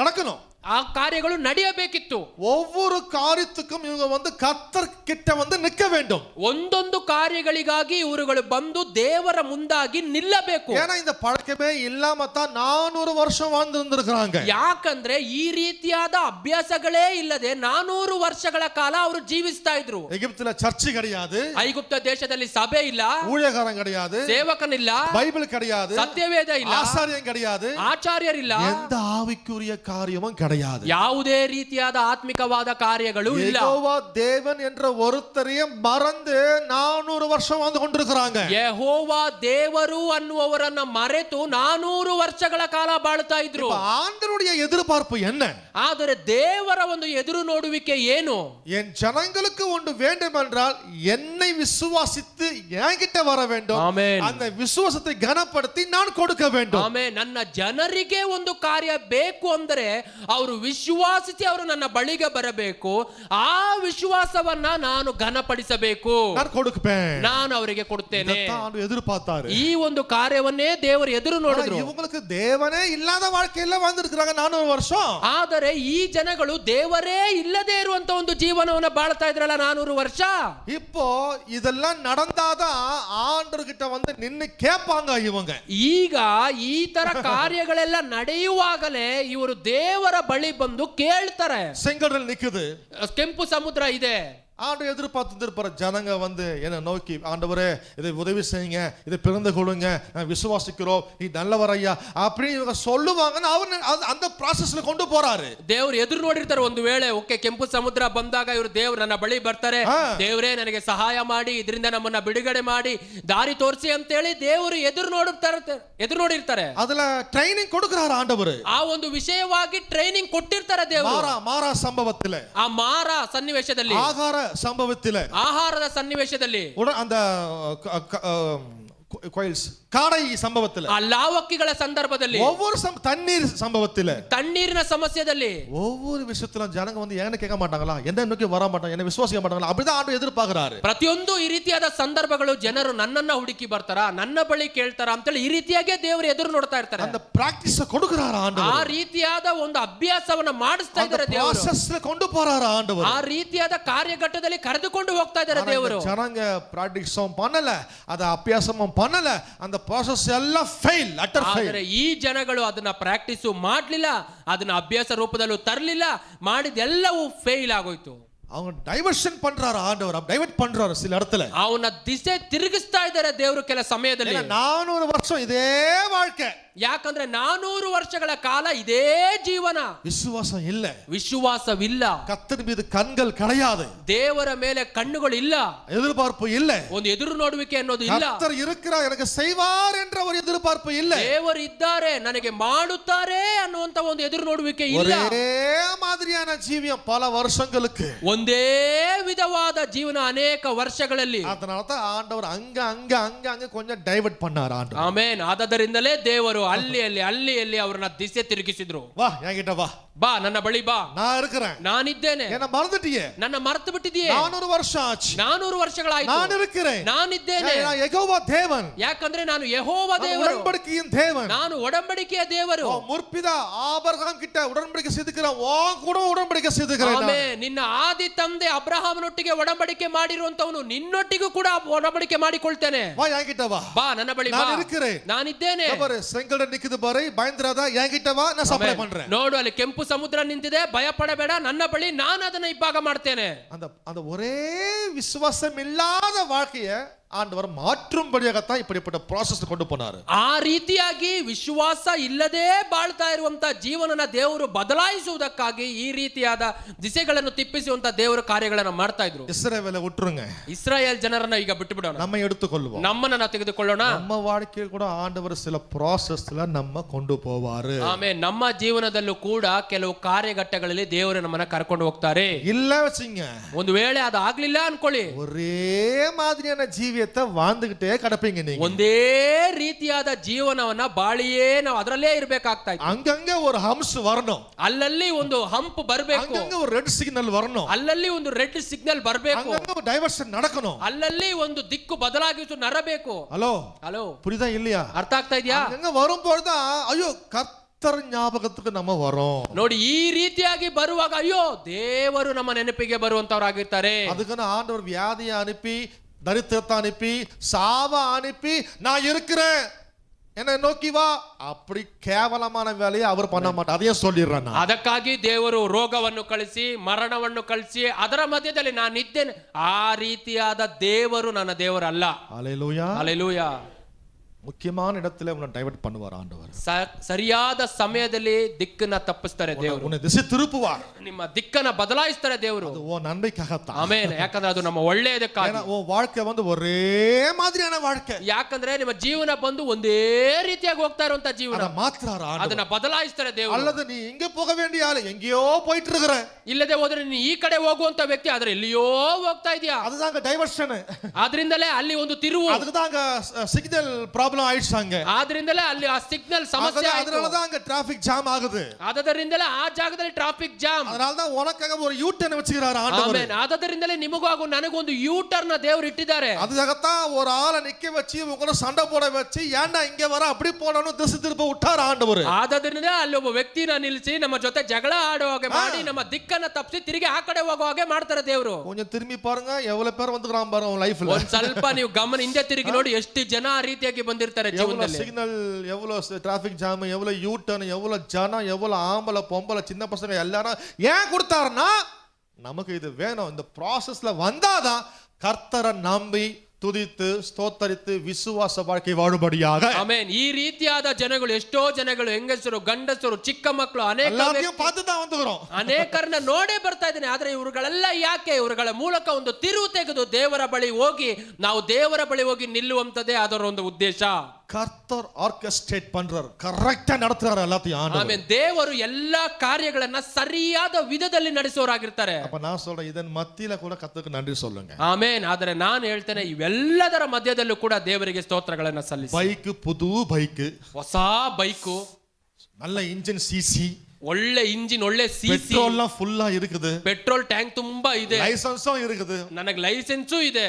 நடக்கணும். ಆ ಕಾರ್ಯಗಳು ನಡೆಯಬೇಕಿತ್ತು. ஒவ்வொரு காரியத்துக்கும் இவங்க கர்த்தர் கிட்ட நிக்க வேண்டும். ಒಂದೊಂದು ಕಾರ್ಯಗಳಿಗಾಗಿ ಇವರುಗಳು ಬಂದು ದೇವರ ಮುಂದಾಗಿ ನಿಲ್ಲಬೇಕು. ஏன்னா இந்த பழக்கமே இல்லாம தான் 400 வருஷம் வாழ்ந்திருந்திருக்காங்க. ಯಾಕಂದ್ರೆ ಈ ರೀತಿಯಾದ ಅಭ್ಯಾಸಗಳೇ ಇಲ್ಲದೆ 400 ವರ್ಷಗಳ ಕಾಲ ಅವರು ಜೀವಿಸ್ತಾ ಇದ್ರು. எகிப்துல சர்ச் கிடையாது, ಐಗುಪ್ತ ದೇಶದಲ್ಲಿ ಸಭೆ ಇಲ್ಲ, ஊழியக்காரன் கிடையாது, ಸೇವಕನಿಲ್ಲ, பைபிள் கிடையாது, ಸತ್ಯವೇದ ಇಲ್ಲ, ஆசாரியன் கிடையாது, ಆಚಾರ್ಯರಿಲ್ಲ, எந்த ஆவிக்குரிய காரியமும் கிடையாது. ಯಾವುದೇ ರೀತಿಯಾದ ಆತ್ಮಿಕವಾದ ಕಾರ್ಯಗಳು ಇಲ್ಲ. ಯೆಹೋವಾ ದೇವನ್ என்ற ஒருத்தரையே மறந்து 400 வருஷம் வாழ்ந்து கொண்டிருக்காங்க. ಯೆಹೋವಾ ದೇವರು ಅನ್ನುವವರನ್ನ ಮರೆತು 400 ವರ್ಷಗಳ ಕಾಲ ಬಾಳ್ತಾ ಇದ್ರು. ஆண்டவருடைய எதிர்பார்ப்பு என்ன? ಆದರೆ ದೇವರ ಒಂದು ಎದುರು ನೋಡುವಿಕೆ ಏನು? என் ஜனங்களுக்கு ஒன்று வேண்டும் என்றால் என்னை விசுவாசித்து என்கிட்ட வர வேண்டும். ಆಮೆನ್. அந்த விசுவாசத்தை கனப்படுத்தி நான் கொடுக்க வேண்டும். ಆಮೆನ್. ನನ್ನ ಜನರಿಗೆ ಒಂದು ಕಾರ್ಯ ಬೇಕು ಅಂದರೆ ಅವರು ವಿಶ್ವಾಸಿಸಿ ಅವರು ನನ್ನ ಬಳಿಗೆ ಬರಬೇಕು. ಆ ವಿಶ್ವಾಸವನ್ನ ನಾನು ಘನಪಡಿಸಬೇಕು, நான் கொடுப்பேன், ನಾನು ಅವರಿಗೆ ಕೊಡುತ್ತೇನೆ. ஆண்டு எதிர்பார்த்தாரு. ಈ ಒಂದು ಕಾರ್ಯವನ್ನೇ ದೇವರು ಎದುರು ನೋಡಿದ್ರು. இவங்களுக்கு தேவனே இல்லாத வாழ்க்கையில வாழ்ந்திருக்காங்க 400 வருஷம். ಆದರೆ ಈ ಜನಗಳು ದೇವರೇ ಇಲ್ಲದೆ ಇರುವಂತ ಒಂದು ಜೀವನವನ್ನು ಬಾಳ್ತಾ ಇದ್ರಲ್ಲ 400 ವರ್ಷ. இப்போ இதெல்லாம் நடந்தாதான் ஆண்டவர்கிட்ட நின்னு கேட்பாங்க இவங்க. ಈಗ ಈ ತರ ಕಾರ್ಯಗಳೆಲ್ಲ ನಡೆಯುವಾಗಲೇ ಇವರು ದೇವರ ಬಳಿ ಬಂದು ಕೇಳ್ತಾರೆ. செங்கடல் நிக்குது, ಕೆಂಪು ಸಮುದ್ರ ಇದೆ. ஆண்டு எதிர்பார்த்து ஜனங்க என்ன நோக்கி, ஆண்டவரே இதை உதவி செய்யுங்க, இதை பிறந்து கொள்ளுங்க, நான் விசுவாசிக்கிறோம், நீ நல்லவர் ஐயா அப்படின்னு இவங்க சொல்லுவாங்கன்னு அவர் அந்த ப்ராசஸ்ல கொண்டு போறாரு. ದೇವ್ರು ಎದುರು ನೋಡಿರ್ತಾರೆ. ಒಂದು ವೇಳೆ ಓಕೆ ಕೆಂಪು ಸಮುದ್ರ ಬಂದಾಗ ಇವರು ದೇವ್ರು ನನ್ನ ಬಳಿ ಬರ್ತಾರೆ, ದೇವರೇ ನನಗೆ ಸಹಾಯ ಮಾಡಿ, ಇದರಿಂದ ನಮ್ಮನ್ನ ಬಿಡುಗಡೆ ಮಾಡಿ ದಾರಿ ತೋರಿಸಿ ಅಂತೇಳಿ ದೇವರು ಎದುರು ನೋಡಿರ್ತಾರೆ. அதுல ட்ரைனிங் கொடுக்கிறாரு ஆண்டவர். ಆ ಒಂದು ವಿಷಯವಾಗಿ ಟ್ರೈನಿಂಗ್ ಕೊಟ್ಟಿರ್ತಾರೆ ದೇವರು. மாறா சம்பவத்திலே, ಆ ಮಾರ ಸನ್ನಿವೇಶದಲ್ಲಿ, ஆகார சம்பவத்திலே, ಆಹಾರದ ಸನ್ನಿವೇಶದಲ್ಲಿ, அந்த காடை சம்பவத்தில், ಆ ಲಾವಕ್ಕಿಗಳ ಸಂದರ್ಭದಲ್ಲಿ, ஒவ்வொரு தண்ணீர் சம்பவத்தில், ತಣ್ಣೀರಿನ ಸಮಸ್ಯೆಯಲ್ಲಿ, ஒவ்வொரு விஷயத்திலும் ஜனங்க என்ன கேட்க மாட்டாங்களா, என்ன நோக்கி வர மாட்டாங்க, என்ன விசுவாசிக்க மாட்டாங்களா, அப்படிதான் ஆண்டு எதிர்பார்க்கிறாரு. ಪ್ರತಿಯೊಂದು ಈ ರೀತಿಯಾದ ಸಂದರ್ಭಗಳು ಜನರು ನನ್ನನ್ನ ಹುಡುಕಿ ಬರ್ತಾರ, ನನ್ನ ಬಳಿ ಕೇಳ್ತಾರ ಅಂತೇಳಿ ಈ ರೀತಿಯಾಗಿ ದೇವರು ಎದುರು ನೋಡ್ತಾ ಇರ್ತಾರೆ. அந்த பிராக்டிஸ் கொடுக்கிறாரு ஆண்டவர். ಆ ರೀತಿಯಾದ ಒಂದು ಅಭ್ಯಾಸವನ್ನ ಮಾಡಿಸ್ತಾ ಇದ್ದಾರೆ ದೇವರು. ப்ராசஸ்ல கொண்டு போறாரு ஆண்டவர். ಆ ರೀತಿಯಾದ ಕಾರ್ಯಘಟ್ಟದಲ್ಲಿ ಕರೆದುಕೊಂಡು ಹೋಗ್ತಾ ಇದ್ದಾರೆ ದೇವರು. ஜனங்க பிராக்டிஸும் பண்ணல, ಅದ ಅಭ್ಯಾಸமும் பண்ணல, அந்த ப்ராசஸ் எல்லாம் ஃபெயில், ಅಟರ್ ಫೇಲ್. ಆದರೆ ಈ ಜನಗಳು ಅದನ್ನ ಪ್ರಾಕ್ಟೀಸ್ ಮಾಡಲಿಲ್ಲ, ಅದನ್ನ ಅಭ್ಯಾಸ ರೂಪದಲ್ಲೂ ತರಲಿಲ್ಲ, ಮಾಡಿದೆಲ್ಲವೂ ಫೇಲ್ ಆಗೋಯ್ತು. அவங்க டைவர்ஷன் பண்றாரு ஆண்டவர், டைவர்ட் பண்றாரு சில இடத்துல. ಅವನ ದಿಸೆ ತಿರುಗಿಸ್ತಾ ಇದ್ದಾರೆ ದೇವರು ಕೆಲ ಸಮಯದಲ್ಲಿ. 400 வருஷம் இதே வாழ்க்கை. ಯಾಕಂದ್ರೆ 400 ವರ್ಷಗಳ ಕಾಲ ಇದೇ ಜೀವನ. விசுவாசம் இல்ல, ವಿಶ್ವಾಸವಿಲ್ಲ, கர்த்தர் மீது கண்கள் கிடையாது, ದೇವರ ಮೇಲೆ ಕಣ್ಣುಗಳು ಇಲ್ಲ, எதிர்பார்ப்பு இல்ல, ಒಂದು ಎದುರು ನೋಡುವಿಕೆ ಅನ್ನೋದು ಇಲ್ಲ, கர்த்தர் இருக்கிறார் எனக்கு செய்வார் என்ற ஒரு எதிர்பார்ப்பு இல்ல, ದೇವರು ಇದ್ದಾರೆ ನನಗೆ ಮಾಡುತ್ತಾರೆ ಅನ್ನುವಂತ ಒಂದು ಎದುರು ನೋಡುವಿಕೆ ಇಲ್ಲ. ஒரே மாதிரியான ஜீவியம் பல வருஷங்களுக்கு, ಒಂದೇ ವಿಧವಾದ ಜೀವನ ಅನೇಕ ವರ್ಷಗಳಲ್ಲಿ. அதனால தான் ஆண்டவர் அங்க அங்க அங்க அங்க கொஞ்சம் டைவர்ட் பண்ணார் ஆண்டவர். ಆಮೆನ್. ಆದದರಿಂದಲೇ ದೇವರು ಅಲ್ಲಿ ಅವರನ್ನ ದಿಸೆ ತಿರುಗಿಸಿದ್ರು. வா என்கிட்ட வா, ಬಾ ನನ್ನ ಬಳಿ ಬಾ, நான் இருக்கிறேன், ನಾನಿದ್ದೇನೆ. என்ன மறந்துட்டியே? ನನ್ನ ಮರೆತು ಬಿಟ್ಟಿದೆಯೇ? 400 வருஷம் ஆச்சு, 400 ವರ್ಷಗಳಾಯ್ತು, நான் இருக்கிறேன், ನಾನಿದ್ದೇನೆ. நான் யெகோவா தேவன், ಯಾಕಂದ್ರೆ ನಾನು ಯೆಹೋವ ದೇವರು, உடன்படிக்கையின் தேவன், ನಾನು ಒಡಂಬಡಿಕೆಯ ದೇವರು. முற்பிதா ஆபிரகாம் கிட்ட உடன்படிக்கை செய்துக்கிறேன், உன் கூட உடன்படிக்கை செய்துக்கிறேன். ಆಮೆನ್. ನಿನ್ನ ಆದಿ ತಂದೆ ಅಬ್ರಹಾಮನೊಟ್ಟಿಗೆ ಒಡಂಬಡಿಕೆ ಮಾಡಿರುವಂತವನು ನಿನ್ನೊಟ್ಟಿಗೂ ಕೂಡ ಒಡಂಬಡಿಕೆ ಮಾಡಿಕೊಳ್ತೇನೆ. வா என்கிட்ட வா, ಬಾ ನನ್ನ ಬಳಿ ಬಾ, நான் இருக்கிறேன், ನಾನಿದ್ದೇನೆ. பாரு செங்கல் நிக்குது பாரு, பயந்துராத, என்கிட்ட வா, நான் சப்ளை பண்றேன். ನೋಡು ಅಲ್ಲಿ ಕೆಂಪು ಸಮುದ್ರ ನಿಂತಿದೆ, ಭಯ ಪಡಬೇಡ, ನನ್ನ ಬಳಿ ನಾನು ಅದನ್ನ ಇಬ್ಬಾಗ ಮಾಡ್ತೇನೆ. அந்த ஒரே விசுவாசம் இல்லாத வாழ்க்கைய ஆண்டவர் மாற்றும்படியாகத்தான் இப்படிப்பட்ட ப்ராசஸ் கொண்டு போனாரு. ಆ ರೀತಿಯಾಗಿ ವಿಶ್ವಾಸ ಇಲ್ಲದೆ ಬಾಳ್ತಾ ಇರುವಂತ ಜೀವನನ ದೇವರು ಬದಲಾಯಿಸುವುದಕ್ಕಾಗಿ ಈ ರೀತಿಯಾದ ದಿಸೆಗಳನ್ನು ತಿಪ್ಪಿಸುವಂತ ದೇವರು ಕಾರ್ಯಗಳನ್ನು ಮಾಡ್ತಾ ಇದ್ರು. இஸ்ரவேலை விட்டுருங்க, ಇಸ್ರಾಯೇಲ್ ಜನರನ್ನ ಈಗ ಬಿಟ್ಟು ಬಿಡೋಣ, நம்ம எடுத்துக்கொள்வோம். ನಮ್ಮನ್ನ ನಾವು ತೆಗೆದುಕೊಳ್ಳೋಣ. நம்ம வாழ்க்கையில் கூட ஆண்டவர் சில ப்ராசஸ்ல நம்ம கொண்டு போவாரு. ಆಮೇಲೆ ನಮ್ಮ ಜೀವನದಲ್ಲೂ ಕೂಡ ಕೆಲವು ಕಾರ್ಯಘಟ್ಟಗಳಲ್ಲಿ ದೇವರು ನಮ್ಮನ್ನ ಕರ್ಕೊಂಡು ಹೋಗ್ತಾರೆ. இல்ல வச்சுங்க, ಒಂದು ವೇಳೆ ಅದು ಆಗ್ಲಿಲ್ಲ ಅನ್ಕೊಳ್ಳಿ, ஒரே மாதிரியான ஜீவியத்தை வாழ்ந்துகிட்டே கடப்பீங்க நீங்க. ಒಂದೇ ರೀತಿಯಾದ ಜೀವನವನ್ನ ಬಾಳಿಯೇ ನಾವು ಅದರಲ್ಲೇ ಇರಬೇಕಾಗ್ತಾ ಇದೆ. அங்கங்க ஒரு ஹம்ஸ் வரணும், ಅಲ್ಲಲ್ಲಿ ಒಂದು ಹಂಪ್ ಬರಬೇಕು, அங்கங்க ஒரு ரெட் சிக்னல் வரணும், ಅಲ್ಲಲ್ಲಿ ಒಂದು ರೆಡ್ ಸಿಗ್ನಲ್ ಬರಬೇಕು, அங்கங்க ஒரு டைவர்ஷன் நடக்கணும், ಅಲ್ಲಲ್ಲಿ ಒಂದು ದಿಕ್ಕು ಬದಲಾಗಿಸು ನರಬೇಕು. ஹலோ ಹಲೋ, புரியுதா இல்லையா? ಅರ್ಥ ಆಗ್ತಾ ಇದೆಯಾ? அங்கங்க வரும்போதுதான் ஐயோ கர்த்தர் ஞாபகத்துக்கு நம்ம வரோம். ನೋಡಿ, ಈ ರೀತಿಯಾಗಿ ಬರುವಾಗ ಅಯ್ಯೋ ದೇವರು ನಮ್ಮ ನೆನಪಿಗೆ ಬರುವಂತವರಾಗಿರ್ತಾರೆ. அதுக்குன்னு ஆண்டவர் வியாதியை அனுப்பி, தரித்திரத்தை அனுப்பி, சாவ அனுப்பி, நான் இருக்கிறேன் என்ன நோக்கி வா, அப்படி கேவலமான வேலையை அவர் பண்ண மாட்டார். அதையே சொல்லிடுறேன். ಅದಕ್ಕಾಗಿ ದೇವರು ರೋಗವನ್ನು ಕಳಿಸಿ, ಮರಣವನ್ನು ಕಳಿಸಿ, ಅದರ ಮಧ್ಯದಲ್ಲಿ ನಾನಿದ್ದೇನೆ, ಆ ರೀತಿಯಾದ ದೇವರು ನನ್ನ ದೇವರಲ್ಲ. ஹல்லேலூயா, ಹಲ್ಲೆಲೂಯಾ. முக்கியமான இடத்துல உன்னை டைவர்ட் பண்ணுவார் ஆண்டவர். ಸರಿಯಾದ ಸಮಯದಲ್ಲಿ ದಿಕ್ಕನ್ನ ತಪ್ಪಿಸ್ತಾರೆ ದೇವರು, உன்னை திசை திருப்புவார், ನಿಮ್ಮ ದಿಕ್ಕನ್ನ ಬದಲಾಯಿಸ್ತಾರೆ ದೇವರು. அது உன் நன்மைக்காகத்தான். ಆಮೆನ್. ಯಾಕಂದ್ರೆ ಅದು ನಮ್ಮ ಒಳ್ಳೆಯದಕ್ಕಾಗಿ. ஏன்னா உன் வாழ்க்கை வந்து ஒரே மாதிரியான வாழ்க்கை, ಯಾಕಂದ್ರೆ ನಿಮ್ಮ ಜೀವನ ಬಂದು ಒಂದೇ ರೀತಿಯಾಗಿ ಹೋಗ್ತಾ ಇರುವಂತ ಜೀವನ, அதை மாத்துறார் ஆண்டவர். ಅದನ್ನ ಬದಲಾಯಿಸ್ತಾರೆ ದೇವರು. அல்லது நீ இங்க போக வேண்டிய ஆளு எங்கேயோ போயிட்டு இருக்கிற, ಇಲ್ಲದೆ ಹೋದ್ರೆ ನೀನು ಈ ಕಡೆ ಹೋಗುವಂತ ವ್ಯಕ್ತಿ ಆದ್ರೆ ಎಲ್ಲಿಯೋ ಹೋಗ್ತಾ ಇದೆಯಾ. அதுதாங்க டைவர்ஷன். ಆದ್ರಿಂದಲೇ ಅಲ್ಲಿ ಒಂದು ತಿರುವು, அதுதாங்க சிக்னல் ப்ராப்ளம் ஆயிடுச்சாங்க. ಆದ್ರಿಂದಲೇ ಅಲ್ಲಿ ಆ ಸಿಗ್ನಲ್ ಸಮಸ್ಯೆ ಆಯ್ತು. அதனால தான் அங்க டிராஃபிக் ஜாம் ஆகுது. ಆದ್ದರಿಂದಲೇ ಆ ಜಾಗದಲ್ಲಿ ಟ್ರಾಫಿಕ್ ಜಾಮ್. அதனால தான் உனக்காக ஒரு யூ ಟರ್ನ್ வச்சிருக்காரு ஆண்டவர். ಆಮೆನ್. ಆದ್ದರಿಂದಲೇ ನಿಮಗೂ ಹಾಗೂ ನನಗೊಂದು ಯೂ ಟರ್ನ್ ದೇವರು ಇಟ್ಟಿದ್ದಾರೆ. அதுக்காகத்தான் ஒரு ஆளை நிக்க வச்சு உங்களை சண்டை போட வச்சு, ஏன்டா இங்க வர அப்படி போனணும் திசை திருப்ப விட்டார் ஆண்டவர். ಆದ್ದರಿಂದಲೇ ಅಲ್ಲಿ ಒಬ್ಬ ವ್ಯಕ್ತಿನ ನಿಲ್ಲಿಸಿ ನಮ್ಮ ಜೊತೆ ಜಗಳ ಆಡೋ ಹಾಗೆ ಮಾಡಿ ನಮ್ಮ ದಿಕ್ಕನ್ನ ತಪ್ಪಿಸಿ ತಿರುಗಿ ಆ ಕಡೆ ಹೋಗೋ ಹಾಗೆ ಮಾಡ್ತಾರೆ ದೇವರು. கொஞ்சம் திரும்பி பாருங்க, எவ்வளவு பேர் வந்துக்கிறான் பாருங்க உங்க லைஃப்ல. ಒಂದ್ ಸ್ವಲ್ಪ ನೀವು ಗಮನ ಹಿಂದೆ ತಿರುಗಿ ನೋಡಿ, ಎಷ್ಟು ಜನ ಆ ರೀತಿಯಾಗಿ ಬಂದಿರ್ತಾರೆ ಜೀವನದಲ್ಲಿ. சிக்னல், எவ்வளவு டிராஃபிக் ஜாம், எவ்வளவு யூ டர்ன், எவ்வளவு ஜனம், எவ்வளவு ஆம்பளை பொம்பளை சின்ன பசங்க எல்லாரும் ஏன் கொடுத்தாருன்னா நமக்கு இது வேணும். இந்த ப்ராசஸ்ல வந்தாதான் கர்த்தரை நம்பி துதித்து ஸ்தோத்தரித்து விசுவாச வாழ்க்கை வாழும்படியாக. ಆಮೆನ್. ಈ ರೀತಿಯಾದ ಜನಗಳು, ಎಷ್ಟೋ ಜನಗಳು, ಹೆಂಗಸರು, ಗಂಡಸರು, ಚಿಕ್ಕ ಮಕ್ಕಳು, எல்லாத்தையும் பார்த்து தான் வந்துக்கிறோம். ಅನೇಕರನ್ನ ನೋಡೇ ಬರ್ತಾ ಇದ್ದೇನೆ. ಆದ್ರೆ ಇವರುಗಳೆಲ್ಲ ಯಾಕೆ? ಇವರುಗಳ ಮೂಲಕ ಒಂದು ತಿರುವು ತೆಗೆದು ದೇವರ ಬಳಿ ಹೋಗಿ, ನಾವು ದೇವರ ಬಳಿ ಹೋಗಿ ನಿಲ್ಲುವಂತದೇ ಅದರ ಒಂದು ಉದ್ದೇಶ. கர்த்தர் ஆர்கெஸ்ட்ரேட் பண்றார், கரெக்ட்டா நடத்துறார் எல்லாத்தையும் ஆண்டவர். ಆಮೆನ್. ದೇವರು ಎಲ್ಲಾ ಕಾರ್ಯಗಳನ್ನ ಸರಿಯಾದ ವಿಧದಲ್ಲಿ ನಡೆಸೋರಾಗಿರ್ತಾರೆ. அப்ப நான் சொல்றேன், இதன் மத்தியில கூட கர்த்தருக்கு நன்றி சொல்லுங்க. ಆಮೆನ್. ಆದರೆ ನಾನು ಹೇಳ್ತೇನೆ, ಇವೆಲ್ಲದರ ಮಧ್ಯದಲ್ಲೂ ಕೂಡ ದೇವರಿಗೆ ಸ್ತೋತ್ರಗಳನ್ನ ಸಲ್ಲಿಸಿ. பைக், புது பைக், ಹೊಸ ಬೈಕು, நல்ல இன்ஜின் சிசி, ಒಳ್ಳೆ ಇಂಜಿನ್, ಒಳ್ಳೆ ಸಿಸಿ, பெட்ரோல்லாம் ஃபுல்லா இருக்குது, ಪೆಟ್ರೋಲ್ ಟ್ಯಾಂಕ್ ತುಂಬಾ ಇದೆ, லைசென்ஸும் இருக்குது, ನನಗೆ ಲೈಸೆನ್ಸು ಇದೆ,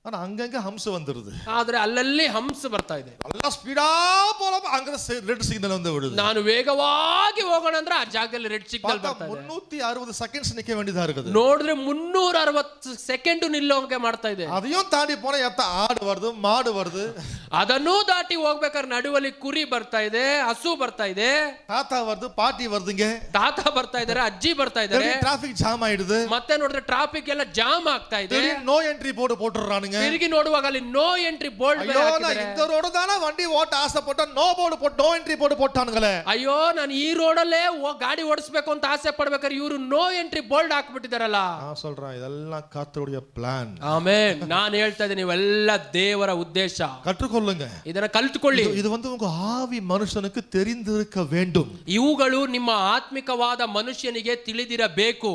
ஆனா அங்கங்க ஹம்ஸ் வந்துருது. ಆದ್ರೆ ಅಲ್ಲಲ್ಲಿ ಹಂಸ ಬರ್ತಾ ಇದೆ. ಎಲ್ಲ ಸ್ಪೀಡಾ போறப்ப அங்க ரெட் சிக்னல் வந்து விடுது. ನಾನು ವೇಗವಾಗಿ ಹೋಗೋಣ ಅಂದ್ರೆ ಆ ಜಾಗದಲ್ಲಿ ರೆಡ್ ಸಿಗ್ನಲ್ ಬರ್ತಾ ಇದೆ. 360 செகண்ட்ஸ் நிக்க வேண்டியதா இருக்குது. ನೋಡಿದ್ರೆ 360 ಸೆಕೆಂಡ್ ನಿಲ್ಲೋಂಗೆ ಮಾಡ್ತಾ ಇದೆ. அதையும் தாண்டி போனா எத்த ஆடு வருது, மாடு வருது. ಅದನ್ನೂ ದಾಟಿ ಹೋಗ್ಬೇಕಾದ್ರೆ ನಡುವಲ್ಲಿ ಕುರಿ ಬರ್ತಾ ಇದೆ, ಹಸು ಬರ್ತಾ ಇದೆ, தாத்தா வருது, பாட்டி வருதுங்க, ತಾತ ಬರ್ತಾ ಇದಾರೆ, ಅಜ್ಜಿ ಬರ್ತಾ ಇದಾರೆ, டிராபிக் ಜಾಮ್ ಆಯಿடுது. ಮತ್ತೆ ನೋಡಿದ್ರೆ ಟ್ರಾಫಿಕ್ ಎಲ್ಲ ಜಾಮ್ ಆಗ್ತಾ ಇದೆ. ನೋ ಎಂಟ್ರಿ ಬೋರ್ಡ್ போட்டுறானுங்க. ತಿರುಗಿ ನೋಡುವಾಗ ಅಲ್ಲಿ ನೋ ಎಂಟ್ರಿ ಬೋರ್ಡ್ ಅಯ್ಯೋ ನಾನು இந்த ರೋಡ್ தான வண்டி ஓட்ட ஆசைப்பட்ட நோ போர்டு போட்டு நೋ ಎಂಟ್ರಿ ಬೋರ್ಡ್ போட்டானுங்களே. ಅಯ್ಯೋ ನಾನು ಈ ರೋಡಲ್ಲೇ ಗಾಡಿ ಓಡಿಸಬೇಕು ಅಂತ ಆಸೆ ಪಡ್ಬೇಕಾದ್ರೆ ಇವರು ನೋ ಎಂಟ್ರಿ ಬೋರ್ಡ್ ಹಾಕ್ಬಿಟ್ಟಿದಾರಲ್ಲ. நான் சொல்றேன் இதெல்லாம் கர்த்தருடைய பிளான். ಆಮೆನ್. ನಾನು ಹೇಳ್ತಾ ಇದ್ದೀನಿ ಇವೆಲ್ಲ ದೇವರ ಉದ್ದೇಶ. கற்றுக்கொள்ளுங்க, ಇದನ್ನ ಕಲಿತುಕೊಳ್ಳಿ. இது வந்து உங்க ஆவி மனுஷனுக்கு தெரிந்திருக்க வேண்டும். ಇವುಗಳು ನಿಮ್ಮ ಆತ್ಮಿಕವಾದ ಮನುಷ್ಯನಿಗೆ ತಿಳಿದಿರಬೇಕು.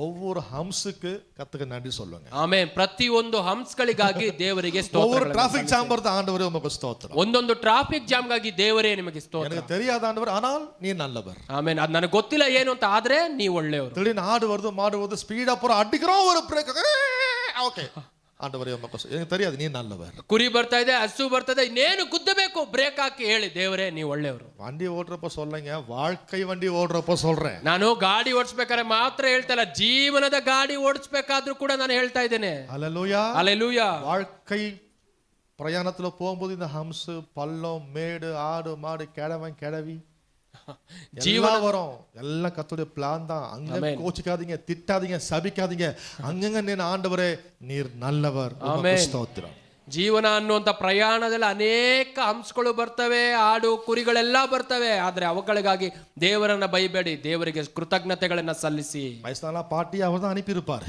ஒவ்வொரு ஹம்ஸுக்கு கர்த்தருக்கு நன்றி சொல்லுங்க. ಆಮೆನ್. ಪ್ರತಿಯೊಂದು ಹಂಸಗಳಿಗಾಗಿ ದೇವರಿಗೆ ಸ್ತೋತ್ರ. ஒவ்வொரு டிராபிக் ஜாம் ಬರ್ದ ஆண்டவரே உமக்கு ஸ்தோத்திரம். ಒಂದೊಂದು ಟ್ರಾಫಿಕ್ ಜಾಮ್ ಗಾಗಿ ದೇವರೇ ನಿಮಗೆ ಸ್ತೋತ್ರ. எனக்கு தெரியாத ஆண்டவர் ஆனால் நீ நல்லவர். ಆಮೆನ್. ಅದು ನನಗೆ ಗೊತ್ತಿಲ್ಲ ಏನು ಅಂತ, ಆದ್ರೆ ನೀವು ಒಳ್ಳೆಯವರು. திடீர்னு ஆடு வருது, மாடு வருது, ஸ்பீடா போற அடிக்கிறோம், ஒரு பிரேக், ஓகே ஆண்டவரே உமக்கு எனக்கு தெரியாது நீ நல்லவர். ಕುರಿ ಬರ್ತಾ ಇದೆ, ಹಸು ಬರ್ತಾ ಇದೆ, ಇನ್ನೇನು ಗುದ್ದಬೇಕು, ಬ್ರೇಕ್ ಹಾಕಿ ಹೇಳಿ ದೇವರೇ ನೀವು ಒಳ್ಳೆಯವರು. வண்டி ஓடுறப்ப சொல்லுங்க, வாழ்க்கை வண்டி ஓடுறப்ப சொல்றேன். ನಾನು ಗಾಡಿ ಓಡಿಸ್ಬೇಕಾದ್ರೆ ಮಾತ್ರ ಹೇಳ್ತಾ ಇಲ್ಲ, ಜೀವನದ ಗಾಡಿ ಓಡಿಸ್ಬೇಕಾದ್ರೂ ಕೂಡ ನಾನು ಹೇಳ್ತಾ ಇದ್ದೇನೆ. ஹல்லேலூயா, ஹல்லேலூயா. வாழ்க்கை பிரயாணத்துல போகும்போது இந்த ஹம்ஸ், பள்ளம், மேடு, ஆடு, மாடு, கிழவன், கிழவி எல்லாம் வரும். எல்லாம் கர்த்தருடைய பிளான் தான். அங்க கோச்சிக்காதீங்க, திட்டாதீங்க, சபிக்காதீங்க. அங்கங்க நீர் ஆண்டவரே நீர் நல்லவர், உமக்கு ஸ்தோத்திரம். ಜೀವನ ಅನ್ನುವಂಥ ಪ್ರಯಾಣದಲ್ಲಿ ಅನೇಕ ಹಂಸಗಳು ಬರ್ತವೆ, ಆಡು ಕುರಿಗಳೆಲ್ಲ ಬರ್ತವೆ. ಆದ್ರೆ ಅವುಗಳಿಗಾಗಿ ದೇವರನ್ನ ಬೈಬೇಡಿ, ದೇವರಿಗೆ ಕೃತಜ್ಞತೆಗಳನ್ನ ಸಲ್ಲಿಸಿ. ವಯಸ್ಸಾನ ಪಾರ್ಟಿ அவர் தான் அனுப்பியிருப்பார்.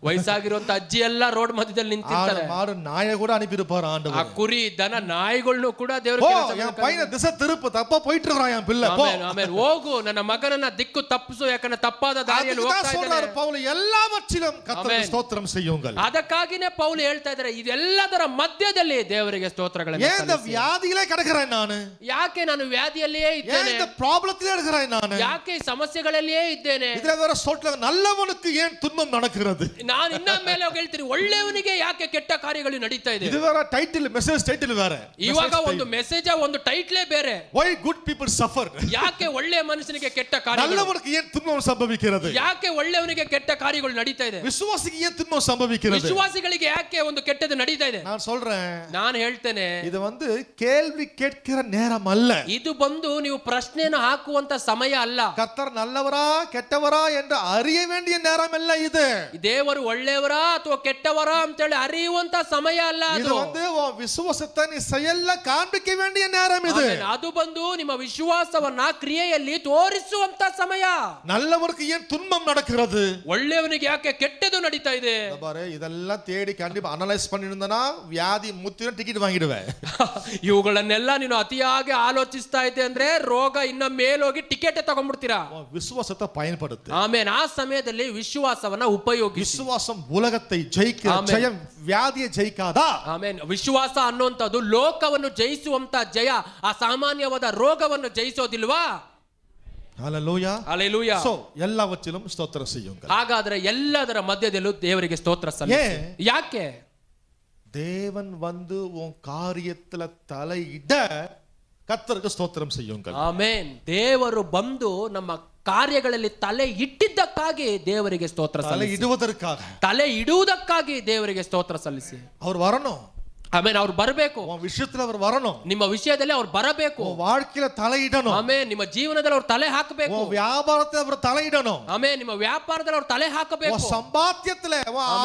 ವಯಸ್ಸಾಗಿರುವಂತ ಅಜ್ಜಿ ಎಲ್ಲ ರೋಡ್ ಮಧ್ಯದಲ್ಲಿ ನಿಂತಿರ್ತಾರೆ. மாடு நாயை கூட அனுப்பியிருப்பார் ஆண்டவர். ಆ ಕುರಿ ದನ ನಾಯಿಗಳನ್ನು ಕೂಡ ದೇವರಿಗೆ என் பையனை திசை திருப்பு, தப்பா போயிட்டு இருக்கான் என் பிள்ளை, போ. ಆಮೆನ್. ಹೋಗು, ನನ್ನ ಮಗನನ್ನ ದಿಕ್ಕು ತಪ್ಪಿಸು, ಯಾಕಂದ್ರೆ ತಪ್ಪಾದ ದಾರಿಯಲ್ಲಿ ಹೋಗ್ತಾ ಇದ್ದಾನೆ. ಪೌಲ್ ಎಲ್ಲವற்றிலும் கர்த்தருக்கு ஸ்தோத்திரம் செய்யுங்கள். ಅದಕ್ಕಾಗಿನೇ ಪೌಲ್ ಹೇಳ್ತಾ ಇದ್ದಾರೆ, ಇದೆಲ್ಲದರ ಮಧ್ಯದಲ್ಲಿ ದೇವರಿಗೆ ಸ್ತೋತ್ರಗಳನ್ನು ஏன் இந்த வியாதியிலே கிடக்குறேன் ನಾನು? ಯಾಕೆ ನಾನು ವ್ಯಾಧಿಯಲ್ಲಿಯೇ ಇದ್ದೇನೆ? ஏன் இந்த ப்ராப்ளத்திலே இருக்கிறேன் ನಾನು? ಯಾಕೆ ಈ ಸಮಸ್ಯೆಗಳಲ್ಲಿಯೇ ಇದ್ದೇನೆ? ಇದರ வேற சொல்றாங்க, நல்லவனுக்கு ஏன் துன்பம் நடக்கிறது? ನಾನು ಇನ್ನ ಮೇಲೆ ಹೇಳ್ತೀನಿ, ಒಳ್ಳೆಯವನಿಗೆ ಯಾಕೆ ಕೆಟ್ಟ ಕಾರ್ಯಗಳು ನಡೀತಾ ಇದೆ? ಇದು வேற ಟೈಟಲ್, ಮೆಸೇಜ್ ಟೈಟಲ್ ಬೇರೆ. ಇವಾಗ ಒಂದು ಮೆಸೇಜ್, ಒಂದು ಟೈಟ್ಲೇ ಬೇರೆ. why good people suffer? ಯಾಕೆ ಒಳ್ಳೆಯ ಮನುಷ್ಯನಿಗೆ ಕೆಟ್ಟ ಕಾರ್ಯಗಳು? நல்லவனுக்கு ஏன் துன்பம் சம்பவிக்கிறது? ಯಾಕೆ ಒಳ್ಳೆಯವನಿಗೆ ಕೆಟ್ಟ ಕಾರ್ಯಗಳು ನಡೀತಾ ಇದೆ? விசுவாசிக்கு ஏன் துன்பம் சம்பவிக்கிறது? ವಿಶ್ವಾಸಿಗಳಿಗೆ ಯಾಕೆ ಒಂದು ಕೆಟ್ಟದ್ದು ನಡೀತಾ ಇದೆ? நான் சொல்றேன், ನಾನು ಹೇಳ್ತೇನೆ, இது வந்து ಕೇಳ್ವಿ கேட்கிற நேரம் அல்ல. ಇದು ಬಂದು ನೀವು ಪ್ರಶ್ನೆಯನ್ನು ಹಾಕುವಂತ ಸಮಯ ಅಲ್ಲ. கர்த்தர் நல்லவரா ಕೆಟ್ಟவரா என்று அறிய வேண்டிய நேரம் அல்ல இது. ದೇವರು ಒಳ್ಳೆಯವರಾ ಅಥವಾ ಕೆಟ್ಟವರಾ ಅಂತ ಹೇಳಿ ಅರಿಯುವಂತ ಸಮಯ ಅಲ್ಲ. இது வந்து உன் விசுவாசத்தை நீ செயல்ல காண்பிக்க வேண்டிய நேரம் இது. ಅದು ಬಂದು ನಿಮ್ಮ ವಿಶ್ವಾಸವನ್ನ ಕ್ರಿಯೆಯಲ್ಲಿ ತೋರಿಸುವಂತ ಸಮಯ. நல்லவருக்கு ஏன் துன்பம் நடக்கிறது? ಒಳ್ಳೆಯವನಿಗೆ ಯಾಕೆ ಕೆಟ್ಟದು ನಡೀತಾ ಇದೆ? பாரு, இதெல்லாம் தேடி கண்டிப்பா அனலைஸ் பண்ணிருந்தனா வியாதி முத்தின ಟಿಕೆಟ್ வாங்கிடுவேன். ಇವುಗಳನ್ನೆಲ್ಲ ನೀನು ಅತಿಯಾಗಿ ಆಲೋಚಿಸ್ತಾ ಇದ್ದೆ ಅಂದ್ರೆ ರೋಗ ಇನ್ನ ಮೇಲೋಗಿ ಟಿಕೆಟ್ ತಗೊಂಡ್ಬಿಡ್ತೀರಾ. விசுவாசத்தை பயன்படுத்து. ಆಮೇಲೆ ಆ ಸಮಯದಲ್ಲಿ ವಿಶ್ವಾಸವನ್ನ ಉಪಯೋಗಿಸಿ. விசுவாசம் உலகத்தை ஜெயிக்கிற ஜெயம் வியாதியை ஜெயிக்காதா? ಆಮೇನ್. ವಿಶ್ವಾಸ ಅನ್ನುವಂಥದ್ದು ಲೋಕವನ್ನು ಜಯಿಸುವಂತ ಜಯ, ಆ ಸಾಮಾನ್ಯವಾದ ರೋಗವನ್ನು ಜಯಿಸೋದಿಲ್ವಾ? ஹல்லேலூயா, ஹல்லேலூயா. சோ எல்லாவற்றிலும் ஸ்தோத்திரம் செய்யுங்கள். ಹಾಗಾದ್ರೆ ಎಲ್ಲದರ ಮಧ್ಯದಲ್ಲೂ ದೇವರಿಗೆ ಸ್ತೋತ್ರ ಸಲ್ಲಿಸಿ. ಯಾಕೆ? தேவன் வந்து உன் காரியத்துல தலையிட கர்த்தருக்கு ஸ்தோத்திரம் செய்யுங்கள். ಆಮೆನ್. ದೇವರು ಬಂದು ನಮ್ಮ ಕಾರ್ಯಗಳಲ್ಲಿ ತಲೆ ಇಟ್ಟಿದ್ದಕ್ಕಾಗಿ ದೇವರಿಗೆ ಸ್ತೋತ್ರ ಸಲ್ಲಿಸಿ. ತಲೆ ಇಡುವುದಕ್ಕಾಗಿ ದೇವರಿಗೆ ಸ್ತೋತ್ರ ಸಲ್ಲಿಸಿ. ಅವರು வரணும். ಆಮೇನ್. ಅವ್ರು ಬರಬೇಕು. ವಿಷಯದಲ್ಲಿ ಅವರು வரணும். ನಿಮ್ಮ ವಿಷಯದಲ್ಲಿ ಅವ್ರು ಬರಬೇಕು. வாழ்க்கையில தலையிடணும். ಆಮೇನ್. ನಿಮ್ಮ ಜೀವನದಲ್ಲಿ ಅವ್ರು ತಲೆ ಹಾಕಬೇಕು. ವ್ಯಾಪಾರದಲ್ಲಿ ಅವರು தலையிடணும். ಆಮೇನ್. ನಿಮ್ಮ ವ್ಯಾಪಾರದಲ್ಲಿ ಅವ್ರು ತಲೆ ಹಾಕಬೇಕು. ಸಂಪಾದ್ಯத்திலே,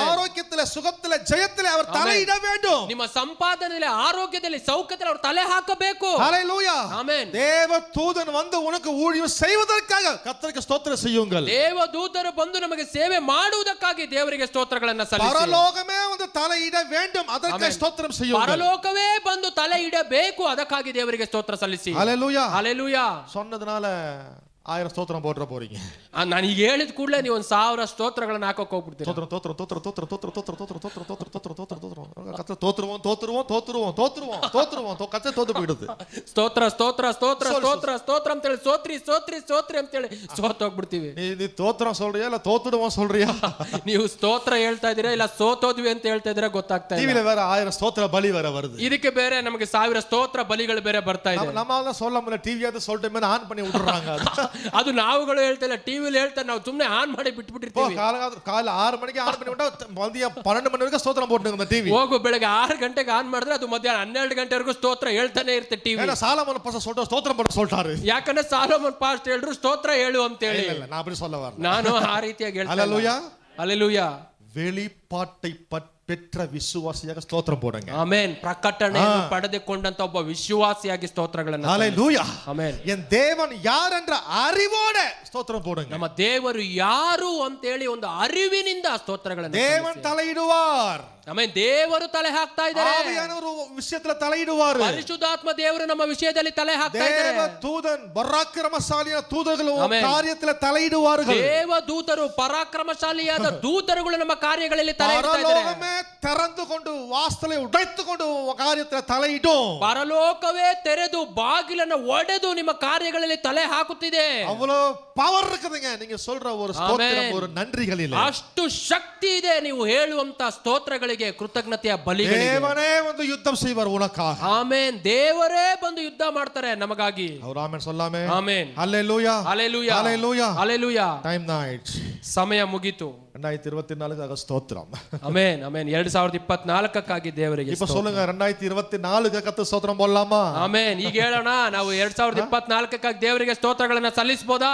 ಆರೋಗ್ಯத்திலே, ಸುಖத்திலே, ಜಯத்திலே ಅವರು தலையிட வேண்டும். ನಿಮ್ಮ ಸಂಪಾದನೆಯಲ್ಲಿ, ಆರೋಗ್ಯದಲ್ಲಿ, ಸೌಖ್ಯದಲ್ಲಿ ಅವ್ರು ತಲೆ ಹಾಕಬೇಕು. ஹல்லேலூயா. ಆಮೆನ್. தேவதூதன் வந்து உனக்கு ஊழியம் செய்வதற்காக கர்த்தருக்கு ஸ்தோத்திரம் செய்யுங்கள். ದೇವದೂತರು ಬಂದು ನಮಗೆ ಸೇವೆ ಮಾಡುವುದಕ್ಕಾಗಿ ದೇವರಿಗೆ ಸ್ತೋತ್ರಗಳನ್ನು ಸಲ್ಲಿಸಿ. பரலோகமே வந்து தலையிட வேண்டும், அதற்கு ஸ்தோத்திரம் செய்யுங்கள். ಪರಲೋಕವೇ ಬಂದು ತಲೆ ಇಡಬೇಕು, ಅದಕ್ಕಾಗಿ ದೇವರಿಗೆ ಸ್ತೋತ್ರ ಸಲ್ಲಿಸಿ. ஹல்லேலூயா. ஹல்லேலூயா. சொன்னதனால 1000 ಸ್ತೋತ್ರ போடுற போறீங்க. ನಾನು ಈಗ ಹೇಳಿದ ಕೂಡಲೇ ನೀವು 1000 ಸ್ತೋತ್ರಗಳನ್ನ ಹಾಕೋಕ್ ಹೋಗ್ಬಿಡ್ತೀರಿ. தோத்திரம் தோத்திரம் தோத்திரம் தோத்திரம் தோத்திரம் தோத்திரம் தோத்திரம் தோத்திரம் தோத்திரம் தோத்திரம் தோத்திரம் கத்த தோத்துருவோம் தோத்துருவோம் தோத்துருவோம் தோத்துருவோம் தோத்துருவோம் கத்த தோத்து போயிடுது. ಸ್ತೋತ್ರ ಸ್ತೋತ್ರ ಸ್ತೋತ್ರ ಸ್ತೋತ್ರ ಸ್ತೋತ್ರ ಅಂತ ಹೇಳಿ ಸೋತ್ರಿ ಸೋತ್ರಿ ಸೋತ್ರಿ ಅಂತ ಹೇಳಿ ಸೋತ್ ಹೋಗ್ಬಿಡ್ತೀವಿ. நீ தோத்திரம் சொல்றியா இல்ல தோத்துடுவோம் சொல்றியா? ನೀವು ಸ್ತೋತ್ರ ಹೇಳ್ತಾ ಇದೀರಾ ಇಲ್ಲ ಸೋತೋದ್ವಿ ಅಂತ ಹೇಳ್ತಾ ಇದೀರಾ ಗೊತ್ತಾಗ್ತಾ ಇಲ್ಲ. டிவில வேற 1000 ಸ್ತೋತ್ರ ಬಲಿ வேற வருது. ಇದಕ್ಕೆ ಬೇರೆ ನಮಗೆ 1000 ಸ್ತೋತ್ರ ಬಲಿಗಳು ಬೇರೆ ಬರ್ತಾ ಇದೆ. நம்மால சொல்ல முடியல, டிவியாவது சொல்லிட்டே ஆன் பண்ணி விட்டுறாங்க. ಅದು ನಾವುಗಳು ಹೇಳ್ತಾ ಇಲ್ಲ, ಟಿವಿಲಿ ಹೇಳ್ತಾ ನಾವು ಸುಮ್ಮನೆ ಆನ್ ಮಾಡಿ ಬಿಟ್ಬಿಟ್ಟಿರ್ತೀವಿ. ಕಾಲ 6 ಮಣಿಗೆ ಆನ್ பண்ணி விட்டா மதியம் 12 மணி வரைக்கும் ಸ್ತೋತ್ರ போட்டுங்க டிவி. ಹೋಗು ಬೆಳಗ್ಗೆ 6 ಗಂಟೆಗೆ ಆನ್ ಮಾಡಿದ್ರೆ ಅದು ಮಧ್ಯಾಹ್ನ 12 ಗಂಟೆವರೆಗೂ ಸ್ತೋತ್ರ ಹೇಳ್ತಾನೆ ಇರುತ್ತೆ ಟಿವಿ. ஏன்னா சாலமோன் பாஸ்டர் சொல்ற ಸ್ತೋತ್ರ பண்ண சொல்றாரு. ಯಾಕಂದ್ರೆ ಸಾಲೋಮನ್ ಪಾಸ್ಟ್ ಹೇಳಿದ್ರು ಸ್ತೋತ್ರ ಹೇಳು ಅಂತ ಹೇಳಿ. இல்ல நான் அப்படி சொல்ல வரல. ನಾನು ಆ ರೀತಿಯಾಗಿ ಹೇಳ್ತಾ ಇಲ್ಲ. ஹalleluya ஹalleluya. வெளிப்பாட்டை பெற்ற விசுவாசியாக ஸ்தோத்திரம் போடுங்க. ಆಮೆನ್. ಪ್ರಕಟಣೆಯನ್ನು ಪಡೆದುಕೊಂಡಂತ ಒಬ್ಬ ವಿಶ್ವಾಸಿಯಾಗಿ ಸ್ತೋತ್ರಗಳನ್ನು. ஹalleluya. ಆಮೆನ್. என் தேவன் யார் என்ற அறிவோட ஸ்தோத்திரம் போடுங்க. ನಮ್ಮ ದೇವರು ಯಾರು ಅಂತ ಹೇಳಿ ಒಂದು ಅರಿವಿನಿಂದ ಸ್ತೋತ್ರಗಳನ್ನು. தேவன் தலையிடுவார். ಆಮೆನ್. ದೇವರು ತಲೆ ಹಾಕ್ತಾ ಇದ್ದಾರೆ. ஆவியானவர் விஷயத்துல தலையிடுவார். ಪರಿಶುದ್ಧಾತ್ಮ ದೇವರು ನಮ್ಮ ವಿಷಯದಲ್ಲಿ ತಲೆ ಹಾಕ್ತಾ ಇದ್ದಾರೆ. தேவ தூதன் பராக்கிரமசாலியான தூதர்கள் ಕಾರ್ಯத்துல தலையிடுவார்கள். ದೇವ ದೂತರು ಪರಾಕ್ರಮಶಾಲಿಯಾದ ದೂತರುಗಳು ನಮ್ಮ ಕಾರ್ಯಗಳಲ್ಲಿ ತಲೆಯಿಡ್ತಾ ಇದ್ದಾರೆ. பரலோகமே திறந்து கொண்டு வாசலை உடைத்து கொண்டு ಕಾರ್ಯத்துல தலையிடும். ಪರಲೋಕವೇ ತೆರೆದು ಬಾಗಿಲನ್ನು ಒಡೆದು ನಿಮ್ಮ ಕಾರ್ಯಗಳಲ್ಲಿ ತಲೆ ಹಾಕುತ್ತಿದೆ. அவ்வளவு பவர் இருக்குதுங்க நீங்க சொல்ற ஒரு ஸ்தோத்திரம், ஒரு நன்றிகளிலே. ಅಷ್ಟು ಶಕ್ತಿ ಇದೆ ನೀವು ಹೇಳುವಂತ ಸ್ತೋತ್ರಗಳಿಗೆ, ಕೃತಜ್ಞತೆಯ ಬಲಿಗಳಿಗೆ. தேவனே வந்து யுத்தம் செய்வார் உனக்காக. ಆಮೆನ್. ದೇವರೇ ಬಂದು ಯುದ್ಧ ಮಾಡ್ತಾರೆ ನಮಗಾಗಿ. அவர் ஆமென் சொல்லாமே. ಆಮೆನ್. ஹalleluya ஹalleluya ஹalleluya ஹalleluya. டைம் நைட் ಸಮಯ ಮುಗಿತು. 2024 ஸ்தோத்திரம். Amen amen. 2024 ದೇವರಿಗೆ இப்ப சொல்லுங்க 2024 கத்து ஸ்தோத்திரம் போடலாமா? ಆಮೆನ್. ಈಗ ಹೇಳೋಣ, ನಾವು 2024 ದೇವರಿಗೆ ಸ್ತೋತ್ರಗಳನ್ನ ಸಲ್ಲಿಸಬಹುದಾ?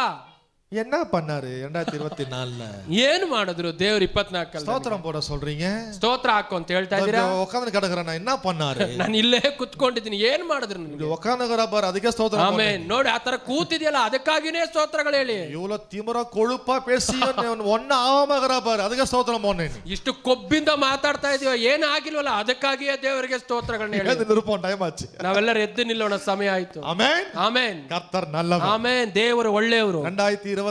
என்ன பண்ணாரு 2024ல? ಏನು ಮಾಡಿದ್ರು ದೇವರು 24 ஸ்தோத்திரம் போட சொல்றீங்க? ಸ್ತೋತ್ರ ಹಾಕು ಅಂತ ಹೇಳ್ತಾ ಇದ್ದೀರಾ? உட்கார்ந்து கிடக்குறேன், என்ன பண்ணாரு? ನಾನು ಇಲ್ಲೇ ಕುತ್ಕೊಂಡಿದ್ದೀನಿ, ಏನು ಮಾಡಿದ್ರು ನಿಮಗೆ? உட்கார்ந்து பாரு, ಅದಕ್ಕೆ ಸ್ತೋತ್ರ. ಆಮೆನ್. ನೋಡಿ ಆ ತರ ಕೂತಿದೆಯಲ್ಲ, ಅದಕ್ಕಾಗಿನೇ ಸ್ತೋತ್ರಗಳು ಹೇಳಿ. இவ்வளவு திமிர கொழுப்பா பேசி ஒண்ணு ஆகாம பாரு, ಅದಕ್ಕೆ ಸ್ತೋತ್ರ போனேன். ಇಷ್ಟು ಕೊಬ್ಬಿಂದ ಮಾತಾಡ್ತಾ ಇದೀವ, ಏನು ಆಗಿಲ್ವಲ್ಲ, ಅದಕ್ಕಾಗಿಯೇ ದೇವರಿಗೆ ಸ್ತೋತ್ರಗಳನ್ನ ಹೇಳಿ. நிருப்பம் டைம் ಆಚೆ. ನಾವೆಲ್ಲರೂ ಎದ್ದು ನಿಲ್ಲೋಣ, ಸಮಯ ಆಯ್ತು. Amen amen. கர்த்தர் நல்லவர். ಆಮೆನ್. ದೇವರು ಒಳ್ಳೆಯವರು. 2024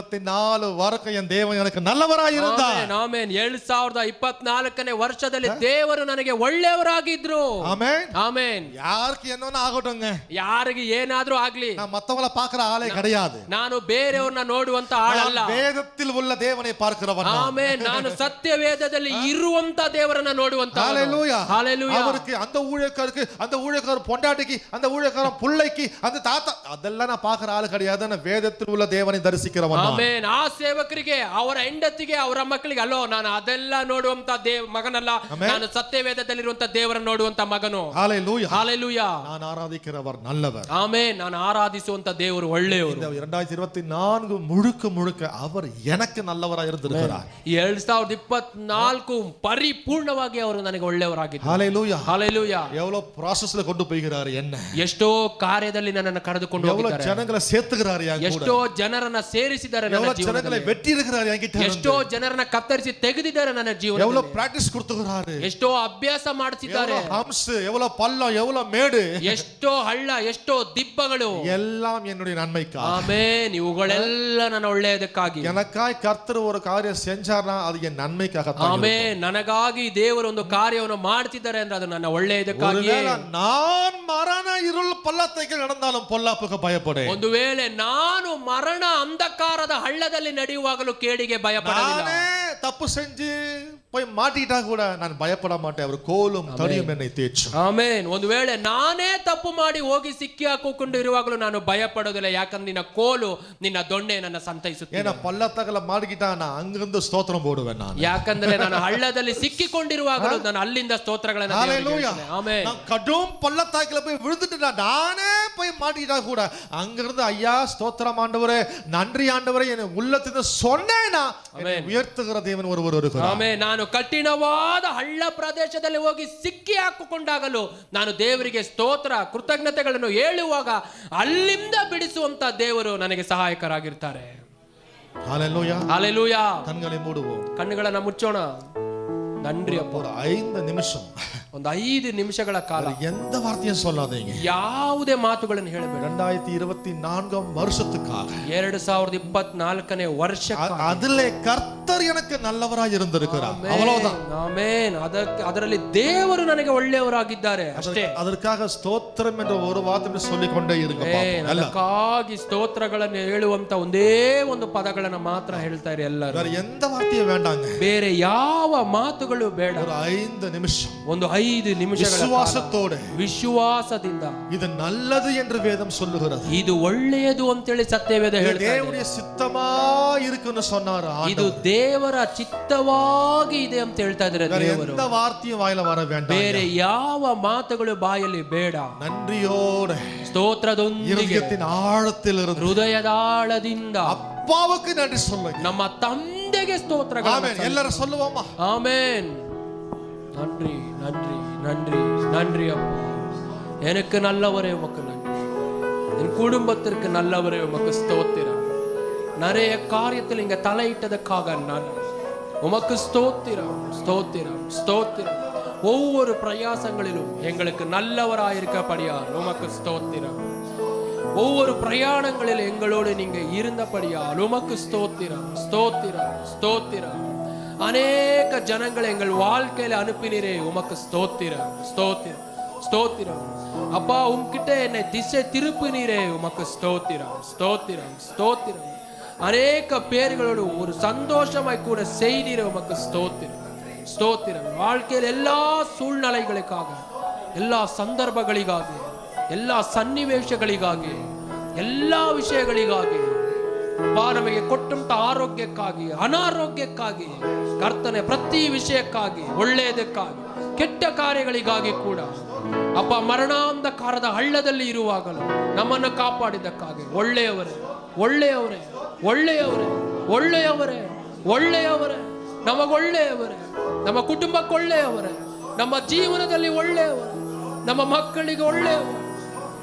வரைக்கும் என் தேவன் எனக்கு நல்லவராய் இருந்தார். ಆಮೆನ್. 2024ನೇ ವರ್ಷದಲ್ಲಿ ದೇವರು ನನಗೆ ಒಳ್ಳೆಯವರಾಗಿದ್ರು. ஆமென் ಆಮೆನ್. யாருக்கு என்னன்னு ஆகட்டும்ங்க, ಯಾರಿಗೆ ಏನಾದ್ರೂ ಆಗ್ಲಿ, நான் மத்தவங்கள பார்க்கிற ஆளே கிடையாது. ನಾನು ಬೇರೆಯವ್ರನ್ನ ನೋಡುವಂತ ಆಳಲ್ಲ. வேதத்தில் உள்ள தேவனை பார்க்கிறவன். ಆಮೆನ್. ನಾನು ಸತ್ಯ ವೇದದಲ್ಲಿ ಇರುವಂತ ದೇವರನ್ನ ನೋಡುವಂತ. ஹalleluya ஹalleluya. அவருக்கு அந்த ஊழியக்காரருக்கு, அந்த ஊழியக்காரர் பொண்டாட்டிக்கு, அந்த ஊழியக்காரன் புள்ளைக்கு, அந்த தாத்தா, அதெல்லாம் நான் பார்க்கிற ஆளு கிடையாது. நான் வேதத்தில் உள்ள தேவனை தரிசிக்கிறவன். ಆಮೆನ್. ಆ ಸೇವಕರಿಗೆ, ಅವರ ಹೆಂಡತಿಗೆ, ಅವರ ಮಕ್ಕಳಿಗೆ ಅಲ್ಲೋ ನಾನು ಅದೆಲ್ಲ ನೋಡುವಂತ ಮಗನಲ್ಲ, ನಾನು ಸತ್ಯವೇದದಲ್ಲಿರುವಂತ ದೇವರನ್ನು ನೋಡುವಂತ ಮಗನು. ஹalleluya ஹalleluya. நான் ஆராதிக்கிறவர் நல்லவர். ಆಮೆನ್. ನಾನು ಆರಾಧಿಸುವಂತ ದೇವರು ಒಳ್ಳೆಯವರು. 2024 முழுக்க அவர் எனக்கு நல்லவராய் இருந்திருக்கிறார். 2024 ಪರಿಪೂರ್ಣವಾಗಿ ಅವರು ನನಗೆ ಒಳ್ಳೆಯವರಾಗಿದ್ದಾರೆ. ஹalleluya ஹalleluya. எவ்வளவு processல கொண்டு போகிறார் என்ன, ಎಷ್ಟೋ ಕಾರ್ಯದಲ್ಲಿ ನನ್ನನ್ನು ಕರೆದುಕೊಂಡು எவ்வளவு ಹೋಗಿದ್ದಾರೆ. ஜனங்களை சேர்த்துகிறார் என் கூட, ಎಷ್ಟೋ ಜನರನ್ನ ಸೇರಿಸಿದ್ದಾರೆ ನನ್ನ எவ்வளவு ஜனங்களை ಜೀವನದಲ್ಲಿ. வெட்டி இருக்கிறார் என்கிட்ட, ಎಷ್ಟೋ ಜನರನ್ನ ಕತ್ತರಿಸಿ ತೆಗೆದಿದ್ದಾರೆ ನನ್ನ ಜೀವನದಲ್ಲಿ. எவ்வளவு பிராக்டீஸ் கொடுத்துகிறாரு, ಎಷ್ಟೋ ಅಭ್ಯಾಸ ಮಾಡಿಸಿದ್ದಾರೆ. ஹம்ஸ், எவ்வளவு பள்ளம், எவ்வளவு மேடு, ಎಷ್ಟೋ ಹಳ್ಳ, ಎಷ್ಟೋ ದಿಬ್ಬಗಳು, எல்லாம் என்னுடைய நன்மைக்காக. ಆಮೆನ್. ಇವುಗಳೆಲ್ಲ ನನ್ನ ಒಳ್ಳೆಯದಕ್ಕಾಗಿ. எனக்காய் கர்த்தர் ஒரு காரியம் செஞ்சார்னா அது என் நன்மைக்காக தான். ಆಮೆನ್. ನನಗಾಗಿ ದೇವರು ಒಂದು ಕಾರ್ಯವನ್ನು ಮಾಡ್ತಿದ್ದಾರೆ ಅಂದ್ರೆ ಅದು ನನ್ನ ಒಳ್ಳೆಯದಕ್ಕಾಗಿ. ஒருவேளை நான் மரண இருள் பள்ளத்தைக்கு நடந்தாலும் பொல்லாப்புக்கு பயப்படேன். ಒಂದು ವೇಳೆ ನಾನು ಮರಣ ಅಂಧಕಾರದ ಹಳ್ಳದಲ್ಲಿ ನಡೆಯುವಾಗಲೂ ಕೇಡಿಗೆ ಭಯಪಡಲಿಲ್ಲ. நானே தப்பு செஞ்சு போய் மாட்டிட்டா கூட நான் பயப்பட மாட்டேன். அவர் கோலும் தடியும் என்னை தேற்றும். ಆಮೆನ್. ಒಂದು ವೇಳೆ ನಾನೇ ತಪ್ಪು ಮಾಡಿ ಹೋಗಿ ಸಿಕ್ಕಿ ಹಾಕಿಕೊಂಡು ಇರುವಾಗಲೂ ನಾನು ಭಯಪಡೋದಿಲ್ಲ, ಯಾಕಂದ್ರೆ ನಿನ್ನ ಕೋಲು, ನಿನ್ನ ದೊಣ್ಣೆ ನನ್ನ ಸಂತೈಸುತ್ತೆ. ஏன்னா பள்ளத்தகல மாட்டிக்கிட்டா நான் அங்கிருந்து ஸ்தோத்திரம் போடுவேன். நான் ಯಾಕಂದ್ರೆ ನಾನು ಹಳ್ಳದಲ್ಲಿ ಸಿಕ್ಕಿಕೊಂಡಿರುವಾಗಲೂ ನಾನು ಅಲ್ಲಿಂದ ಸ್ತೋತ್ರಗಳನ್ನು ஹalleluya ಆಮೆನ್. நான் கடும் பள்ளத்தாக்குல போய் விழுந்துட்டா, நானே போய் மாட்டிக்கிட்டா கூட அங்கிருந்து ஐயா ஸ்தோத்திரம் ஆண்டவரே, நன்றி ஆண்டவரே என்னை உள்ளத்திலிருந்து சொன்னேனா உயர்த்துகிற தேவன் ஒருவர் இருக்கிறார். ಆಮೆನ್. ನಾನು ಕಠಿಣವಾದ ಹಳ್ಳ ಪ್ರದೇಶದಲ್ಲಿ ಹೋಗಿ ಸಿಕ್ಕಿ ಹಾಕಿಕೊಂಡಾಗಲೂ ನಾನು ದೇವರಿಗೆ ಸ್ತೋತ್ರ ಕೃತಜ್ಞತೆಗಳನ್ನು ಹೇಳುವಾಗ ಅಲ್ಲಿಂದ ಬಿಡಿಸುವಂತ ದೇವರು ನನಗೆ ಸಹಾಯಕರಾಗಿರ್ತಾರೆ. ஹalleluya ஹalleluya. கண்களை மூடுவோம், ಕಣ್ಣುಗಳನ್ನು ಮುಚ್ಚೋಣ. நன்றி அப்பா. ஒரு 5 நிமிஷம் ಒಂದು 5 ನಿಮಿಷಗಳ ಕಾಲ எந்த வார்த்தையும் சொல்லாதீங்க. ಯಾವುದೇ ಮಾತುಗಳನ್ನು ಹೇಳಬೇಡ. 2024 வருஷத்துக்காக 2024ನೇ ವರ್ಷಕ್ಕೆ அதிலே கர்த்தர் எனக்கு நல்லவராய் இருந்திருக்கிறார். அவ்வளவுதான். ಆಮೆನ್. ಅದರಲ್ಲಿ ದೇವರು ನನಗೆ ಒಳ್ಳೆಯವರಾಗಿದ್ದಾರೆ ಅಷ್ಟೇ. அதற்காக ஸ்தோத்திரம் என்ற ஒரு வார்த்தை சொல்லிக்கொண்டே இருங்க. ಅದಕ್ಕಾಗಿ ಸ್ತೋತ್ರಗಳನ್ನು ಹೇಳುವಂತ ಒಂದೇ ಒಂದು ಪದಗಳನ್ನು ಮಾತ್ರ ಹೇಳ್ತಾ ಇರಿ ಎಲ್ಲರೂ. வேற எந்த வார்த்தையும் வேண்டாங்க. ಬೇರೆ ಯಾವ ಮಾತುಗಳು ಬೇಡ. ஒரு 5 நிமிஷம், ಒಂದು 5 ನಿಮಿಷಗಳ விசுவாசத்தோடு, ವಿಶ್ವಾಸದಿಂದ இது நல்லது என்று வேதம் சொல்லுகிறது. ಇದು ಒಳ್ಳೆಯದು ಅಂತೇಳಿ ಸತ್ಯವೇದ ಹೇಳ್ತಾ ಇದೆ. தேவனுடைய சித்தமா இருக்குன்னு சொன்னார் ஆண்டவர். ಇದು ದೇವರ ಚಿತ್ತವಾಗಿ ಇದೆ ಅಂತ ಹೇಳ್ತಾ ಇದ್ದಾರೆ ದೇವರು. எந்த வார்த்தையும் வாயில வர வேண்டாம். ಬೇರೆ ಯಾವ ಮಾತುಗಳು ಬಾಯಲ್ಲಿ ಬೇಡ. நன்றியோடு, ಸ್ತೋತ್ರದೊಂದಿಗೆ, இதயத்தின் ಆಳத்திலிருந்து, ಹೃದಯದ ಆಳದಿಂದ அப்பாவுக்கு நன்றி சொல்லுங்க. ನಮ್ಮ ತಂದೆಗೆ ಸ್ತೋತ್ರಗಳು. ஆமென். எல்லாரும் சொல்லுவோமா? ஆமென். நன்றி நன்றி நன்றி நன்றி அப்பா. எனக்கு நல்லவரே உமக்கு நன்றி. என் குடும்பத்திற்கு நல்லவரே உமக்கு ஸ்தோத்திரம். நிறைய காரியத்தில் இங்க தலையிட்டதற்காக நன்றி. உமக்கு ஸ்தோத்திரம் ஸ்தோத்திரம் ஸ்தோத்திரம். ஒவ்வொரு பிரயாசங்களிலும் எங்களுக்கு நல்லவராயிருக்கப்படியால் உமக்கு ஸ்தோத்திரம். ஒவ்வொரு பிரயாணங்களில் எங்களோடு நீங்க இருந்தபடியால் உமக்கு ஸ்தோத்திரம் ஸ்தோத்திரம் ஸ்தோத்திரம். அநேக ஜனங்களை எங்கள் வாழ்க்கையில அனுப்பினீரே, உமக்கு ஸ்தோத்திரம் ஸ்தோத்திரம் ஸ்தோத்திரம். அப்பா, உம்கிட்ட என்னை திசை திருப்பினீரே, உமக்கு ஸ்தோத்திரம் ஸ்தோத்திரம் ஸ்தோத்திரம். அநேக பேர்களோடு ஒரு சந்தோஷமாய் கூட செய்தீரே, உமக்கு ஸ்தோத்திரம் ஸ்தோத்திரம். வாழ்க்கையில் எல்லா சூழ்நிலைகளுக்காக, எல்லா ಸಂದರ್ಭಗಳಿಗಾಗಿ, ಎಲ್ಲಾ ಸನ್ನಿವೇಶಗಳಿಗಾಗಿ, ಎಲ್ಲಾ ವಿಷಯಗಳಿಗಾಗಿ, ನಮಗೆ ಕೊಟ್ಟಂತ ಆರೋಗ್ಯಕ್ಕಾಗಿ, ಅನಾರೋಗ್ಯಕ್ಕಾಗಿ, ಕರ್ತನೆ ಪ್ರತಿ ವಿಷಯಕ್ಕಾಗಿ, ಒಳ್ಳೆಯದಕ್ಕಾಗಿ, ಕೆಟ್ಟ ಕಾರ್ಯಗಳಿಗಾಗಿ ಕೂಡ ಅಪ್ಪ, ಮರಣಾಂಧಕಾರದ ಹಳ್ಳದಲ್ಲಿ ಇರುವಾಗಲೂ ನಮ್ಮನ್ನು ಕಾಪಾಡಿದ್ದಕ್ಕಾಗಿ ಒಳ್ಳೆಯವರೇ ಒಳ್ಳೆಯವರೇ ಒಳ್ಳೆಯವರೇ ಒಳ್ಳೆಯವರೇ ಒಳ್ಳೆಯವರೇ ನಮಗೊಳ್ಳೆಯವರೇ, ನಮ್ಮ ಕುಟುಂಬಕ್ಕೆ ಒಳ್ಳೆಯವರೇ, ನಮ್ಮ ಜೀವನದಲ್ಲಿ ಒಳ್ಳೆಯವರೇ, ನಮ್ಮ ಮಕ್ಕಳಿಗೆ ಒಳ್ಳೆಯವರು,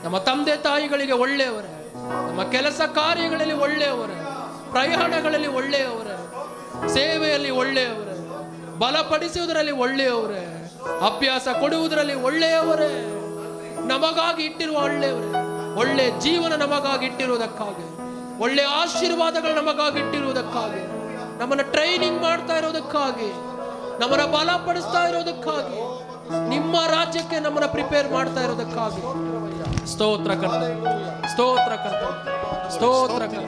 ನಮ್ಮ ತಂದೆ ತಾಯಿಗಳಿಗೆ ಒಳ್ಳೆಯವರೇ, ನಮ್ಮ ಕೆಲಸ ಕಾರ್ಯಗಳಲ್ಲಿ ಒಳ್ಳೆಯವರೇ, ಪ್ರಯಾಣಗಳಲ್ಲಿ ಒಳ್ಳೆಯವರೇ, ಸೇವೆಯಲ್ಲಿ ಒಳ್ಳೆಯವರೇ, ಬಲಪಡಿಸುವುದರಲ್ಲಿ ಒಳ್ಳೆಯವರೇ, ಅಭ್ಯಾಸ ಕೊಡುವುದರಲ್ಲಿ ಒಳ್ಳೆಯವರೇ, ನಮಗಾಗಿ ಇಟ್ಟಿರುವ ಒಳ್ಳೆಯವರೇ, ಒಳ್ಳೆ ಜೀವನ ನಮಗಾಗಿ ಇಟ್ಟಿರುವುದಕ್ಕಾಗಿ, ಒಳ್ಳೆ ಆಶೀರ್ವಾದಗಳು ನಮಗಾಗಿ ಇಟ್ಟಿರುವುದಕ್ಕಾಗಿ, ನಮ್ಮನ್ನು ಟ್ರೈನಿಂಗ್ ಮಾಡ್ತಾ ಇರೋದಕ್ಕಾಗಿ, ನಮ್ಮನ್ನ ಬಲಪಡಿಸ್ತಾ ಇರೋದಕ್ಕಾಗಿ, ನಿಮ್ಮ ರಾಜ್ಯಕ್ಕೆ ನಮ್ಮನ್ನ ಪ್ರಿಪೇರ್ ಮಾಡ್ತಾ ಇರೋದಕ್ಕಾಗಿ ಸ್ತೋತ್ರ ಕರ್ತ ಸ್ತೋತ್ರ ಕರ್ತ ಸ್ತೋತ್ರ ಕರ್ತ.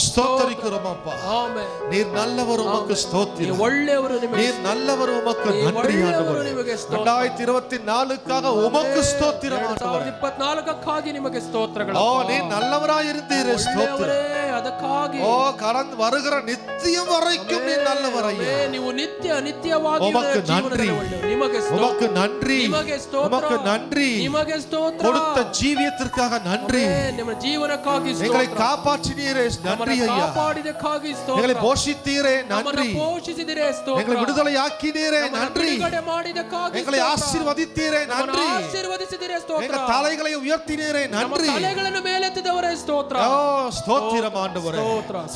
ஸ்தோத்திரிக்கிறோம் அப்பா. ஆமென். நீர் நல்லவர், உமக்கு ஸ்தோத்திரம். ಒಳ್ಳೆಯವರು ನಿಮಗೆ, நீர் நல்லவர், உமக்கு நன்றி ஆண்டவரே. 2024க்காக உமக்கு ஸ்தோத்திரம் ஆண்டவரே. 2024ಕ್ಕಾಗಿ ನಿಮಗೆ ಸ್ತೋತ್ರಗಳು. ஓ, நீர் நல்லவராய் இருந்தீரே, ஸ்தோத்திரம். ಅದಕ್ಕಾಗಿ கடந்து வருகிற நித்தியம் வரைக்கும் நீர் நல்லவர் ஐயா. ನೀವು ನಿತ್ಯವಾಗಿ உமக்கு நன்றி, ನಿಮಗೆ உமக்கு நன்றி, ನಿಮಗೆ ಸ್ತೋತ್ರ, உமக்கு நன்றி. ನಿಮಗೆ ಸ್ತೋತ್ರ. கொடுத்த ஜீவியத்திற்காக நன்றி. ನಿಮ್ಮ ಜೀವನಕ್ಕಾಗಿ ಸ್ತೋತ್ರ. எங்களை காப்பாற்றினீரே, நன்றி ஐயா. ಕಾಪಾಡಿದಕ್ಕಾಗಿ ಸ್ತೋತ್ರ. எங்களை போஷித்தீரே, நன்றி. ಪೋಷಿಸಿದಿರೇ, ಸ್ತೋತ್ರ. எங்களை விடுதலையாக்கினீரே, நன்றி. ಬಿಡುಗಡೆ ಮಾಡಿದಕ್ಕಾಗಿ எங்களை ஆசீர்வதித்தீரே, நன்றி. ಆಶೀರ್ವದಿಸಿದಿರೇ, ಸ್ತೋತ್ರ. எங்கள் தலைகளை உயர்த்தினீரே, நன்றி. தலைಗಳನ್ನು ಮೇಲೆತ್ತಿದವರೇ, ಸ್ತೋತ್ರ. ஓ, ஸ்தோத்திரம் ஆண்டவரே,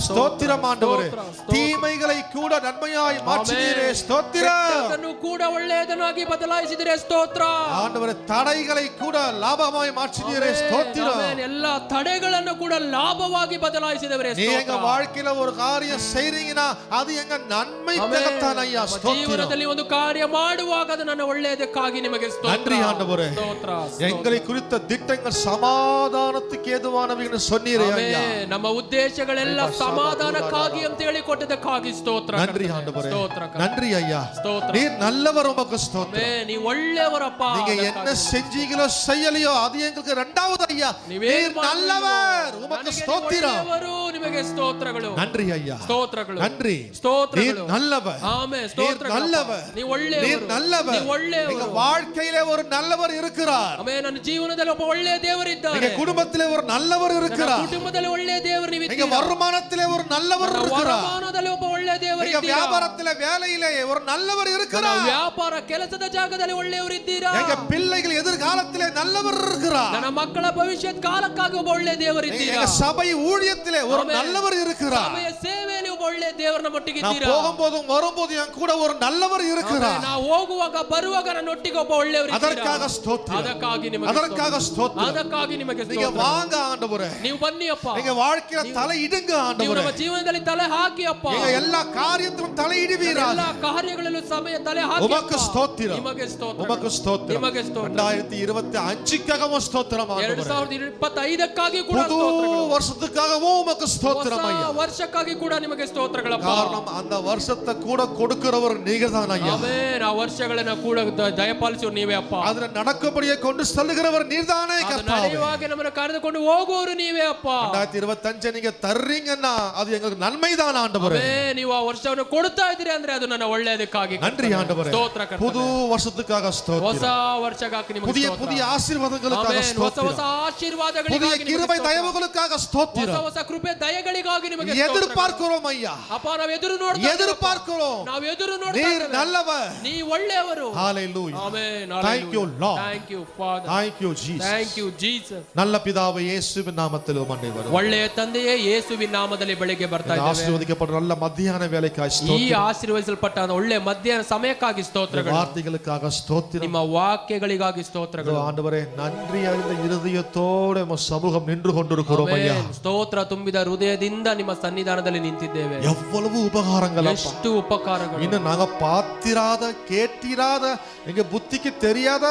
ஸ்தோத்திரம் ஆண்டவரே. தீமைகளை கூட நன்மையாய் மாற்றினீரே, ஸ்தோத்திரம். ಅದನ್ನು ಕೂಡ ಒಳ್ಳೆಯದನ್ನಾಗಿ ಬದಲಾಯಿಸಿದಿರೇ, ಸ್ತೋತ್ರ. ஆண்டவரே, தடைகளை கூட லாபமாய் மாற்றினீரே, ஸ்தோத்திரம். எல்லா தடைಗಳನ್ನು ಕೂಡ ಲಾಭವಾಗಿ ಬದಲಾಯಿಸಿದವರೇ, நீங்க எங்க வாழ்க்கையில ஒரு காரியம் செய்றீங்கன்னா அது எங்க நன்மைக்காகத்தான் ஐயா, ஸ்தோத்திரம். ಜೀವನದಲ್ಲಿ ಒಂದು ಕಾರ್ಯ ಮಾಡುವಾಗ ಅದು ನನ್ನ ಒಳ್ಳೆಯದಕ್ಕಾಗಿ ನಿಮಗೆ ಸ್ತೋತ್ರ. நன்றி ஆண்டவரே. எங்களை குறித்த திட்டங்கள் சமாதானத்துக்கு ஏதுவானவை என்று சொன்னீரே ஐயா. ನಮ್ಮ ಉದ್ದೇಶಗಳೆಲ್ಲ ಸಮಾಧಾನಕ್ಕಾಗಿ ಅಂತ ಹೇಳಿ ಕೊಟ್ಟದಕ್ಕಾಗಿ ಸ್ತೋತ್ರ. நன்றி ஆண்டவரே, ಸ್ತೋತ್ರ. நன்றி ஐயா. ಸ್ತೋತ್ರ. நீர் நல்லவர், உமக்கு ஸ்தோத்திரம். நீ ಒಳ್ಳೆಯವರಪ್ಪ. நீங்க என்ன செஞ்சீங்களோ செய்யலையோ அது எங்களுக்கு இரண்டாவது ஐயா. நீர் நல்லவர், உமக்கு ஸ்தோத்திரம். ನಿಮಗೆ ಸ್ತೋತ್ರಗಳು. நன்றி ஐயா, ಸ್ತೋತ್ರಗಳು. நன்றி. ಸ್ತೋತ್ರಗಳು. நீர் நல்லவர். ஆமென். நீர் நல்லவர். நீ ಒಳ್ಳೆಯವರು. நீர் நல்லவர். நீ ಒಳ್ಳೆಯವರು. எங்க வாழ்க்கையிலே ஒரு நல்லவர் இருக்கிறார். ಆಮೆನ್. ನನ್ನ ಜೀವನದಲ್ಲಿ ಒಬ್ಬ ಒಳ್ಳೆಯ ದೇವರಿದ್ದಾರೆ. எங்க குடும்பத்திலே ஒரு நல்லவர் இருக்கிறார். ಕುಟುಂಬದಲ್ಲಿ ಒಳ್ಳೆಯ ದೇವರು எங்க ನೀವಿದ್ದೀರಾ. வருமானத்திலே ஒரு நல்லவர் இருக்கிறார். ವರಮಾನದಲ್ಲಿ ಒಬ್ಬ ಒಳ್ಳೆಯ ದೇವರು எங்க ಇದ್ದೀರಾ. வியாபாரத்திலே வேலையிலே ஒரு நல்லவர் இருக்கிறார். ವ್ಯಾಪಾರ ಕೆಲಸದ ಜಾಗದಲ್ಲಿ ಒಳ್ಳೆಯವರು ಇದ್ದೀರಾ. எங்க பிள்ளைகள் எதிர்காலத்திலே நல்லவர் இருக்கிறார். ನನ್ನ ಮಕ್ಕಳ ಭವಿಷ್ಯತ್ ಕಾಲಕ್ಕಾಗಿ ಒಬ್ಬ ಒಳ್ಳೆಯ ದೇವರು ಇದ್ದೀರಾ. எங்க சபை ஊழியத்திலே ஒரு நல்லவர் இருக்கிறார். ಸಭೆಯ ಸೇವೆಯಲ್ಲಿ ಒಬ್ಬ ಒಳ್ಳೆ ದೇವರ ನಮ್ಮೊಟ್ಟಿಗೆ நான் ಇದ್ದೀರಾ? போகும்போதும் வரும்போது என் கூட ஒரு நல்லவர் இருக்கிறார். ನಾವು ಹೋಗುವಾಗ ಬರುವಾಗ ನನ್ನೊಟ್ಟಿಗೆ ಒಬ್ಬ ಒಳ್ಳೆಯವರು ಇದ್ದೀರಾ? அதற்காக ஸ்தோத்திரம். ಅದಕ್ಕಾಗಿ ನಿಮಗೆ அதற்காக ஸ்தோத்திரம். ಅದಕ್ಕಾಗಿ ನಿಮಗೆ நீங்க ಸ್ತೋತ್ರ. வாங்க ஆண்டவரே. ನೀವು ಬನ್ನಿ ಅಪ್ಪ. நீங்க வாழ்க்கையில தலை இடுங்க ನೀವು ஆண்டவரே. ನಮ್ಮ ಜೀವನದಲ್ಲಿ ತಲೆ ಹಾಕಿ ಅಪ್ಪ. நீங்க எல்லா காரியத்திலும் தலை இடுவீராக. ಎಲ್ಲ ಕಾರ್ಯಗಳಲ್ಲೂ ಸಮಯ ತಲೆ ಹಾಕಿ உமக்கு ஸ்தோத்திரம். ನಿಮಗೆ ಸ್ತೋತ್ರ. உமக்கு ஸ்தோத்திரம். ನಿಮಗೆ ಸ್ತೋತ್ರ. 2025க்காகவும் ஸ்தோத்திரம் ஆண்டவரே. 2025ಕ್ಕಾಗಿ ಕೂಡ புது ಸ್ತೋತ್ರಗಳು. வருஷத்துக்காகவும் உமக்கு ஸ்தோத்திரம் ஐயா. ಹೊಸ ವರ್ಷಕ್ಕಾಗಿ ಕೂಡ ನಿಮಗೆ ಸ್ತೋತ್ರಗಳಪ್ಪ. காரணம் அந்த வருஷத்தை கூட கொடுக்கிறவர் நீங்கதான் ஐயா. ಆಮೆನ್. ಆ ವರ್ಷಗಳನ್ನ ಕೂಡ ದಯಪಾಲಿಸುವ ನೀವೇ ಅಪ್ಪ. ಅದನ್ನ நடக்கும்படியே கொண்டு செல்லுகிறவர் நீர்தானே ಅದು கர்த்தாவே. ನಡೆಯುವಾಗ ನಮ್ಮನ್ನು ಕರೆದುಕೊಂಡು ಹೋಗುವವರು ನೀವೇ ಅಪ್ಪ. 2025 நீங்க தர்றீங்கன்னா அது எங்களுக்கு நன்மைதான் ஆண்டவரே. ಆಮೆನ್. ನೀವು ಆ ವರ್ಷವನ್ನು ಕೊಡ್ತಾ ಇದ್ದೀರಿ ಅಂದ್ರೆ ಅದು ನನ್ನ ಒಳ್ಳೆಯದಕ್ಕಾಗಿ. நன்றி ஆண்டவரே. ಸ್ತೋತ್ರ ಕರ್ತನೇ. புது வருஷத்துக்காக ಹೊಸ ஸ்தோத்திரம். ವರ್ಷಕ್ಕಾಗಿ ನಿಮಗೆ புதிய ಸ್ತೋತ್ರ. புதிய ஆசீர்வாதங்களுக்காக ಆಮೆನ್. ಹೊಸ ಹೊಸ ஸ்தோத்திரம். புதிய ಆಶೀರ್ವಾದಗಳಿಗಾಗಿ ನಿಮಗೆ கிருபை ಸ್ತೋತ್ರ. தயவுகளுக்காக ಹೊಸ ஸ்தோத்திரம். ಹೊಸ ಕೃಪೆ ದಯಗಳಿಗಾಗಿ ನಿಮಗೆ ಸ್ತೋತ್ರ. எதிர்பார்க்கிறோம் ஐயா. ಅಪ್ಪ ನಾವು ಎದುರು ನೋಡ್ತಾ எதிர்பார்க்கிறோம். ನಾವು ಎದುರು ನೋಡ್ತಾ நீர் ಇದ್ದೇವೆ. நல்லவர். ನೀವು ಒಳ್ಳೆಯವರು. ஹalleluya. Amen. Thank you Lord. Thank you Father. Thank you Jesus. Thank you Jesus. நல்ல பிதாவே இயேசுவின் நாமத்தில் உம்மை வரும். ಒಳ್ಳೆಯ ತಂದೆಯೇ ಯೇಸುವಿನ ನಾಮದಲ್ಲಿ ಬೆಳಿಗ್ಗೆ ಬರ್ತಾ ಇದ್ದೇವೆ. ஆசீர்வதிக்கப்பட்ட நல்ல மத்தியான வேலைக்காய் ಈ ஸ்தோத்திரம். ಆಶೀರ್ವದಿಸಲ್ಪಟ್ಟ ಒಳ್ಳೆ ಮಧ್ಯಾಹ್ನ ಸಮಯಕ್ಕಾಗಿ ಸ್ತೋತ್ರಗಳು. வார்த்தைகளுக்காக ஸ்தோத்திரம். ನಿಮ್ಮ ವಾಕ್ಯಗಳಿಗಾಗಿ ಸ್ತೋತ್ರಗಳು. ஆண்டவரே நன்றி அறிந்த இருதயத்தோட உம்மை சமூகம் நின்று கொண்டிருக்கிறோம் ஐயா. ಆಮೆನ್. ಸ್ತೋತ್ರ ತುಂಬಿದ ಹೃದಯದಿಂದ ನಿಮ್ಮ ಸನ್ನಿಧಾನದಲ್ಲಿ ನಿಂತಿದ್ದೇವೆ. எவ்வளவு உபகாரங்கள் அப்பா. ಎಷ್ಟು ಉಪಕಾರಗಳು. இன்னும் நாங்க பார்த்திராத கேட்டிராத எங்க புத்திக்கு தெரியாத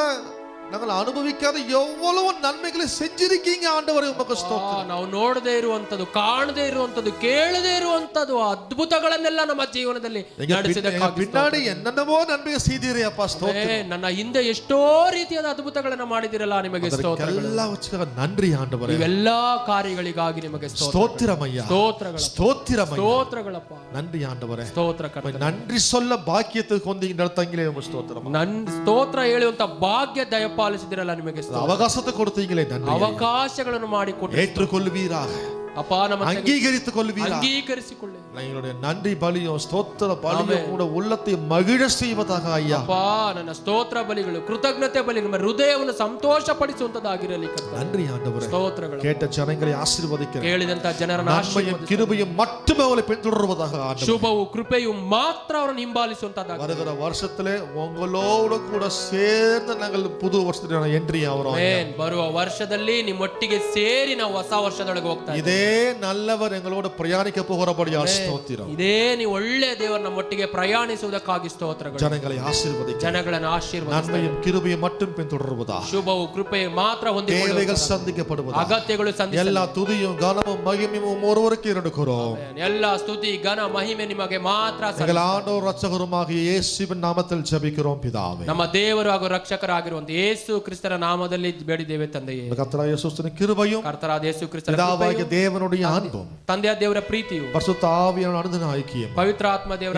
நாங்கள் அனுபவிக்காத எவ்வளவு நன்மைகளை செஞ்சிருக்கீங்க ஆண்டவரே உமக்கு ஸ்தோத்திரம். ನಾವು ನೋಡದೇ ಇರುವಂತದ್ದು, ಕಾಣದೇ ಇರುವಂತದ್ದು, ಕೇಳದೇ ಇರುವಂತದ್ದು ಅದ್ಭುತಗಳನ್ನೆಲ್ಲ ನಮ್ಮ ಜೀವನದಲ್ಲಿ ನಡೆಸಿದಕ್ಕಾಗಿ பின்னாடி என்னென்னவோ நன்மையை செய்தீரே அப்பா ஸ்தோத்திரம். ಆಮೆನ್. ನನ್ನ ಹಿಂದೆ ಎಷ್ಟೋ ರೀತಿಯಾದ ಅದ್ಭುತಗಳನ್ನ ಮಾಡಿದಿರಲ್ಲ, ನಿಮಗೆ ಸ್ತೋತ್ರಗಳು. எல்லாம் வச்சுக்க நன்றி ஆண்டவரே. ಇವೆಲ್ಲಾ ಕಾರ್ಯಗಳಿಗಾಗಿ ನಿಮಗೆ ஸ்தோத்திரம் ஐயா. ಸ್ತೋತ್ರಗಳು. ஸ்தோத்திரம் ஐயா. ಸ್ತೋತ್ರಗಳಪ್ಪ. நன்றி ஆண்டவரே. ಸ್ತೋತ್ರ ಕರ್ತನೇ. நன்றி சொல்ல பாக்கியத்தை கொண்டு நடத்தீங்களே உங்க ஸ்தோத்திரம். ನನ್ನ ಸ್ತೋತ್ರ ಹೇಳುವಂತ ಭಾಗ್ಯ ದಯಪಾಲಿಸಿದಿರಲ್ಲ, ನಿಮಗೆ ಸ್ತೋತ್ರ. அவகாசத்தை கொடுத்தீங்களே நன்றி. ಅವಕಾಶಗಳನ್ನು ಮಾಡಿಕೊಟ್ಟು ஏற்றுக்கொள்வீராக. ಅಪ್ಪ ನಮ್ಮ அங்கீகரித்துக் கொள்வீராக. ಅಂಗೀಕರಿಸಿಕೊಳ್ಳಿ. எங்களுடைய நன்றி பலியும் ஸ்தோத்திர பலியும் கூட உள்ளத்தை மகிழ செய்வதாக ஐயா. ಅಪ್ಪ ನನ್ನ ಸ್ತೋತ್ರ ಬಲಿಗಳು, ಕೃತಜ್ಞತೆ ಬಲಿಗಳು ನಮ್ಮ ಹೃದಯವನ್ನು ಸಂತೋಷ ಪಡಿಸುವಂತದ್ದಾಗಿರಲಿ. நன்றி ஆண்டவரே. ಸ್ತೋತ್ರಗಳು. கேட்ட ஜனங்களை ஆசீர்வதிக்கிறேன். ಕೇಳಿದಂತ ಜನರನ್ನು நன்மையும் கிருபையும் மட்டுமே அவளை பின்தொடர்வதாக ஆண்டவரே. ಶುಭವು ಕೃಪೆಯು ಮಾತ್ರ ಅವರನ್ನು ಹಿಂಬಾಲಿಸುವಂತದ್ದಾಗಿ. வருகிற வருஷத்திலே உங்களோட கூட சேர்ந்து நாங்கள் புது வருஷத்துல என்ட்ரி ஆகிறோம். ಆಮೆನ್. ಬರುವ ವರ್ಷದಲ್ಲಿ ನಿಮ್ಮೊಟ್ಟಿಗೆ ಸೇರಿ ನಾವು ಹೊಸ ವರ್ಷದೊಳಗೆ ಹೋಗ್ತಾ ಇದ್ದೇವೆ. இதே நல்லவர் எங்களோட பிரயாணிக்க போகிறபடியா ஸ்தோத்திரம். ಇದೇ ನೀವು ಒಳ್ಳೆ ದೇವರು ನಮ್ಮೊಟ್ಟಿಗೆ ಪ್ರಯಾಣಿಸುವುದಕ್ಕಾಗಿ ಸ್ತೋತ್ರಗಳು. ஜனங்களை ஆசீர்வதிக்க, ಜನಗಳನ್ನು ಆಶೀರ್ವದಿಸಿ, நன்மையும் கிருபையும் மட்டும் பின்தொடர்வதா, ಶುಭವು ಕೃಪೆ ಮಾತ್ರ ಹೊಂದಿಕೊಳ್ಳುವ, தேவைகள் சந்திக்கப்படுவதா, ಅಗತ್ಯಗಳು ಸಂಧಿಸಲ್ಪಡುವ, எல்லா துதியும் கனமும் மகிமையும் ஒருவருக்கு எடுக்கிறோம். ಎಲ್ಲ ಸ್ತುತಿ ಘನ ಮಹಿಮೆ ನಿಮಗೆ ಮಾತ್ರ எங்கள் ಸಲ್ಲಿಸುತ್ತೇವೆ. ஆண்டவர் ரட்சகருமாகிய இயேசுவின் நாமத்தில் ஜெபிக்கிறோம் பிதாவே. ನಮ್ಮ ದೇವರು ಹಾಗೂ ರಕ್ಷಕರಾಗಿರುವಂತ ಯೇಸು ಕ್ರಿಸ್ತರ ನಾಮದಲ್ಲಿ ಬೇಡಿದ್ದೇವೆ ತಂದೆಯೇ. கர்த்தராகிய இயேசுவின் கிருபையும் ಕರ್ತರಾದ ಯೇಸು ಕ್ರಿಸ್ತರ பிதாவாகிய தேவனுடைய அன்பும் ತಂದೆಯ ದೇವರ ಪ್ರೀತಿಯು பரிசுத்த ஆவியான அனுதின ஐக்கியம் ಪವಿತ್ರ ಆತ್ಮ ದೇವರ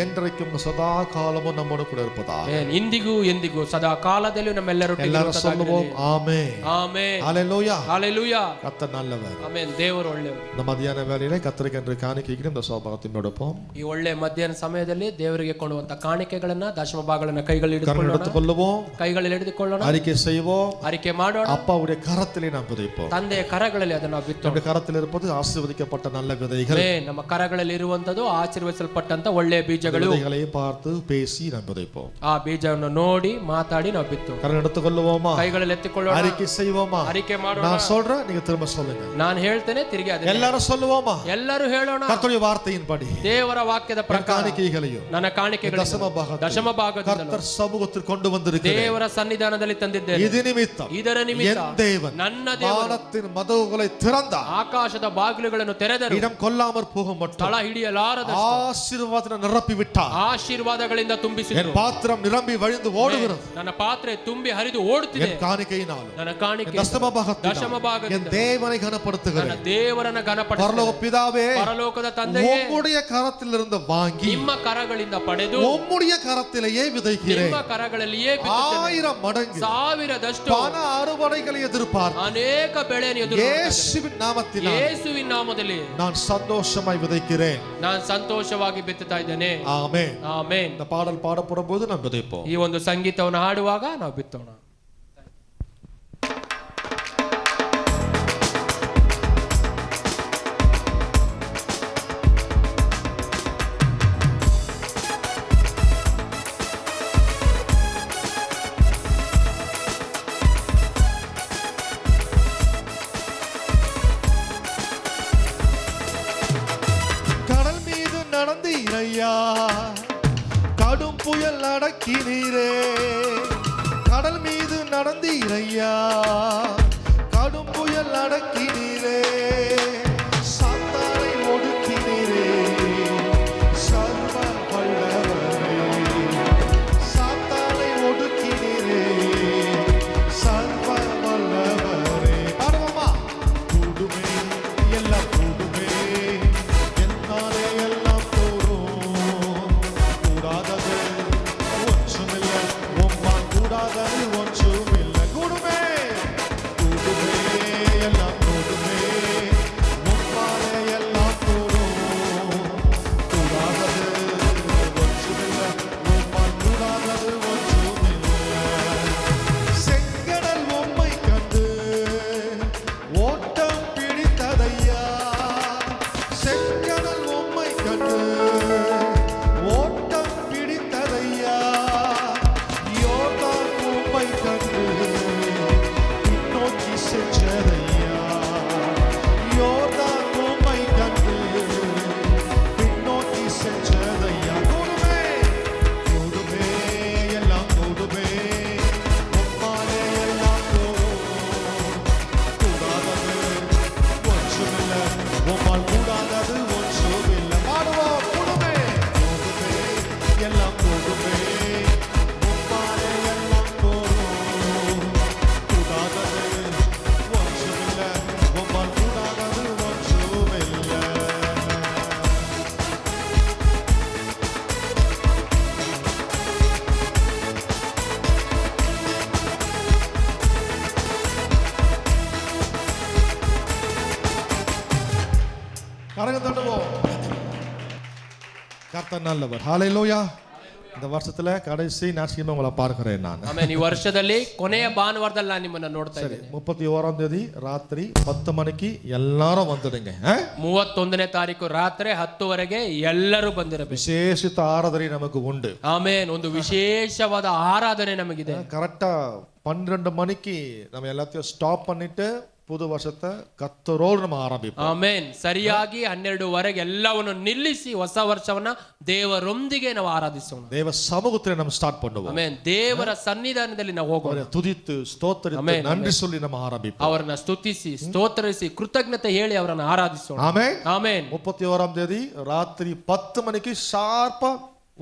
என்றைக்கும் சதா காலமும் நம்மோடு கூட இருப்பதாக. ಇಂದಿಗೂ ಎಂದಿಗೂ ಸದಾ ಕಾಲದಲ್ಲೂ ನಮ್ಮೆಲ್ಲರೊಟ್ಟಿಗೆ எல்லாரும் சொல்லுவோம் ஆமென். ಆಮೆನ್. ஹalleluya. ಹalleluya. கர்த்தர் நல்லவர். ಆಮೆನ್. ದೇವರು ಒಳ್ಳೆಯವರು. இந்த மத்தியான வேளையிலே கர்த்தருக்கு என்று காணிக்கைக்கு இந்த சோபாகத்தின் எடுப்போம். ಈ ಒಳ್ಳೆ ಮಧ್ಯಾಹ್ನ ಸಮಯದಲ್ಲಿ ದೇವರಿಗೆ ಕೊಡುವಂತ ಕಾಣಿಕೆಗಳನ್ನ, ದಶಮ ಭಾಗಗಳನ್ನ ಕೈಗಳಲ್ಲಿ எடுத்துக்கொள்ளுவோம், ಕೈಗಳಲ್ಲಿ ಹಿಡಿದುಕೊಳ್ಳೋಣ, அறிக்கை செய்வோம், ಅರಿಕೆ ಮಾಡೋಣ. அப்பாவுடைய கரத்திலே நாம் விதைப்போம். ತಂದೆಯ ಕರಗಳಲ್ಲಿ ಅದನ್ನು ಬಿತ್ತೋಣ. நம்முடைய கரத்தில் இருப்பது ஆசீர்வதிக்கப்பட்ட நல்ல விதைகள். ನಮ್ಮ ಕರಗಳಲ್ಲಿ ಇರುವಂತದ್ದು ಆಶೀರ್ವದಿಸಲ್ಪಟ್ಟಂತ ಒಳ್ಳೆಯ ಬೀಜಗಳು. விதைகளை பார்த்து பேசி நாம் விதைப்போம். ಆ ಬೀಜವನ್ನು ನೋಡಿ ಮಾತಾಡಿ ನಾವು ಬಿತ್ತೋಣ. கரம் எடுத்துக்கொள்ளுவோமா, ಕೈಗಳಲ್ಲಿ ಎತ್ತಿಕೊಳ್ಳೋಣ, அறிக்கை செய்வோமா. ಅರಿಕೆ ಮಾಡೋಣ. நான் சொல்றேன், நீங்க திரும்ப சொல்லுங்க. ನಾನು ಹೇಳ್ತೇನೆ, ತಿರುಗಿ ಅದೇ எல்லாரும் சொல்லுவோமா. ಎಲ್ಲರೂ ಹೇಳೋಣ. கர்த்தருடைய வார்த்தையின்படி ದೇವರ ವಾಕ್ಯದ ಪ್ರಕಾರ காணிக்கைகளையும் ನನ್ನ ಕಾಣಿಕೆಗಳು ದಶಮ ಭಾಗದಿಂದ கர்த்தர் சமூகத்தில் கொண்டு வந்திருக்கிறேன். ದೇವರ ಸನ್ನಿಧಾನದಲ್ಲಿ ತಂದಿದ್ದೇನೆ. இது நிமித்தம் ಇದರ ನಿಮಿತ್ತ என் தேவன் ನನ್ನ ದೇವರು வானத்தின் மதகுகளை திறந்தார். ಆಕಾಶದ ಬಾಗಿಲುಗಳನ್ನು ತೆರೆದರು. இடம் கொள்ளாமற் போக மட்டும் ಸ್ಥಳ ಹಿಡಿಯಲಾರದ ஆசீர்வாதத்தை நிரப்பಿ விட்டார். ಆಶೀರ್ವಾದಗಳಿಂದ ತುಂಬಿಸಿದರು. என் பாத்திரம் நிரம்பி வழிந்து ஓடுகிறது. ನನ್ನ ಪಾತ್ರೆ ತುಂಬಿ ಹರಿದು ಓಡುತ್ತಿದೆ. என் காணிக்கையினாலும் ನನ್ನ ಕಾಣಿಕೆ தசம பாகத்தினாலும் ದಶಮ என் ಭಾಗದಿಂದ தேவனை ನನ್ನ கனப்படுத்துகிறேன். ದೇವರನ್ನ ಘನಪಡಿಸುತ್ತೇನೆ. பரலோக பிதாவே, ಪರಲೋಕದ ತಂದೆಯೇ, உம்முடைய கரத்திலிருந்து வாங்கி ನಿಮ್ಮ ಕರಗಳಿಂದ ಪಡೆದು உம்முடைய கரத்திலேயே விதைக்கிறேன். ನಿಮ್ಮ ಕರಗಳಲ್ಲಿಯೇ ಬಿತ್ತುತ್ತೇನೆ. 1000 மடங்கு ಸಾವಿರದಷ್ಟು பண அறுவடைகளை எதிர்பார்த்து ಅನೇಕ ಬೆಳೆಯನ್ನು ಎದುರು இயேசுவின் நாமத்தினால் ಯೇಸುವಿನ ನಾಮದಲ್ಲಿ நான் சந்தோஷமாய் விதைக்கிறேன். ನಾನು ಸಂತೋಷವಾಗಿ ಬಿತ್ತುತ್ತಾ ಇದ್ದೇನೆ. ஆமென். ಆಮೆನ್. இந்த பாடல் பாடப்படும் போது நாம் விதைப்போம். ಈ ಒಂದು ಸಂಗೀತವನ್ನು ಹಾಡುವಾಗ ನಾವು ಬಿತ್ತೋಣ. அடக்கினீரே, கடல் மீது நடந்தீரையா, கடும் புயல் அடக்கினீரே, சாத்தானை ஒடுக்கினீரே, சர்வ வல்லவரே, சாத்தானை ஒடுக்கினீரே, சர்வ வல்லவரே. பாடுவோமா? கூடுமே எல்லாம் கூடுமே, என்னாலே எல்லாம் கூடும், கூடாதது ஒன்றுமில்லை, உம்மால் கூடாதது ஒன்றுமில்லை. கூடுமே கூடுமே எல்லாம் கூடுமே, உம்மாலே எல்லாம் கூடும், கூடாதது ஒன்றுமில்லை, உம்மால் கூடாதது ஒன்றுமில்லை. செங்கடல் உம்மை கண்டு ஓட்டம் பிடித்ததையா, செங்கடல் உம்மை கண்டு ஓட்டம் பிடித்ததையா, யோர்தான் உம்மை கண்டு பின்னோக்கி சென்றதையா, யோர்தான் உம்மை கண்டு பின்னோக்கி சென்றதையா. கூடுமே கூடுமே எல்லாம் கூடுமே, உம்மாலே எல்லாம் கூடும், கூடாதது ஒன்றுமில்லை, உம்மால் கூடாதது ஒன்றுமில்லை. பாடுவோம். கூடுமே கூடுமே எல்லாம் கூடுமே, உம்மாலே எல்லாம் கூடும், கூடாதது ஒன்றுமில்லை, உம்மால் கூடாதது ஒன்றுமில்லை. கரங்க தட்டுவோம். கர்த்தர் நல்லவர். ஹalleluya. இந்த வருஷத்துல கடைசி ஞாயிற்றுக்கிழமை உங்களை பார்க்கிறேன் நான். ಆಮೇಲೆ ಈ ವರ್ಷದಲ್ಲಿ ಕೊನೆಯ ಭಾನುವಾರದಲ್ಲಿ ನಾನು ನಿಮ್ಮನ್ನ ನೋಡ್ತಾ ಇದ್ದೇನೆ. 31ஆம் தேதி ராத்திரி 10 மணிக்கு எல்லாரும் வந்துடுங்க. 31ನೇ ತಾರೀಕು ರಾತ್ರಿ 10ವರೆಗೆ ಎಲ್ಲರೂ ಬಂದಿರಬೇಕು. விசேஷித்த ஆராதனை நமக்கு உண்டு. ಆಮೇನ್ ಒಂದು ವಿಶೇಷವಾದ ಆರಾಧನೆ ನಮಗಿದೆ. கரெக்டா 12 மணிக்கு நம்ம எல்லாத்தையும் ஸ்டாப் பண்ணிட்டு புது வருஷத்தை கர்த்தரோடு நம்ம ஆரம்பிப்போம். ಆಮೇನ್ ಸರಿಯಾಗಿ 12ವರೆಗೆ ಎಲ್ಲವನ್ನು ನಿಲ್ಲಿಸಿ ಹೊಸ ವರ್ಷವನ್ನ ದೇವರೊಂದಿಗೆ ನಾವು ಆರಾಧಿಸೋಣ. தேவ சமூகத்திலே நம்ம ஸ்டார்ட் பண்ணுவோம். ಆಮೇನ್ ದೇವರ ಸನ್ನಿಧಾನದಲ್ಲಿ ನಾವು ಹೋಗೋಣ. அவரை துதித்து ஸ்தோத்திரித்து நன்றி சொல்லி நம்ம ஆரம்பிப்போம். ಅವರನ್ನ ಸ್ತುತಿಸಿ ಸ್ತೋತ್ರಿಸಿ ಕೃತಜ್ಞತೆ ಹೇಳಿ ಅವರನ್ನ ಆರಾಧಿಸೋಣ. ஆமென். ಆಮೇನ್ 31ஆம் தேதி ராத்திரி 10 மணிக்கு ஷார்ப்பா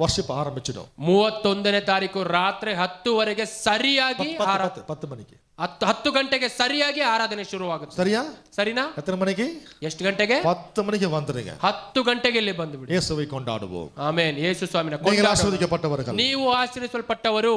வர்ஷிப் ஆரம்பிச்சிடும். 31ನೇ ತಾರೀಕು ರಾತ್ರಿ 10ವರೆಗೆ ಸರಿಯಾಗಿ 10 மணிக்கு 10 ಗಂಟೆಗೆ ಸರಿಯಾಗಿ ಆರಾಧನೆ ಶುರುವಾಗುತ್ತೆ. சரியா? ಸರಿನಾ? எத்தனை மணிக்கு? ಎಷ್ಟು ಗಂಟೆಗೆ? 10 மணிக்கு வந்துருங்க. 10 ಗಂಟೆಗೆ ಇಲ್ಲಿ ಬಂದು ಬಿಡಿ. இயேசுவை கொண்டாடுவோம். ಆಮೇನ್. ಯೇಸು ಸ್ವಾಮಿನ நீங்கள் ஆசீர்வதிக்கப்பட்டவர்கள். ನೀವು ಆಶೀರ್ವದಿಸಲ್ಪಟ್ಟವರು.